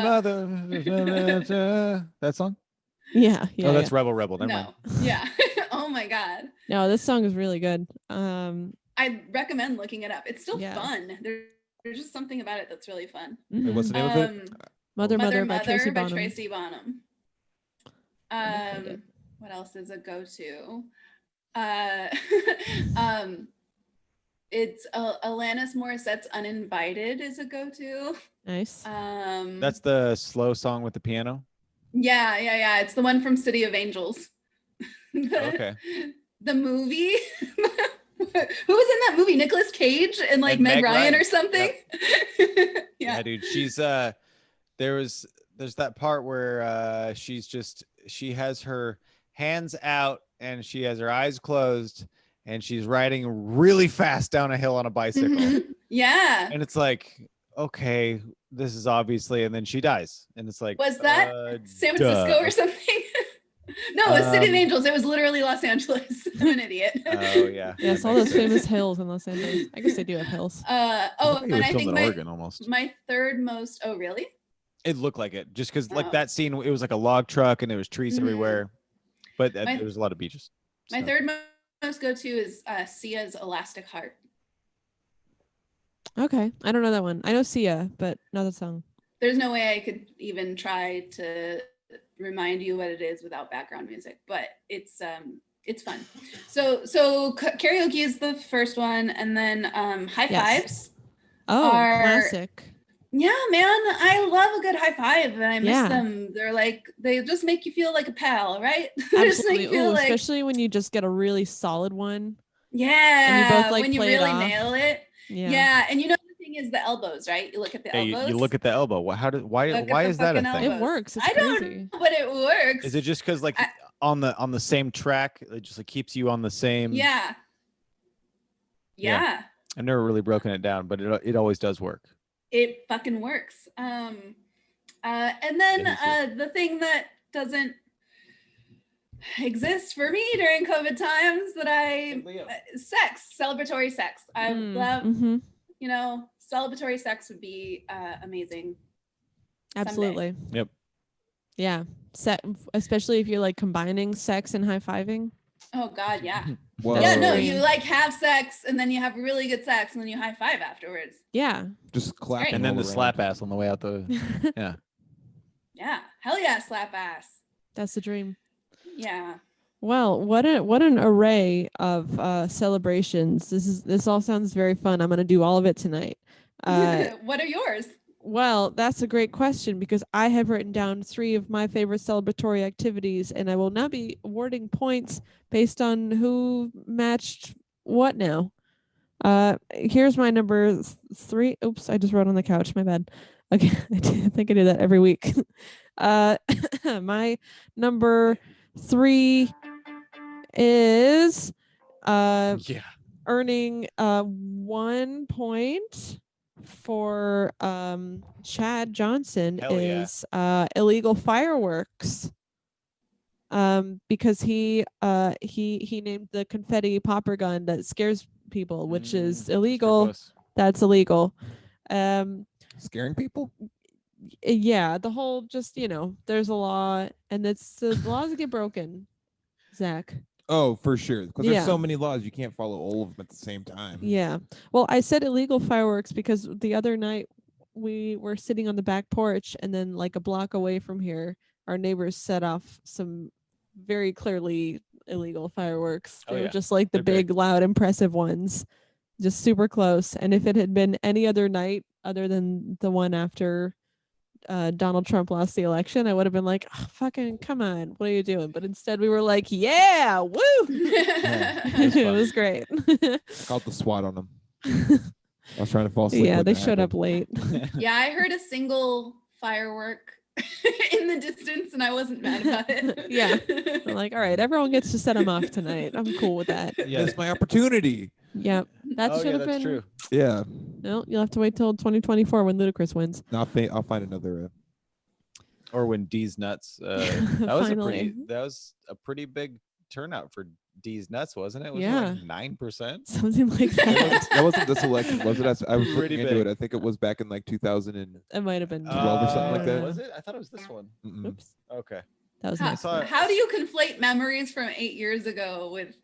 That song? Yeah. Oh, that's Rebel. Never No. mind. Yeah. my God. No, this song is really good. I recommend looking it up. It's still Yeah. fun. There's just something about it that's really fun. Wait, what's the name of it? Mother Mother by Tracy by Bonham. Tracy Bonham. What else is a go-to? It's Alanis Morissette's "Uninvited" is a go-to. Nice. That's the slow song with the piano. Yeah. It's the one from City of Angels. Okay. The movie. Who was in that movie? Nicolas Cage and Meg Ryan or something. Yep. Yeah, Dude. She's there's that part where she has her hands out and she has her eyes closed and she's riding really fast down a hill on a bicycle. Yeah. And it's like, okay, this is obviously, and then she dies. And it's like, was that San Francisco or something? No, it was City of Angels. It was literally Los Angeles. I'm an idiot. Oh yeah. Yes, all those famous hills in Los Angeles. I guess they do have hills. I think Oregon almost. My third most. Oh, really? It looked like it, just because like that scene, it was like a log truck and there was trees everywhere, but there was a lot of beaches. My third most go-to is Sia's "Elastic Heart." Okay, I don't know that one. I know Sia, but not the song. There's no way I could even try to remind you what it is without background music, but it's fun. So karaoke is the first one, and then high fives. Oh, classic. Yeah, man, I love a good high five, and I miss them. They're like, they just make you feel like a pal, right? Absolutely. Ooh, especially when you just get a really solid one. Yeah, and you both, like, when you play really nail it. Yeah, and you know the thing is the elbows, right? You look at the elbows. You look at the elbow. Why is that a thing? Elbows. It works. It's I crazy. don't know, but it works. Is it just because like on the same track, it just like keeps you on the same? Yeah. I've never really broken it down, but it always does work. It fucking works. And then the thing that doesn't exist for me during COVID times that celebratory sex. I love, celebratory sex would be amazing. Absolutely. Someday. Yep. Yeah. Especially if you're like combining sex and high-fiving. Oh God, yeah. Whoa. Yeah, no, you like have sex and then you have really good sex and then you high five afterwards. Yeah. Just clap. And then the slap ass on the way out the yeah. Yeah. Hell yeah, slap ass. That's the dream. Yeah. Well, what an array of celebrations. This all sounds very fun. I'm gonna do all of it tonight. What are yours? Well, that's a great question because I have written down 3 of my favorite celebratory activities, and I will not be awarding points based on who matched what now. Here's my number 3. Oops, I just wrote on the couch. My bad. Okay, I think I do that every week. My number 3 is earning 1 point for Chad Johnson. Is illegal fireworks, because he named the confetti popper gun that scares people, which is illegal. That's illegal. Scaring people? Yeah, the whole just, there's a law and it's the laws get broken, Zach. Oh, for sure. Because there's so many laws, you can't follow all of them at the same time. Yeah. Well, I said illegal fireworks because the other night we were sitting on the back porch and then like a block away from here, our neighbors set off some very clearly illegal fireworks. They were just like the big, loud, impressive ones, just super close. And if it had been any other night other than the one after Donald Trump lost the election, I would have been like, oh, fucking come on, what are you doing? But instead we were like, yeah, woo. It was great. I called the SWAT on them. I was trying to fall asleep. Yeah, they showed up late. Yeah, I heard a single firework in the distance and I wasn't mad about it. Yeah, I'm like, all right, everyone gets to set them off tonight. I'm cool with that. Yeah, it's my opportunity. Yep, that should have been true. Yeah. No, you'll have to wait till 2024 when Ludacris wins. No, I'll find another. Or when D's Nuts. That was a pretty big turnout for D's Nuts, wasn't it? Was it like 9%? Something like that. That wasn't this election, was it? I was Pretty looking into big. it. I think it was back in like 2000 and It might have been 12 or something like that. Was it? I thought it was this one. Oops. Okay. That was how, nice. how do you conflate memories from 8 years ago with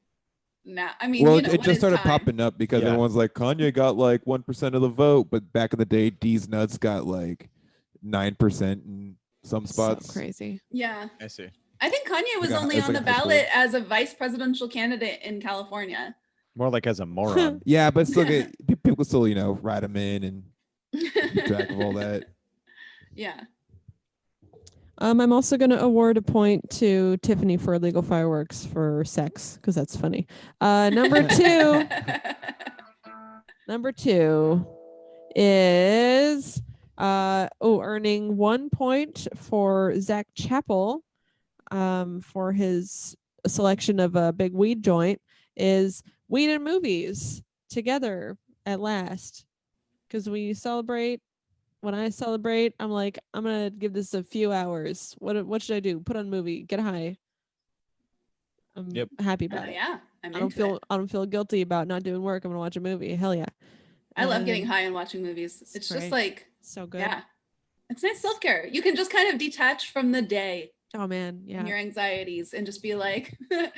now? I mean, well, you know, it just started time? popping up because everyone's like, Kanye got like 1% of the vote, but back in the day, D's Nuts got like 9% in some spots. So crazy. Yeah, I see. I think Kanye was only on the ballot as a vice presidential candidate in California. More like as a moron. Yeah, but still, people still, you know, write him in and keep track of all that. Yeah. I'm also going to award a point to Tiffany for illegal fireworks for sex because that's funny. Number two is earning 1 point for Zach Chappell for his selection of a big weed joint is weed and movies together at last. Because when I celebrate, I'm like, I'm gonna give this a few hours. What should I do? Put on a movie, get high. I'm happy about it. Yeah, I don't feel guilty about not doing work. I'm gonna watch a movie. Hell yeah. I love getting high and watching movies. It's just like so good. Yeah, it's nice self-care. You can just kind of detach from the day. Oh man, yeah. And your anxieties and just be like, I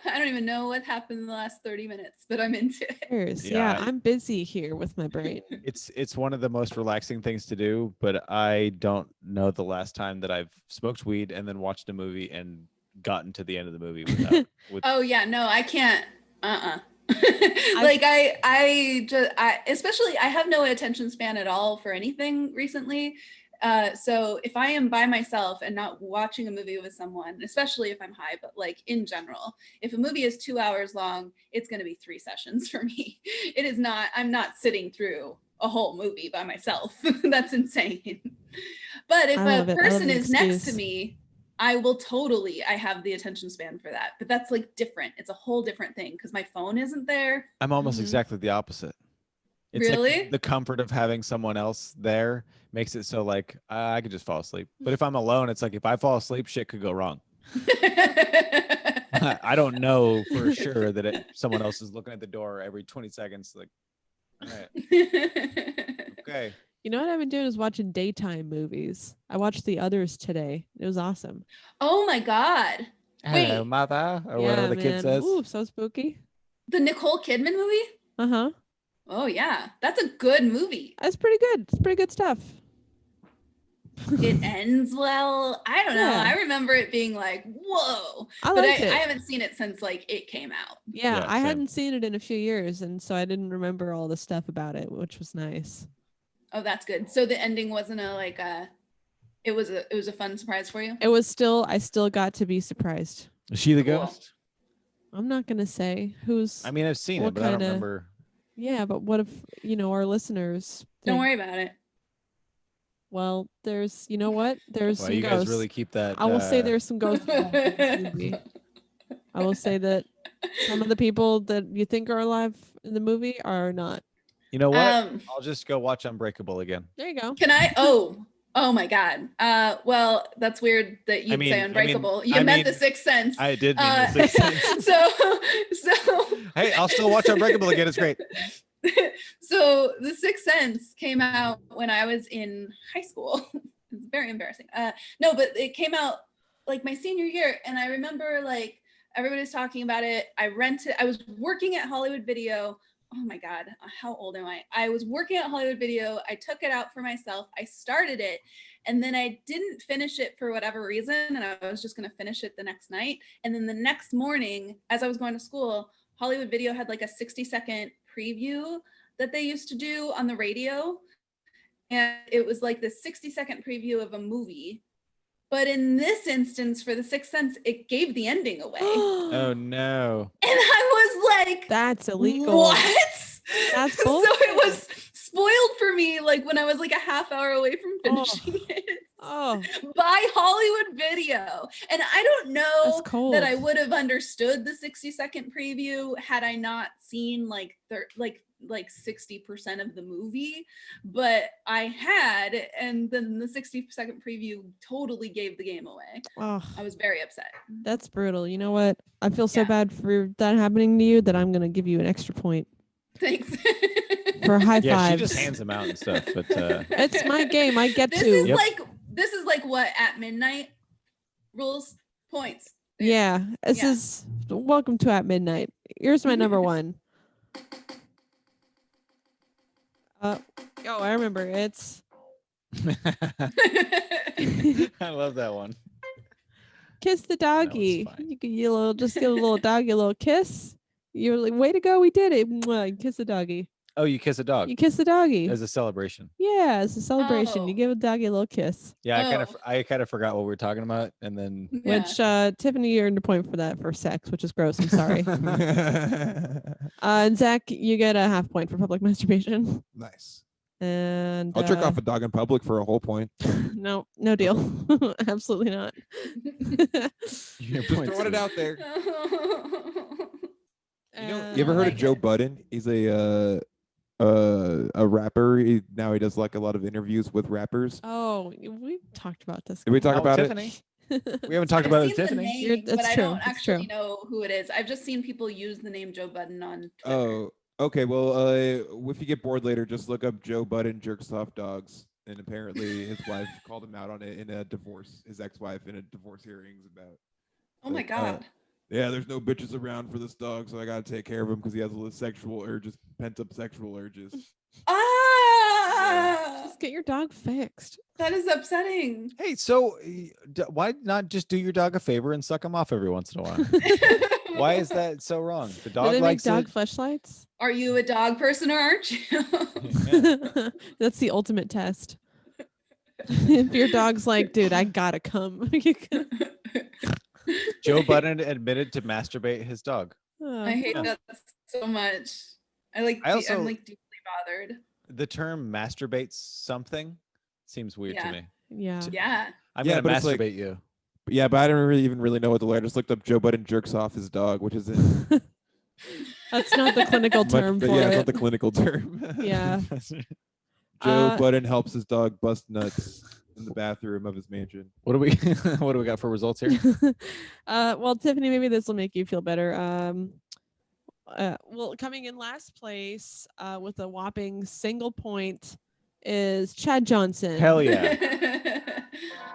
don't even know what happened in the last 30 minutes, but I'm into it. Yeah, I'm busy here with my brain. It's one of the most relaxing things to do, but I don't know the last time that I've smoked weed and then watched a movie and gotten to the end of the movie without. Oh yeah, no, I can't. Like I especially I have no attention span at all for anything recently. So if I am by myself and not watching a movie with someone, especially if I'm high, but like in general, if a movie is 2 hours long, it's going to be 3 sessions for me. It is not, I'm not sitting through a whole movie by myself. That's insane. But if a person is next to me, I have the attention span for that. But that's like different. It's a whole different thing because my phone isn't there. I'm almost exactly the opposite. It's really? Like the comfort of having someone else there makes it so like I could just fall asleep. But if I'm alone, it's like if I fall asleep, shit could go wrong. I don't know for sure that someone else is looking at the door every 20 seconds. Like, all right. Okay. You know what I've been doing is watching daytime movies. I watched The Others today. It was awesome. Oh my God. Hello, mother, or whatever the kid says. Ooh, so spooky. The Nicole Kidman movie? Uh-huh. Oh yeah, that's a good movie. That's pretty good. It's pretty good stuff. It ends well. I don't know. I remember it being like, whoa. I haven't seen it since like it came out. Yeah, I hadn't seen it in a few years, and so I didn't remember all the stuff about it, which was nice. Oh, that's good. So the ending wasn't it was a fun surprise for you? It was still, I still got to be surprised. Is she the ghost? I'm not gonna say who's. I mean, I've seen it, but I don't remember. Yeah, but what if, our listeners don't worry about it. Well, there's, you know what? There's some you ghosts. Guys really keep that. I will say there's some ghosts in this movie. I will say that some of the people that you think are alive in the movie are not. You know what? I'll just go watch Unbreakable again. There you go. Can I? Oh my God. Well, that's weird that you'd say Unbreakable. You meant The Sixth Sense. I did mean The Sixth Sense. So. Hey, I'll still watch Unbreakable again. It's great. So The Sixth Sense came out when I was in high school. It's very embarrassing. No, but it came out like my senior year, and I remember like everybody's talking about it. I was working at Hollywood Video. Oh my God, how old am I? I was working at Hollywood Video. I took it out for myself. I started it, and then I didn't finish it for whatever reason, and I was just going to finish it the next night. And then the next morning, as I was going to school, Hollywood Video had like a 60-second preview that they used to do on the radio. And it was like the 60-second preview of a movie. But in this instance, for The Sixth Sense, it gave the ending away. Oh no. And I was like, that's illegal. What? That's bullshit. So it was spoiled for me like when I was like a half hour away from finishing it. By Hollywood Video. And I don't know that I would have understood the 60-second preview had I not seen like 60% of the movie, but I had, and then the 60-second preview totally gave the game away. I was very upset. That's brutal. You know what? I feel so bad for that happening to you that I'm gonna give you an extra point. Thanks. For high fives. Yeah, she just hands them out and stuff, but it's my game. I get this to. This is like what at midnight rules. Points. Yeah. This is welcome to At Midnight. Here's my number one. I remember. It's I love that one. Kiss the doggy. You just give a little doggy a little kiss. You're like, way to go, we did it. Mwah, kiss the doggy. Oh, you kiss a dog. You kiss the doggy as a celebration. Yeah, as a celebration. You give a doggy a little kiss. Yeah, I kind of forgot what we were talking about, and then which Tiffany earned a point for that for sex, which is gross. I'm sorry. And Zach, you get a half point for public masturbation. Nice. And I'll jerk off a dog in public for a whole point. No deal. Absolutely not. Just throwing it out there. You ever heard of Joe Budden? He's a rapper. Now he does like a lot of interviews with rappers. Oh, we talked about this. Did we talk about Tiffany? We haven't talked about it, Tiffany. But I don't actually know who it is. I've just seen people use the name Joe Budden on Twitter. Oh, okay. Well, if you get bored later, just look up Joe Budden jerks off dogs. And apparently his wife called him out on it in a divorce. His ex-wife in a divorce hearings about. Oh my God. Yeah, there's no bitches around for this dog, so I gotta take care of him because he has a little sexual urges, pent-up sexual urges. Just get your dog fixed. That is upsetting. Hey, so why not just do your dog a favor and suck him off every once in a while? Why is that so wrong? The dog do they likes make dog it. fleshlights? Are you a dog person or aren't you? That's the ultimate test. If your dog's like, dude, I gotta come. Joe Budden admitted to masturbate his dog. I hate that so much. I'm like deeply bothered. The term masturbates something seems weird to me. Yeah. I'm gonna masturbate you. Yeah, but I don't even really know what the word. I just looked up Joe Budden jerks off his dog, which is That's not the clinical term for it. Yeah, it's not the clinical term. Yeah. Joe Budden helps his dog bust nuts in the bathroom of his mansion. What do we got for results here? Well, Tiffany, maybe this will make you feel better. Well, coming in last place with a whopping single point is Chad Johnson. Hell yeah.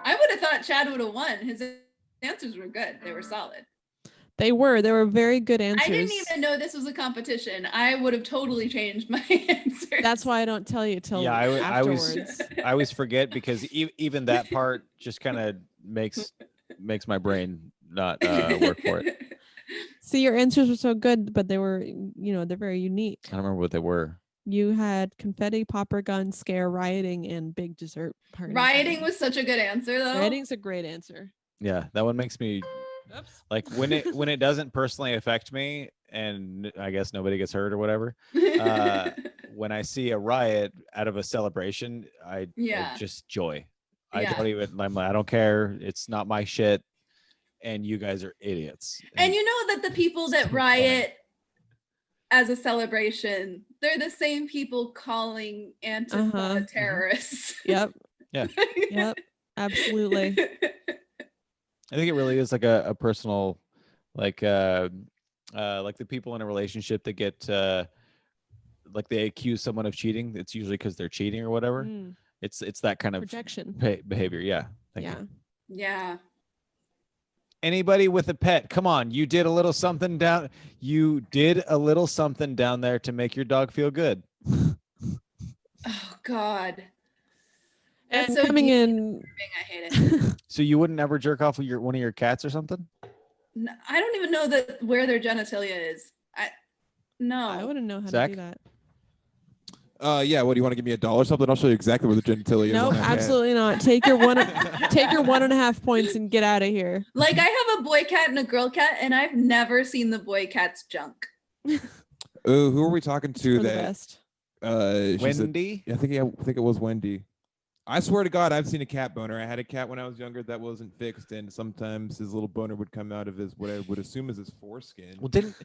I would have thought Chad would have won. His answers were good. They were solid. They were very good answers. I didn't even know this was a competition. I would have totally changed my answers. That's why I don't tell you till afterwards. I always forget because even that part just kind of makes my brain not work for it. See, your answers were so good, but they were, they're very unique. I don't remember what they were. You had confetti, popper gun, scare, rioting, and big dessert party. Rioting was such a good answer, though. Rioting's a great answer. Yeah, that one makes me like when it doesn't personally affect me, and I guess nobody gets hurt or whatever. When I see a riot out of a celebration, I just joy. I don't care. It's not my shit, and you guys are idiots. And you know that the people that riot as a celebration, they're the same people calling Antifa terrorists. Yep. Yeah. Yep. Absolutely. I think it really is like a personal, like the people in a relationship that get like they accuse someone of cheating. It's usually because they're cheating or whatever. It's that kind of projection behavior. Yeah. Thank you. Yeah. Anybody with a pet, come on! You did a little something down. You did a little something down there to make your dog feel good. Oh God! And so coming in, I hate it. So you wouldn't ever jerk off with one of your cats or something? No, I don't even know where their genitalia is. I wouldn't know how Zach? to do that. Yeah. What do you want to give me $1 or something? I'll show you exactly where the genitalia is. Nope, absolutely not. Take your 1.5 points and get out of here. Like I have a boy cat and a girl cat, and I've never seen the boy cat's junk. Who are we talking to? Best. Wendy. I think it was Wendy. I swear to God, I've seen a cat boner. I had a cat when I was younger that wasn't fixed, and sometimes his little boner would come out of what I would assume is his foreskin. Well, didn't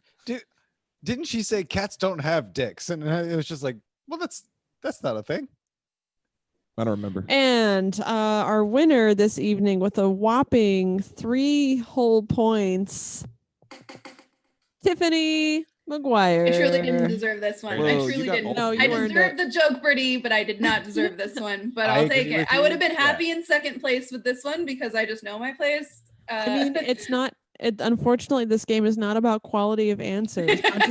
she say cats don't have dicks? And it was just like, well, that's not a thing. I don't remember. And our winner this evening with a whopping 3 whole points, Tiffany Mcguire. I truly didn't deserve this one. Whoa, I truly didn't. No, I deserved the joke birdie, but I did not deserve this one. But I'll take it. I would have been happy in second place with this one because I just know my place. I mean, it's not. Unfortunately, this game is not about quality of answers. Not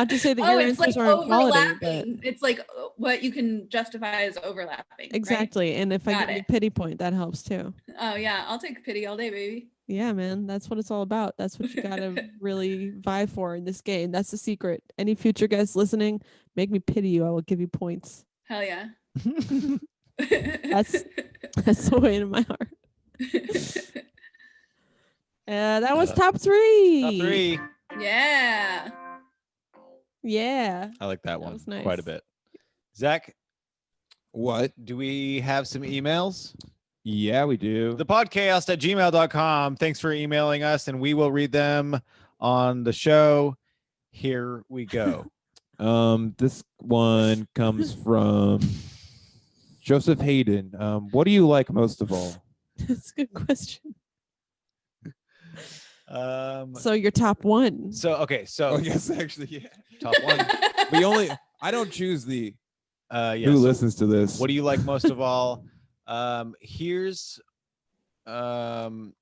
to say that your answers aren't quality, but it's like what you can justify as overlapping. Exactly. Right? And if I give you a pity point, that helps too. Oh yeah, I'll take pity all day, baby. Yeah, man, that's what it's all about. That's what you gotta really vie for in this game. That's the secret. Any future guests listening, make me pity you. I will give you points. Hell yeah. That's the way in my heart. That was top 3. Top 3. Yeah. Yeah. I like that one was nice. quite a bit. Zach, What? do we have some emails? Yeah, we do. thepodchaost@gmail.com. Thanks for emailing us, and we will read them on the show. Here we go. This one comes from Joseph Hayden. What do you like most of all? That's a good question. So So your top 1. I guess actually, yeah. Top 1. I don't choose the Who listens to this. What do you like most of all? Here's when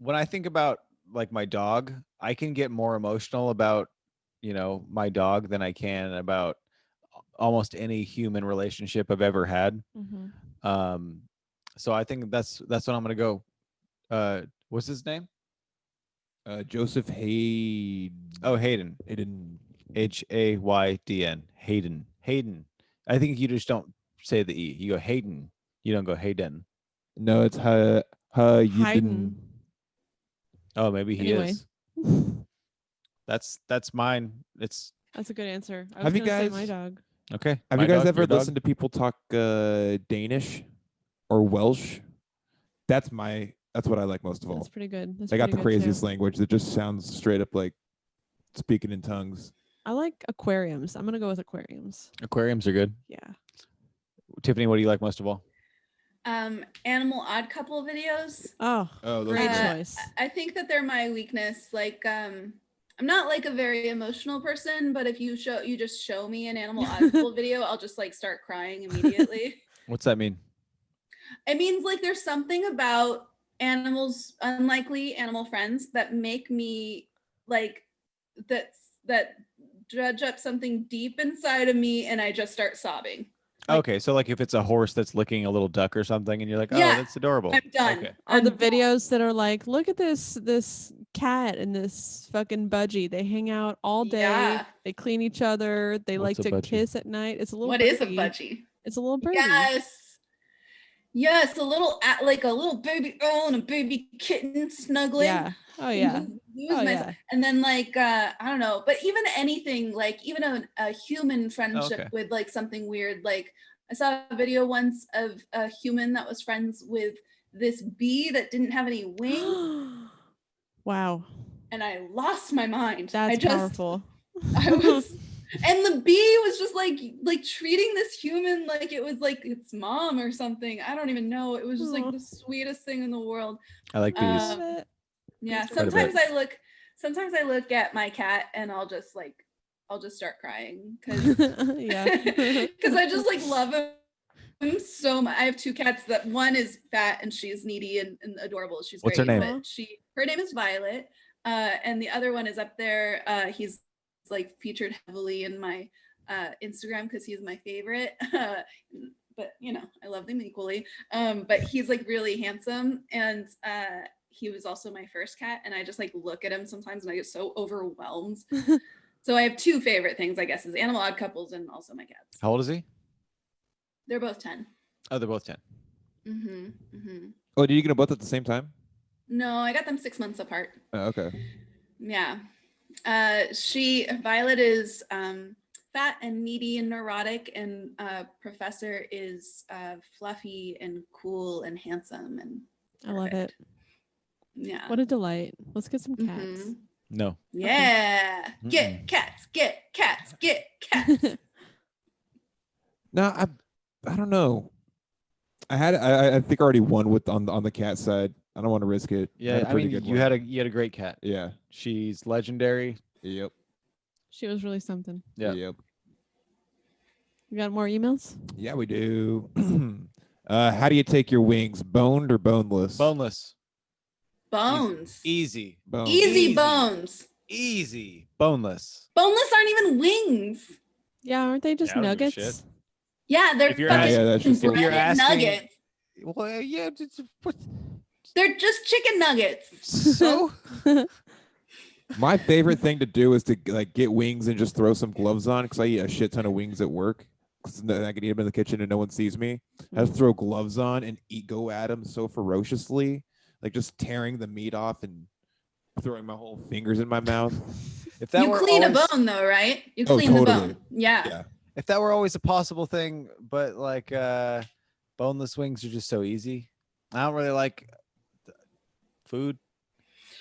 I think about like my dog, I can get more emotional about, my dog than I can about almost any human relationship I've ever had. Mm-hmm. So I think that's what I'm gonna go. What's his name? Joseph Hayden. Oh, Hayden. Haydn. Hayden. I think you just don't say the E. You go Hayden. You don't go Hayden. No, it's Hayden. Oh, maybe he Anyway. is. That's mine. That's a good answer. I was Have you gonna say guys- my dog. okay. Have My you guys dog, ever your dog? listened to people talk Danish or Welsh? That's what I like most of all. That's pretty good. That's They got the pretty good, craziest too. language that just sounds straight up like speaking in tongues. I like aquariums. I'm gonna go with aquariums. Aquariums are good. Yeah. Tiffany, what do you like most of all? Animal Odd Couple videos. Oh, Oh, those great are good. choice. I think that they're my weakness. Like, I'm not like a very emotional person, but if you just show me an Animal Odd Couple video, I'll just like start crying immediately. What's that mean? It means like there's something about animals, unlikely animal friends, that make me like that dredge up something deep inside of me, and I just start sobbing. Okay, so like if it's a horse that's licking a little duck or something, and you're like, oh, Yeah, that's adorable. I'm done. Okay. Or the videos that are like, look at this cat and this fucking budgie. They hang out all day. Yeah. They clean each other. They What's like a to budgie? kiss at night. It's a little. What birdie. is a budgie? It's a little birdie. Yes, a little baby and a baby kitten snuggling. Yeah. Oh yeah. It was nice. Yeah. And then like I don't know, but even anything like even a human friendship with like something weird. Like I saw a video once of a human that was friends with this bee that didn't have any wings. Wow. And I lost my mind. That's powerful. I was and the bee was just like treating this human like it was like its mom or something. I don't even know. It was just like the sweetest thing in the world. I like bees. Yeah. Quite a Sometimes I look at my cat and I'll just start crying because because I just like love him so much. I have 2 cats. That one is fat and she's needy and adorable. She's What's great, her name? But her name is Violet. And the other one is up there. He's like featured heavily in my Instagram because he's my favorite. But I love them equally. But he's like really handsome, and he was also my first cat, and I just like look at him sometimes and I get so overwhelmed. So I have 2 favorite things, I guess, is Animal Odd Couples and also my cats. How old is he? They're both 10. Oh, they're both 10. Oh, did you get them both at the same time? No, I got them 6 months apart. Oh, okay. Yeah. Violet is fat and needy and neurotic, and Professor is fluffy and cool and handsome and perfect. I love it. Yeah. What a delight. Let's get some cats. No. Yeah. Okay. Get cats, get cats, get cats. No, I don't know. I think I already won with on the cat side. I don't want to risk it. Yeah, I mean, you had a great cat. Yeah. She's legendary. Yep. She was really something. Yeah. Yep. You got more emails? Yeah, we do. How do you take your wings? Boned or boneless? Boneless. Bones. Easy. Easy bones. Easy. Boneless. Boneless aren't even wings. Yeah, aren't they just Yeah, I don't give a shit. nuggets? Yeah, they're If you're fucking asking- that's just- If you're breaded asking- nuggets. Well, yeah. They're just chicken nuggets. So My favorite thing to do is to like get wings and just throw some gloves on because I eat a shit ton of wings at work. 'Cause then I can eat them in the kitchen and no one sees me. I just throw gloves on and go at them so ferociously, like just tearing the meat off and throwing my whole fingers in my mouth. if that You were clean always, a bone though, right? You Oh, clean the totally. bone. Yeah. Yeah. if that were always a possible thing, but like boneless wings are just so easy. I don't really like food.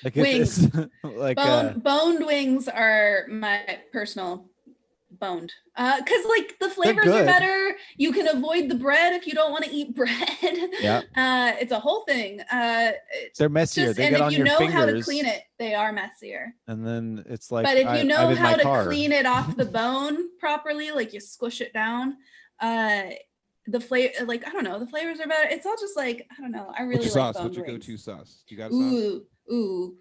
Like Wings. it's like Boned wings are my personal boned. Because like the flavors are good. better. You can avoid the bread if you don't want to eat bread. Yeah. It's a whole thing. they're messier. Just, They and get if on you your know fingers, how to clean it, they are messier. and then it's like. But if you I'm know in how my to car. clean it off the bone properly, like you squish it down, the flavor, like I don't know, the flavors are better. It's all just like I don't know. I really What's your like sauce? boned What's your wings. go-to sauce? Do you got a sauce? Ooh.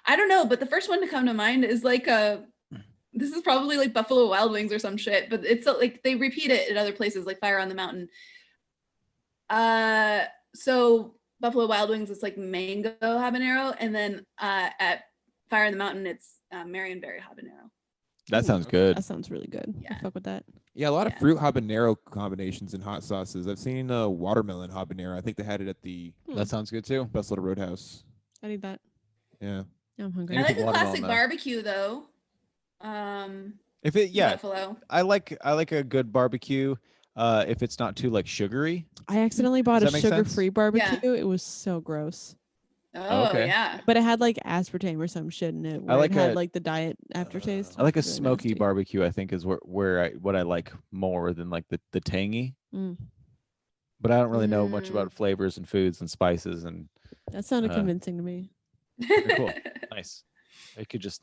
I don't know, but the first one to come to mind is like this is probably like Buffalo Wild Wings or some shit, but it's like they repeat it at other places like Fire on the Mountain. So Buffalo Wild Wings is like mango habanero, and then at Fire on the Mountain it's Marionberry habanero. That sounds good. That sounds really good. Yeah. I fuck with that. Yeah, a lot of Yeah. fruit habanero combinations in hot sauces. I've seen watermelon habanero. I think they had it at the That sounds good too. Best Little Roadhouse. I need that. Yeah. I'm hungry. I like a watermelon, classic though. barbecue though. If it, yeah, Buffalo. I like a good barbecue. If it's not too like sugary. I accidentally bought Does a that make sense? sugar-free barbecue. It was so gross. Oh okay. yeah. But it had like aspartame or some shit in it. Where like it had a- like the diet aftertaste. I like a It was really smoky nasty. barbecue. I think is what I like more than like the tangy. Mm. But I don't really know much Mm. about flavors and foods and spices and That sounded Uh, convincing to me. cool. Nice. It could just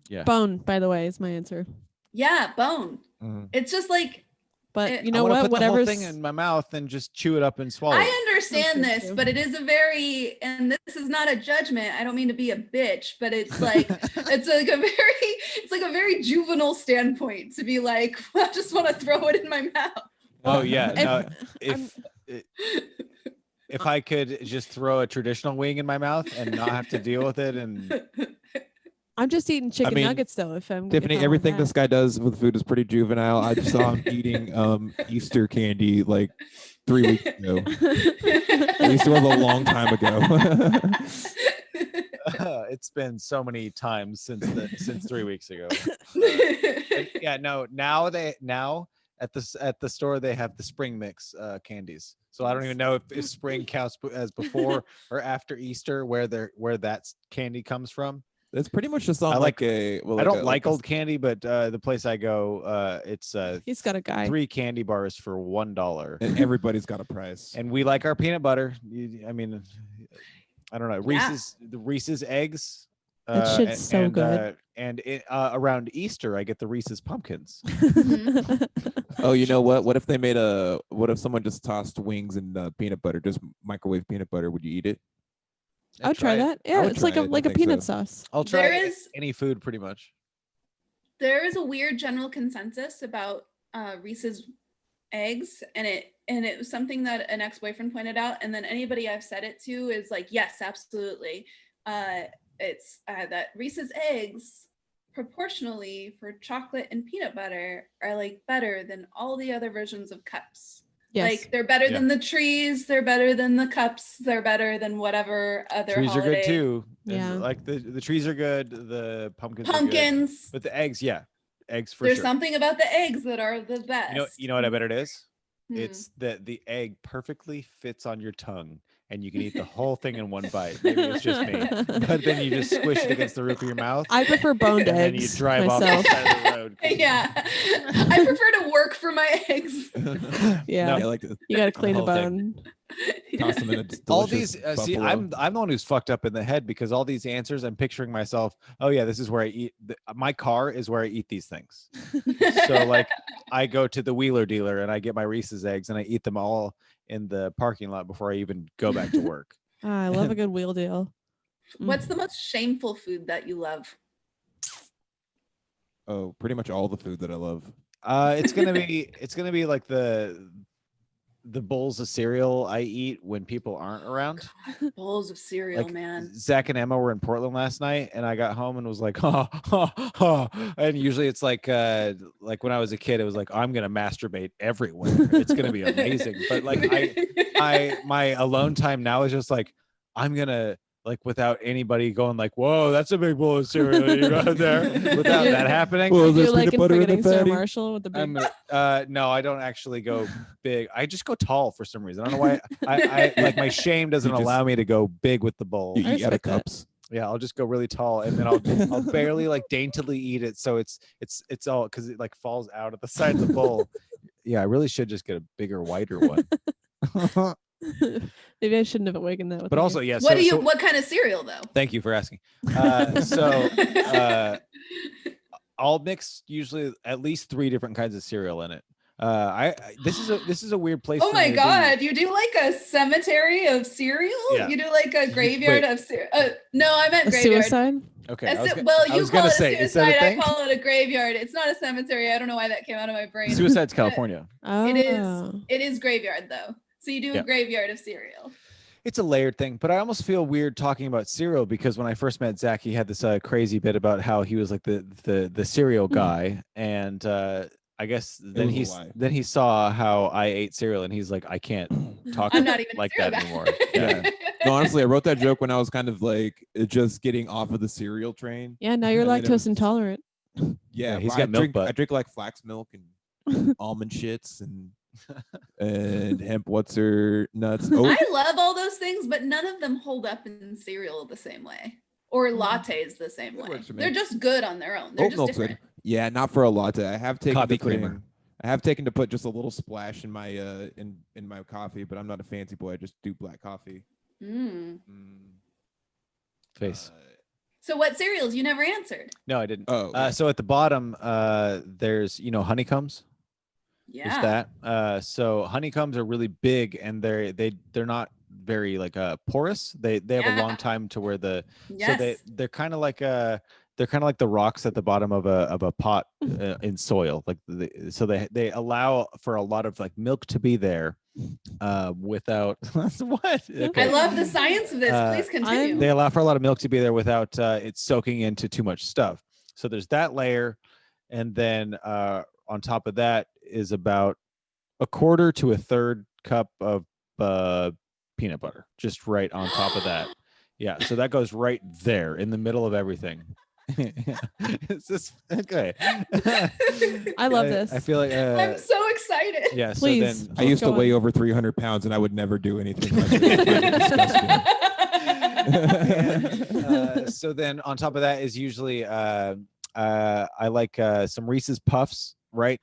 yeah. Bone, by the way, is my answer. Yeah, bone. Mhm. It's just like But you I know wanna what? put the whole Whatever's thing in my mouth and just chew it up and swallow I it. understand Sounds good this, too. but it is a very, and this is not a judgment. I don't mean to be a bitch, but it's like it's like a very juvenile standpoint to be like, I just want to throw it in my mouth. Oh yeah. If- No, if I could just throw a traditional wing in my mouth and not have to deal with it and I'm just eating chicken mean, nuggets though. If I'm Tiffany, if I want everything that. this guy does with food is pretty juvenile. I just saw him eating Easter candy like 3 weeks ago. Easter was a long time ago. it's been so many times since 3 weeks ago. Yeah, no. Now at the store they have the spring mix candies. So I don't even know if spring counts as before or after Easter, where that candy comes from. It's pretty much just on I like- a. Well, I don't a- like a- old candy, but the place I go, it's He's got a guy. 3 candy bars for $1. And everybody's got a price. And we like our peanut butter. I mean, I don't know. Yeah. The Reese's eggs. That shit's so good. And around Easter, I get the Reese's pumpkins. Oh, you know what? What if they made what if someone just tossed wings and peanut butter, just microwave peanut butter? Would you eat it? I would try that. Yeah, would it's like try a it, I like a think peanut so. sauce. I'll try There is- any food pretty much. There is a weird general consensus about Reese's eggs, and it was something that an ex-boyfriend pointed out, and then anybody I've said it to is like, yes, absolutely. It's that Reese's eggs proportionally for chocolate and peanut butter are like better than all the other versions of cups. Yes. Like they're better Yeah. than the trees, they're better than the cups, they're better than whatever other Trees are holiday. good too. And, Yeah. like the trees are good. The pumpkins. Are good. Pumpkins. But the eggs, yeah, eggs for There's sure. something about the eggs that are the best. You know what I bet it is? Hmm. It's that the egg perfectly fits on your tongue, and you can eat the whole thing in one bite. Maybe it's just me, but then you just squish it against the roof of your mouth, I prefer boned and then you eggs drive off the myself. side of the road. 'cause you- Yeah. I prefer to work for my eggs. Yeah. I like to You got to clean a whole thing. bone. toss them in a all delicious these see buffalo. I'm the one who's fucked up in the head because all these answers I'm picturing myself, oh yeah, this is where I eat my car is where I eat these things. So like I go to the wheeler dealer and I get my Reese's eggs and I eat them all in the parking lot before I even go back to work. I love a good wheel deal. What's the most shameful food that you love? Oh, pretty much all the food that I love. It's gonna be like the bowls of cereal I eat when people aren't around. God, bowls of cereal, Like, man. Zach and Emma were in Portland last night, and I got home and was like, and usually it's like when I was a kid, it was like, I'm gonna masturbate everywhere. It's gonna be amazing. But like my alone time now is just like, I'm gonna, like, without anybody going like, whoa, that's a big bowl of cereal you got there, without that happening. Well, You're there's like peanut in butter in the Forgetting Sarah fatty. Marshall with the big. No, I don't actually go big. I just go tall for some reason. I don't know why. I like, my shame doesn't allow me to go big with the bowl. You eat out of respect that. cups. Yeah, I'll just go really tall, and then I'll barely, like, daintily eat it, so it's all, because it like falls out of the side of the bowl. Yeah, I really should just get a bigger, wider one. Maybe I shouldn't have awakened that. With But the- also, yeah. What kind of cereal though? Thank you for asking. I'll mix usually at least 3 different kinds of cereal in it. This is a weird place. Oh for my me to God, you do like a cemetery of cereal? Yeah. You do like a graveyard Wait. of cereal? No, I meant a graveyard. suicide. Be. Okay. I was You gonna call it say, a is that a suicide. I thing? call it a graveyard. It's not a cemetery. I don't know why that came out of my brain. Suicide's California. Oh. It is graveyard though. So you do Yeah. a graveyard of cereal. It's a layered thing, but I almost feel weird talking about cereal, because when I first met Zach, he had this crazy bit about how he was like the cereal guy, and I guess then he saw how I ate cereal, and he's like, I can't talk I'm not even like a cereal that guy. anymore. Yeah. No, honestly, I wrote that joke when I was kind of like just getting off of the cereal train. Yeah, now you're And then it was lactose intolerant. Yeah, he's but got milk drink, butt. I drink like flax milk and almond shits and hemp nuts. Oh, I love all those things, but none of them hold up in cereal the same way, or lattes the same That way. works for me. They're just good on their own. They're oat just milk's different. good. Yeah, not for a latte. I have taken Coffee the creamer. thing- I have taken to put just a little splash in my in my coffee, but I'm not a fancy boy. I just do black coffee. Face. So what cereals? You never answered. No, I didn't. Oh, yeah. So at the bottom, there's honeycombs. Yeah. There's that. So honeycombs are really big, and they're not very like porous. They have a long time to where Yes. so they're kind of like the rocks at the bottom of a pot in soil. Like so they allow for a lot of like milk to be there without what? Okay. I love the science of this. Please continue. They allow for a lot of milk to be there without it soaking into too much stuff. So there's that layer, and then on top of that is about 1/4 to 1/3 cup of peanut butter, just right on top of that. Yeah, so that goes right there in the middle of everything. It's just okay. I love this. I feel like I'm so excited. yeah. Please. So then I used to Go on. weigh over 300 pounds, and I would never do anything like that. Disgusting. so then on top of that is usually I like some Reese's Puffs right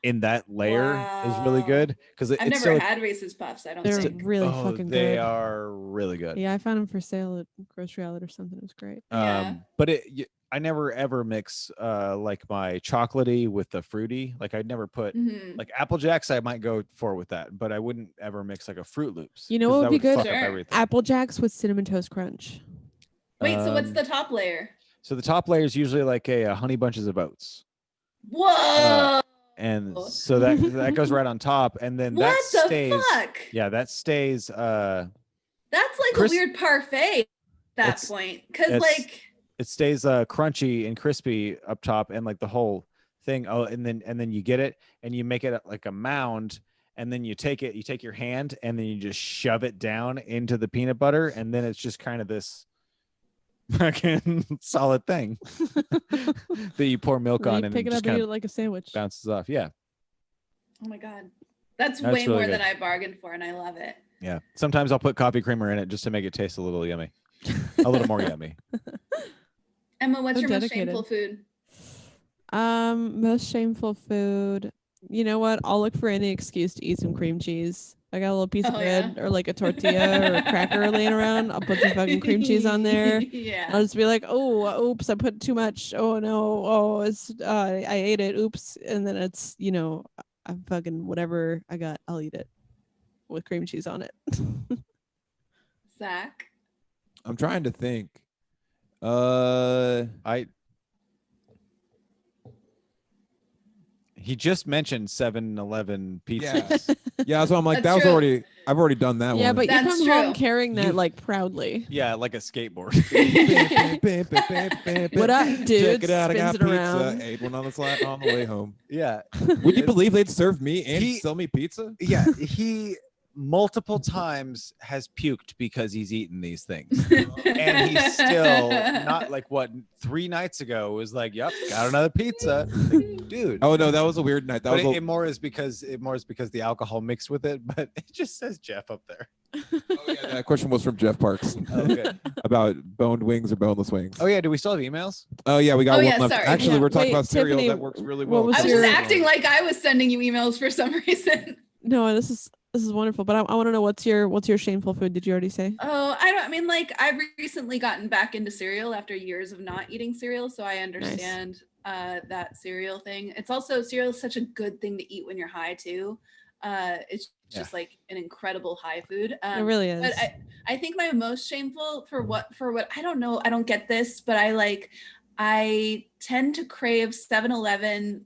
in that layer is really Wow. good because I've it's never still had Reese's Puffs. I don't They're think. really oh, fucking they good. are really good. Yeah, I found them for sale at Grocery Outlet or something. It was great. Yeah. But I never ever mix like my chocolatey with the fruity. Like I'd never put Mhm. like Apple Jacks. I might go for with that, but I wouldn't ever mix like a Fruit Loops. You know 'cause what that would be good? Fuck up Sure. everything. Apple Jacks with Cinnamon Toast Crunch. Wait, so what's Um, the top layer? So the top layer is usually like a Honey Bunches of Oats. Whoa! And so that goes right on top, and then What that the stays. fuck? Yeah, that stays. That's like Chris- a weird parfait at that It's- point. Because it's- like It stays crunchy and crispy up top, and like the whole thing. Oh, and then you get it, and you make it like a mound, and then you take your hand, and then you just shove it down into the peanut butter, and then it's just kind of this fucking solid thing that you pour milk Then on, you and pick it it just up and kind eat of it like a sandwich. bounces off. Yeah. oh my god. That's That's way really more than good. I bargained for, and I love it. Yeah. Sometimes I'll put coffee creamer in it just to make it taste a little yummy, a little more yummy. Emma, what's So your dedicated. most shameful food? Most shameful food. You know what? I'll look for any excuse to eat some cream cheese. I got a little piece of Oh, yeah. bread or like a tortilla or a cracker laying around. I'll put some fucking cream cheese on there. Yeah. I'll just be like, oh, oops, I put too much. Oh no, oh, it's I ate it. Oops, and then it's I'm fucking whatever I got. I'll eat it with cream cheese on it. Zach? I'm trying to think. He just mentioned 7-Eleven pizzas. Yeah, so I'm like, That's that was true. already. I've already done that one. Yeah, but you That's come home true. carrying that like proudly. Yeah, like a skateboard. What up, dude? Check it out, I got Spins it pizza. around. Ate one on the way home. Yeah. Would you believe they'd serve me and sell me pizza? Yeah, he multiple times has puked because he's eaten these things. And he's still not like 3 nights ago was like, yep, got another pizza. Like, dude. Oh no, that was a weird night. It more is because the alcohol mixed with it, but it just says Jeff up there. Oh yeah, that question was from Jeff Parks. Okay. About boned wings or boneless wings. Oh yeah, do we still have emails? Oh yeah, we got one left. Sorry. Actually, we're talking Wait, about cereal. Tiffany, That works really well. what I was was your- just acting like I was sending you emails for some reason. No, this is wonderful. But I want to know what's your shameful food? Did you already say? Oh, I mean, like, I've recently gotten back into cereal after years of not eating cereal, so I understand that cereal thing. It's also, cereal is such a good thing to eat when you're high too. It's just like an incredible high food. It really is. But I think my most shameful for what I don't know, I don't get this, but I tend to crave 7-Eleven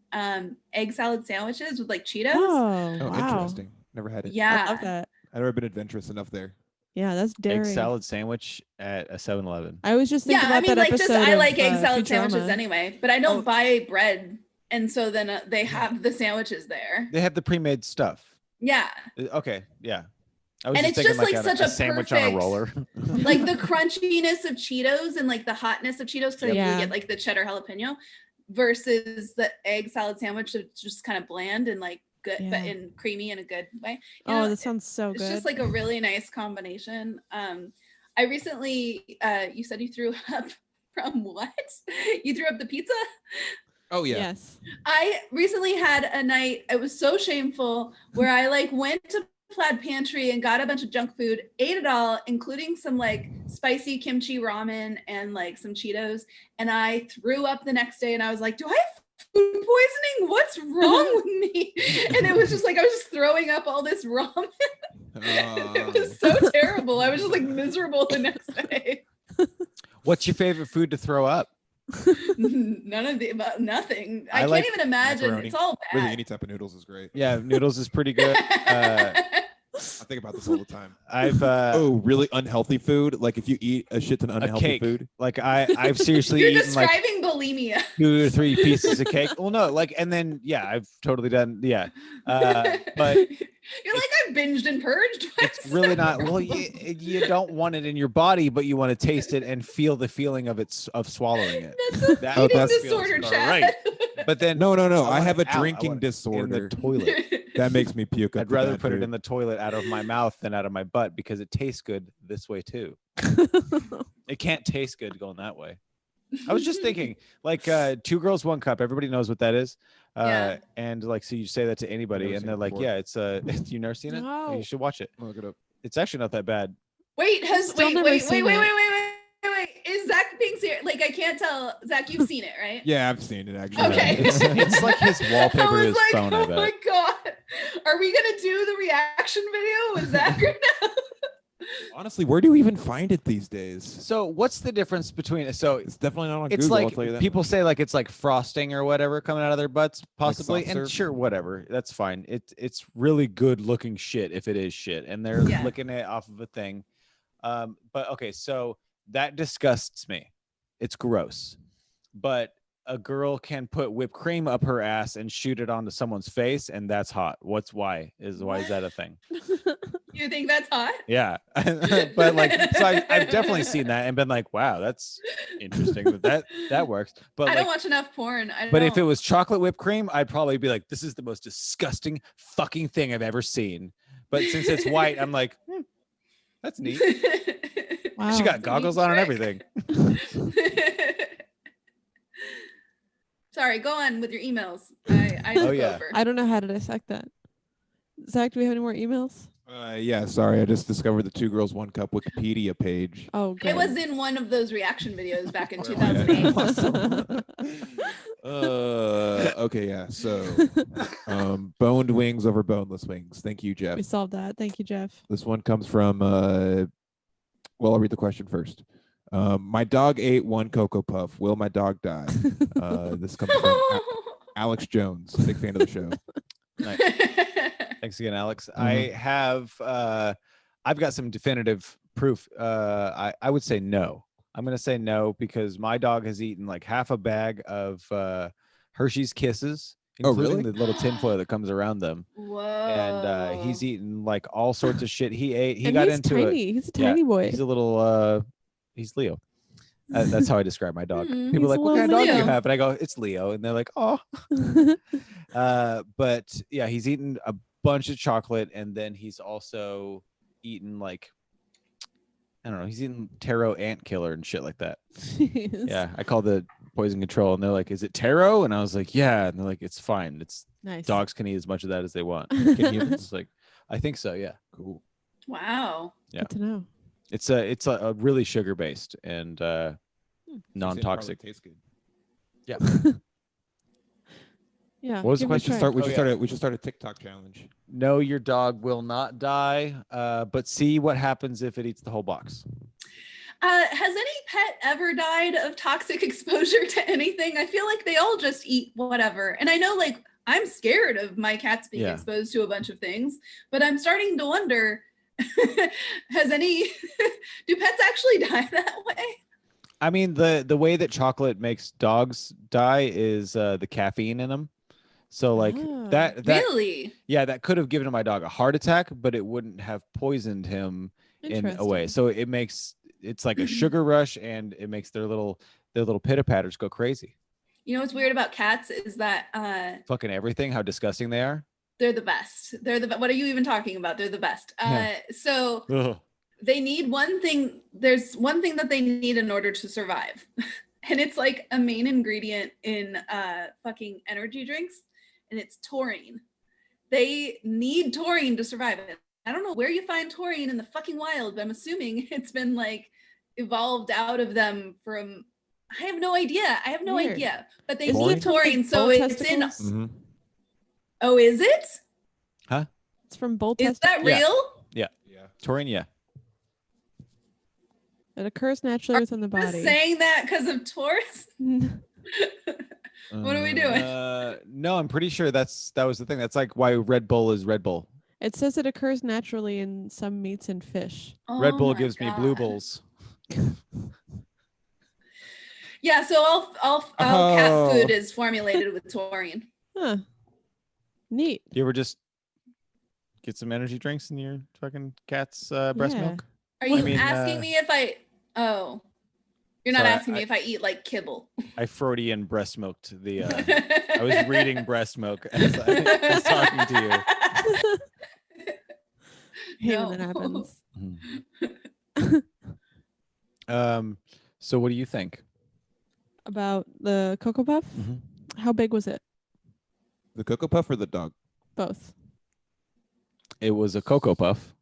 egg salad sandwiches with like Cheetos. Oh, Oh, wow. interesting. Never had it. Yeah. I love that. I've never been adventurous enough there. Yeah, that's daring. Egg salad sandwich at a 7-Eleven. I was just thinking Yeah, I about mean, that like, episode I of, like egg salad Futurama. sandwiches anyway, but I don't buy bread, and so then they have the sandwiches there. They have the pre-made stuff. Yeah, Okay, yeah. I was and just it's thinking just like such a sandwich on a perfect- roller. like the crunchiness of Cheetos and like the hotness of Cheetos, because Yeah. you get like the cheddar jalapeno, versus the egg salad sandwich that's just kind of bland and like good, but in creamy in a good way. You know, That sounds so good. It's just like a really nice combination. I recently, you said you threw up from what? You threw up the pizza? Oh yeah. Yes. I recently had a night, it was so shameful, where I like went to Plaid Pantry and got a bunch of junk food, ate it all, including some like spicy kimchi ramen and like some Cheetos. And I threw up the next day and I was like, do I have food poisoning? What's wrong with me? And it was just like, I was just throwing up all this ramen. It was so terrible. I was just like miserable the next day. What's your favorite food to throw up? None of the about nothing. I can't like even imagine. macaroni. It's all bad. Really, any type of noodles is great. Yeah, noodles is pretty good. I think about this all the time. I've really unhealthy food. Like if you eat a shit ton of unhealthy cake. food. Like I've seriously You're eaten like describing bulimia. 2 or 3 pieces of cake. Well, no, like, and then I've totally done but You're like, I binged and purged. it's really not. Well, you don't want it in your body, but you want to taste it and feel the feeling of swallowing it. That's a eating feels disorder, all Chad. right. But then No. I want have a it out. I drinking want it disorder. in the toilet. That makes me puke. I'd rather put it in the toilet out of my mouth than out of my butt because it tastes good this way too. It can't taste good going that way. I was just thinking, like 2 Girls, 1 Cup. Everybody knows what that is. Yeah. And like, so you say that to anybody, Never and seen they're it like, before. "Yeah, it's you never seen it? No. You should watch it. Look it up. It's actually not that bad." Wait, Still wait. never seen it. Is Zach being serious? Like, I can't tell. Zach, you've seen it, right? Yeah, I've seen it actually. Okay. It's like his wallpaper I to was his like, phone. I oh bet. my god, are we gonna do the reaction video with Zach right now? Honestly, where do you even find it these days? So what's the difference between? So It's definitely not on it's Google. I'll like tell you that. people say like it's like frosting or whatever coming out of their butts, possibly. soft And serve? sure, whatever, that's fine. It's really good looking shit if it is shit, and they're Yeah. looking at it off of a thing. But okay, so that disgusts me. It's gross. But a girl can put whipped cream up her ass and shoot it onto someone's face, and that's hot. Why is that a thing? You think that's hot? Yeah. But like, so I've definitely seen that and been like, wow, that's interesting that works. But I like, don't watch enough porn. but if it was chocolate whipped cream, I'd probably be like, this is the most disgusting fucking thing I've ever seen. But since it's white, I'm like, that's neat. Wow. She got goggles on and everything. Sorry, go on with your emails. I took over. I don't know how to dissect that. Zach, do we have any more emails? Yeah, sorry. I just discovered the 2 Girls, 1 Cup Wikipedia page. Oh, good. It was in one of those reaction videos back in Oh, yeah. 2008. Okay, yeah. So, boned wings over boneless wings. Thank you, Jeff. We solved that. Thank you, Jeff. This one comes from Well, I'll read the question first. My dog ate one Cocoa Puff. Will my dog die? This comes from Alex Jones, big fan of the show. Nice. Thanks again, Alex. I have, I've got some definitive proof. I would say no. I'm going to say no because my dog has eaten like half a bag of Hershey's Kisses, including the little tinfoil that comes around them. Whoa. And he's eaten like all sorts of shit. He and got he's into tiny. it. He's a tiny boy. He's a little, he's Leo. That's how I describe my dog. People are like, what little kind of dog do you Leo. have? And I go, it's Leo. And they're like, oh. But yeah, he's eaten a bunch of chocolate. And then he's also eaten like, I don't know, he's eaten taro ant killer and shit like that. Jeez. Yeah, I called the poison control and they're like, is it taro? And I was like, yeah. And they're like, it's fine. It's Nice. dogs can eat as much of that as they want. Can humans? Like, I think so. Yeah. Cool. Wow. Yeah. Good to know. It's a really sugar based and non-toxic. Tastes good. Yeah. Yeah. What was the give it a question? try. We should start a TikTok challenge. No, your dog will not die. But see what happens if it eats the whole box. Has any pet ever died of toxic exposure to anything? I feel like they all just eat whatever. And I know like I'm scared of my cats being exposed to a bunch of things, but I'm starting to wonder, do pets actually die that way? I mean, the way that chocolate makes dogs die is the caffeine in them. So like that Really? Yeah, that could have given my dog a heart attack, but it wouldn't have poisoned him in a way. So it's like a sugar rush and it makes their little pitter-patters go crazy. You know what's weird about cats is that fucking everything, how disgusting they are. They're the best. What are you even talking about? They're the best. So Ugh. they need one thing. There's one thing that they need in order to survive. And it's like a main ingredient in fucking energy drinks. And it's taurine. They need taurine to survive. I don't know where you find taurine in the fucking wild, but I'm assuming it's been like evolved out of them from, I have no idea. But they need taurine. So it's in. Mm-hmm. Oh, is it? Huh? It's from bull testicles. Is that real? Yeah. Taurine, yeah. It occurs naturally within the body. Saying that because of Taurus? What are we doing? No, I'm pretty sure that was the thing. That's like why Red Bull is Red Bull. It says it occurs naturally in some meats and fish. Red Bull gives me blue bulls. Yeah, so all cat food is formulated with taurine. Huh. Neat. You ever just get some energy drinks in your fucking cat's breast milk? Are you asking me if I... Oh. You're not asking me if I eat like kibble. I Freudian breast milked the... I was reading breast milk as I was talking to you. Hate when that happens. So what do you think? About the Cocoa Puff? Mm-hmm. How big was it? The Cocoa Puff or the dog? Both. It was a Cocoa Puff.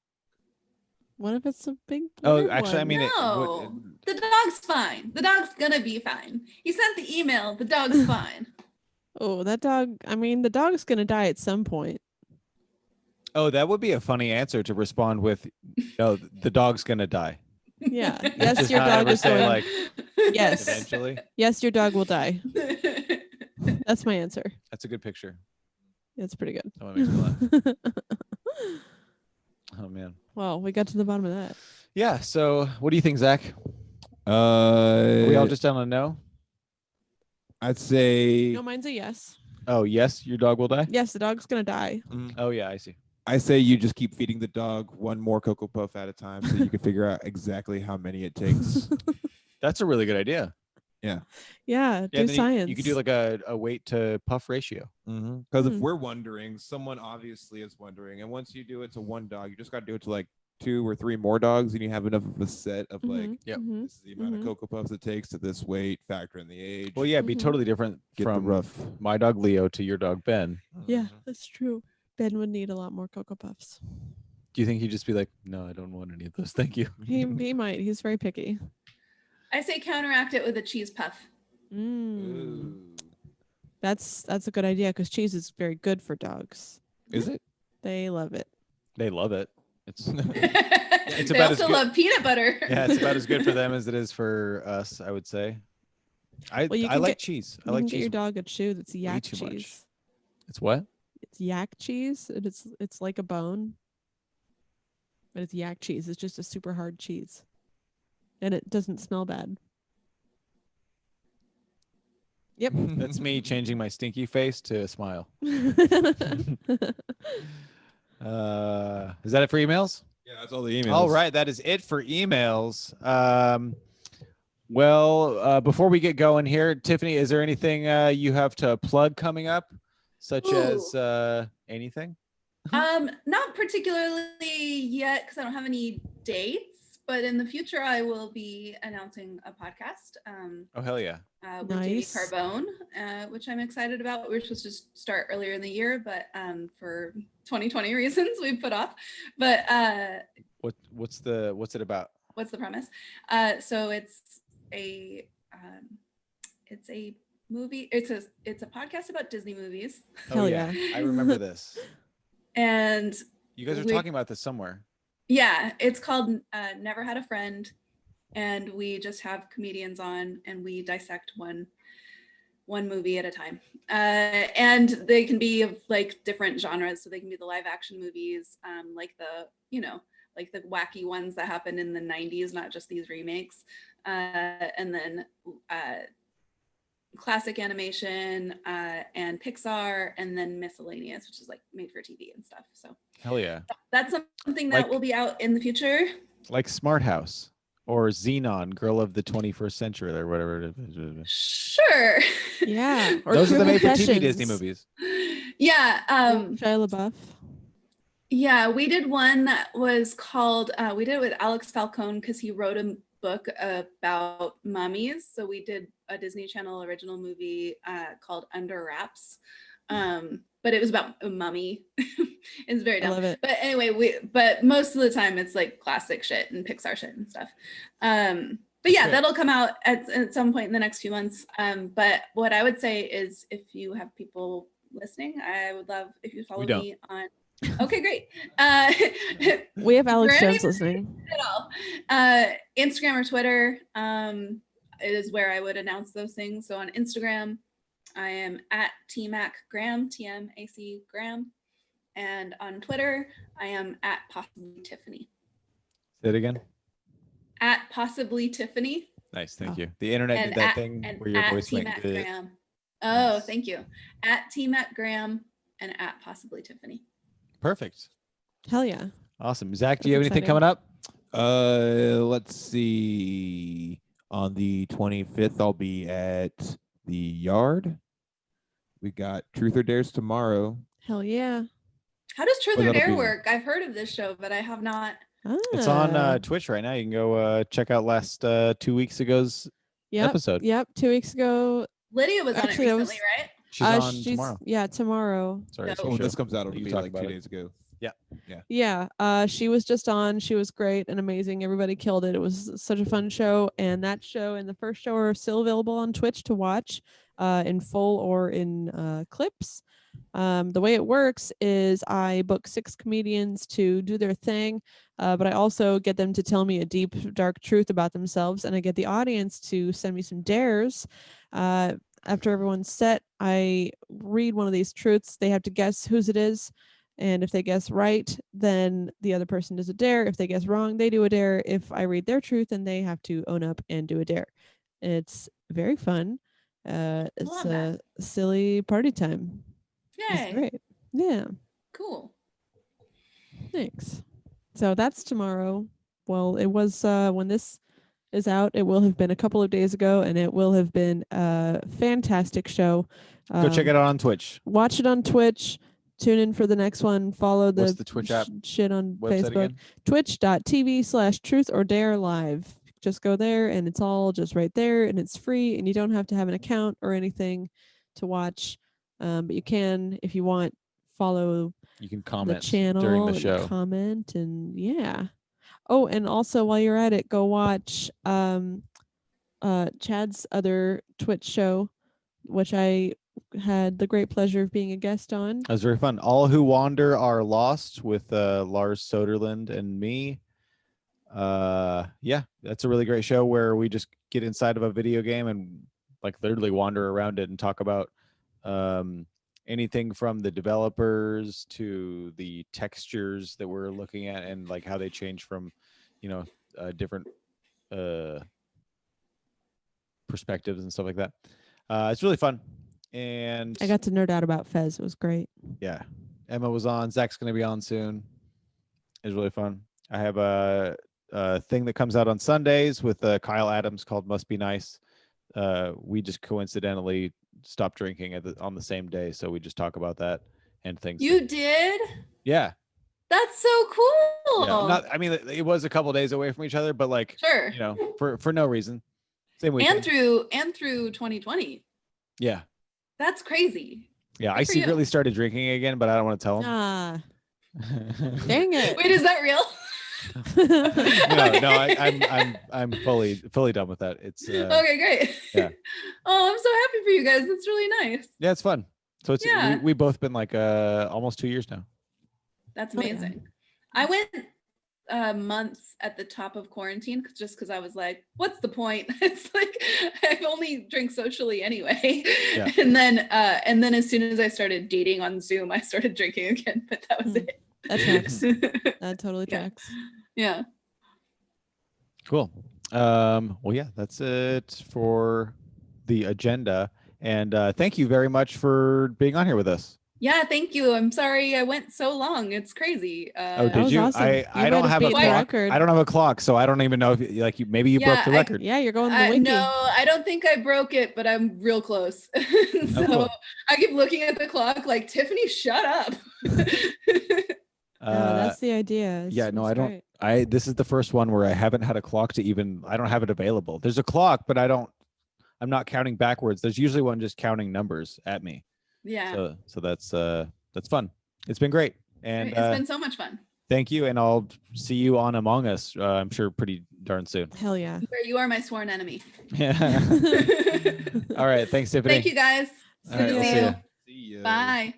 What if it's a big actually, I mean, no, the dog's fine. The dog's gonna be fine. He sent the email. The dog's fine. Oh, that dog. I mean, the dog's gonna die at some point. Oh, that would be a funny answer to respond with. Oh, the dog's gonna die. Yeah. Yes, your dog is going. Like, yes. Eventually. Yes, your dog will die. That's my answer. That's a good picture. It's pretty good. That one makes me laugh. Oh man. Well, we got to the bottom of that. Yeah. So, what do you think, Zach? Are we all just down on no? I'd say. No, mine's a yes. Oh, yes, your dog will die? Yes, the dog's gonna die. Oh yeah, I see. I say you just keep feeding the dog one more Cocoa Puff at a time so you can figure out exactly how many it takes. That's a really good idea. Yeah. Yeah, do science. You could do like a weight to puff ratio. Because if we're wondering, someone obviously is wondering. And once you do it to one dog, you just got to do it to like 2 or 3 more dogs, and you have enough of a set of like, this is the amount of Cocoa Puffs it takes to this weight, factor in the age. Well, yeah, it'd be totally different from my dog Leo to your dog Ben. Yeah, that's true. Ben would need a lot more Cocoa Puffs. Do you think he'd just be like, no, I don't want any of those, thank you? He might. He's very picky. I say counteract it with a cheese puff. That's a good idea because cheese is very good for dogs. Is it? They love it. They love it. It's They about as also good. love peanut butter. Yeah, it's about as good for them as it is for us, I would say. I like cheese. I like Get cheese your dog a chew that's yak too cheese. much. It's what? It's yak cheese, and it's like a bone, but it's yak cheese. It's just a super hard cheese, and it doesn't smell bad. Yep. That's me changing my stinky face to a smile. Is that it for emails? Yeah, that's all the emails. All right, that is it for emails. Well, before we get going here, Tiffany, is there anything you have to plug coming up, such as anything? Not particularly yet, because I don't have any dates, but in the future I will be announcing a podcast. Oh, hell yeah. With Nice. JD Carbone, which I'm excited about. We were supposed to start earlier in the year, but for 2020 reasons we put off. But what's it about? What's the premise? So it's a movie. It's a podcast about Disney movies. Hell yeah. I remember this. And you guys are talking about this somewhere. Yeah, it's called Never Had a Friend, and we just have comedians on and we dissect one movie at a time. And they can be of like different genres, so they can be the live action movies, like the wacky ones that happened in the 90s, not just these remakes, and then classic animation, and Pixar, and then miscellaneous, which is like made for TV and stuff. So hell yeah, that's something that will be out in the future, like Smart House or Xenon, Girl of the 21st Century, or whatever it is. Sure. Yeah. Or those are the made for TV Disney movies. Yeah. Shia LaBeouf. Yeah, we did one that was called, we did it with Alex Falcone because he wrote a book about mummies. So we did a Disney Channel original movie called Under Wraps. But it was about a mummy. It's very dumb. I love it. But anyway, but most of the time it's like classic shit and Pixar shit and stuff. But yeah, that'll come out at some point in the next few months. But what I would say is, if you have people listening, I would love if you follow me on. Okay, great. We have Alex Jones listening. At all. Instagram or Twitter is where I would announce those things. So on Instagram, I am at tmacgraham, TMAC Graham. And on Twitter, I am at possibly Tiffany. Say it again. At possibly Tiffany. Nice, thank you. The internet did that thing where your voice went good. Graham. Oh, nice. Thank you. At tmacgraham and at possibly Tiffany. Perfect. Hell yeah. Awesome. Zach, do you have anything coming up? Let's see. On the 25th, I'll be at the Yard. We got Truth or Dares tomorrow. Hell yeah. How does Truth or Dare work? I've heard of this show, but I have not. It's on Twitch right now. You can go check out last 2 weeks ago's episode. Yep, 2 weeks ago. Lydia was on it recently, right? She's on tomorrow. Yeah, tomorrow. Sorry. When this comes out, it'll be like 2 days ago. Yeah. She was just on. She was great and amazing. Everybody killed it. It was such a fun show. And that show and the first show are still available on Twitch to watch in full or in clips. The way it works is I book 6 comedians to do their thing, but I also get them to tell me a deep, dark truth about themselves, and I get the audience to send me some dares. After everyone's set, I read one of these truths. They have to guess whose it is, and if they guess right, then the other person does a dare. If they guess wrong, they do a dare. If I read their truth, then they have to own up and do a dare. It's very fun. It's a silly party time. Yay. It's great. Yeah. Cool. Thanks. So that's tomorrow. Well, it was when this is out, it will have been a couple of days ago, and it will have been a fantastic show. Go check it out on Twitch. Watch it on Twitch. Tune in for the next one. Follow the Twitch app shit on website Facebook. Again? Twitch.tv/Truth or Dare Live. Just go there, and it's all just right there, and it's free, and you don't have to have an account or anything to watch. But you can, if you want, follow. You can comment the channel during the show. Comment and yeah. Oh, and also while you're at it, go watch Chad's other Twitch show, which I had the great pleasure of being a guest on. That was very fun. All Who Wander Are Lost with Lars Soderlund and me. Yeah, that's a really great show where we just get inside of a video game and like literally wander around it and talk about anything from the developers to the textures that we're looking at and like how they change from, different perspectives and stuff like that. It's really fun. And I got to nerd out about Fez. It was great. Yeah. Emma was on. Zach's going to be on soon. It was really fun. I have a thing that comes out on Sundays with Kyle Adams called Must Be Nice. We just coincidentally stopped drinking on the same day, so we just talk about that and things. You did? Yeah. That's so cool. Yeah, it was a couple days away from each other, but like, sure, for no reason. Same weekend. And through 2020. Yeah. That's crazy. Yeah, I secretly started drinking again, but I don't want to tell him. Dang it! Wait, is that real? No, I'm fully done with that. It's okay, great. Yeah. Oh, I'm so happy for you guys. That's really nice. Yeah, it's fun. So it's we've both been like almost 2 years now. That's amazing. Yeah. I went months at the top of quarantine just because I was like, what's the point? It's like I've only drank socially anyway. Yeah. And then as soon as I started dating on Zoom, I started drinking again, but that was it. That tracks. That totally tracks. Yeah. Cool. Well, yeah, that's it for the agenda. And thank you very much for being on here with us. Yeah, thank you. I'm sorry I went so long. It's crazy. Oh, did you? Awesome. I don't have a clock. Record. I don't have a clock, so I don't even know if maybe you broke the record. You're going to the wiki. No, I don't think I broke it, but I'm real close. So cool. I keep looking at the clock like, Tiffany, shut up. That's the idea. I don't. This is the first one where I haven't had a clock I don't have it available. There's a clock, but I'm not counting backwards. There's usually one just counting numbers at me. Yeah. So that's fun. It's been great. And it's been so much fun. Thank you. And I'll see you on Among Us, I'm sure pretty darn soon. Hell yeah. You are my sworn enemy. Yeah. All right. Thanks, Tiffany. Thank you guys. All right, Good to see you. See ya. Bye.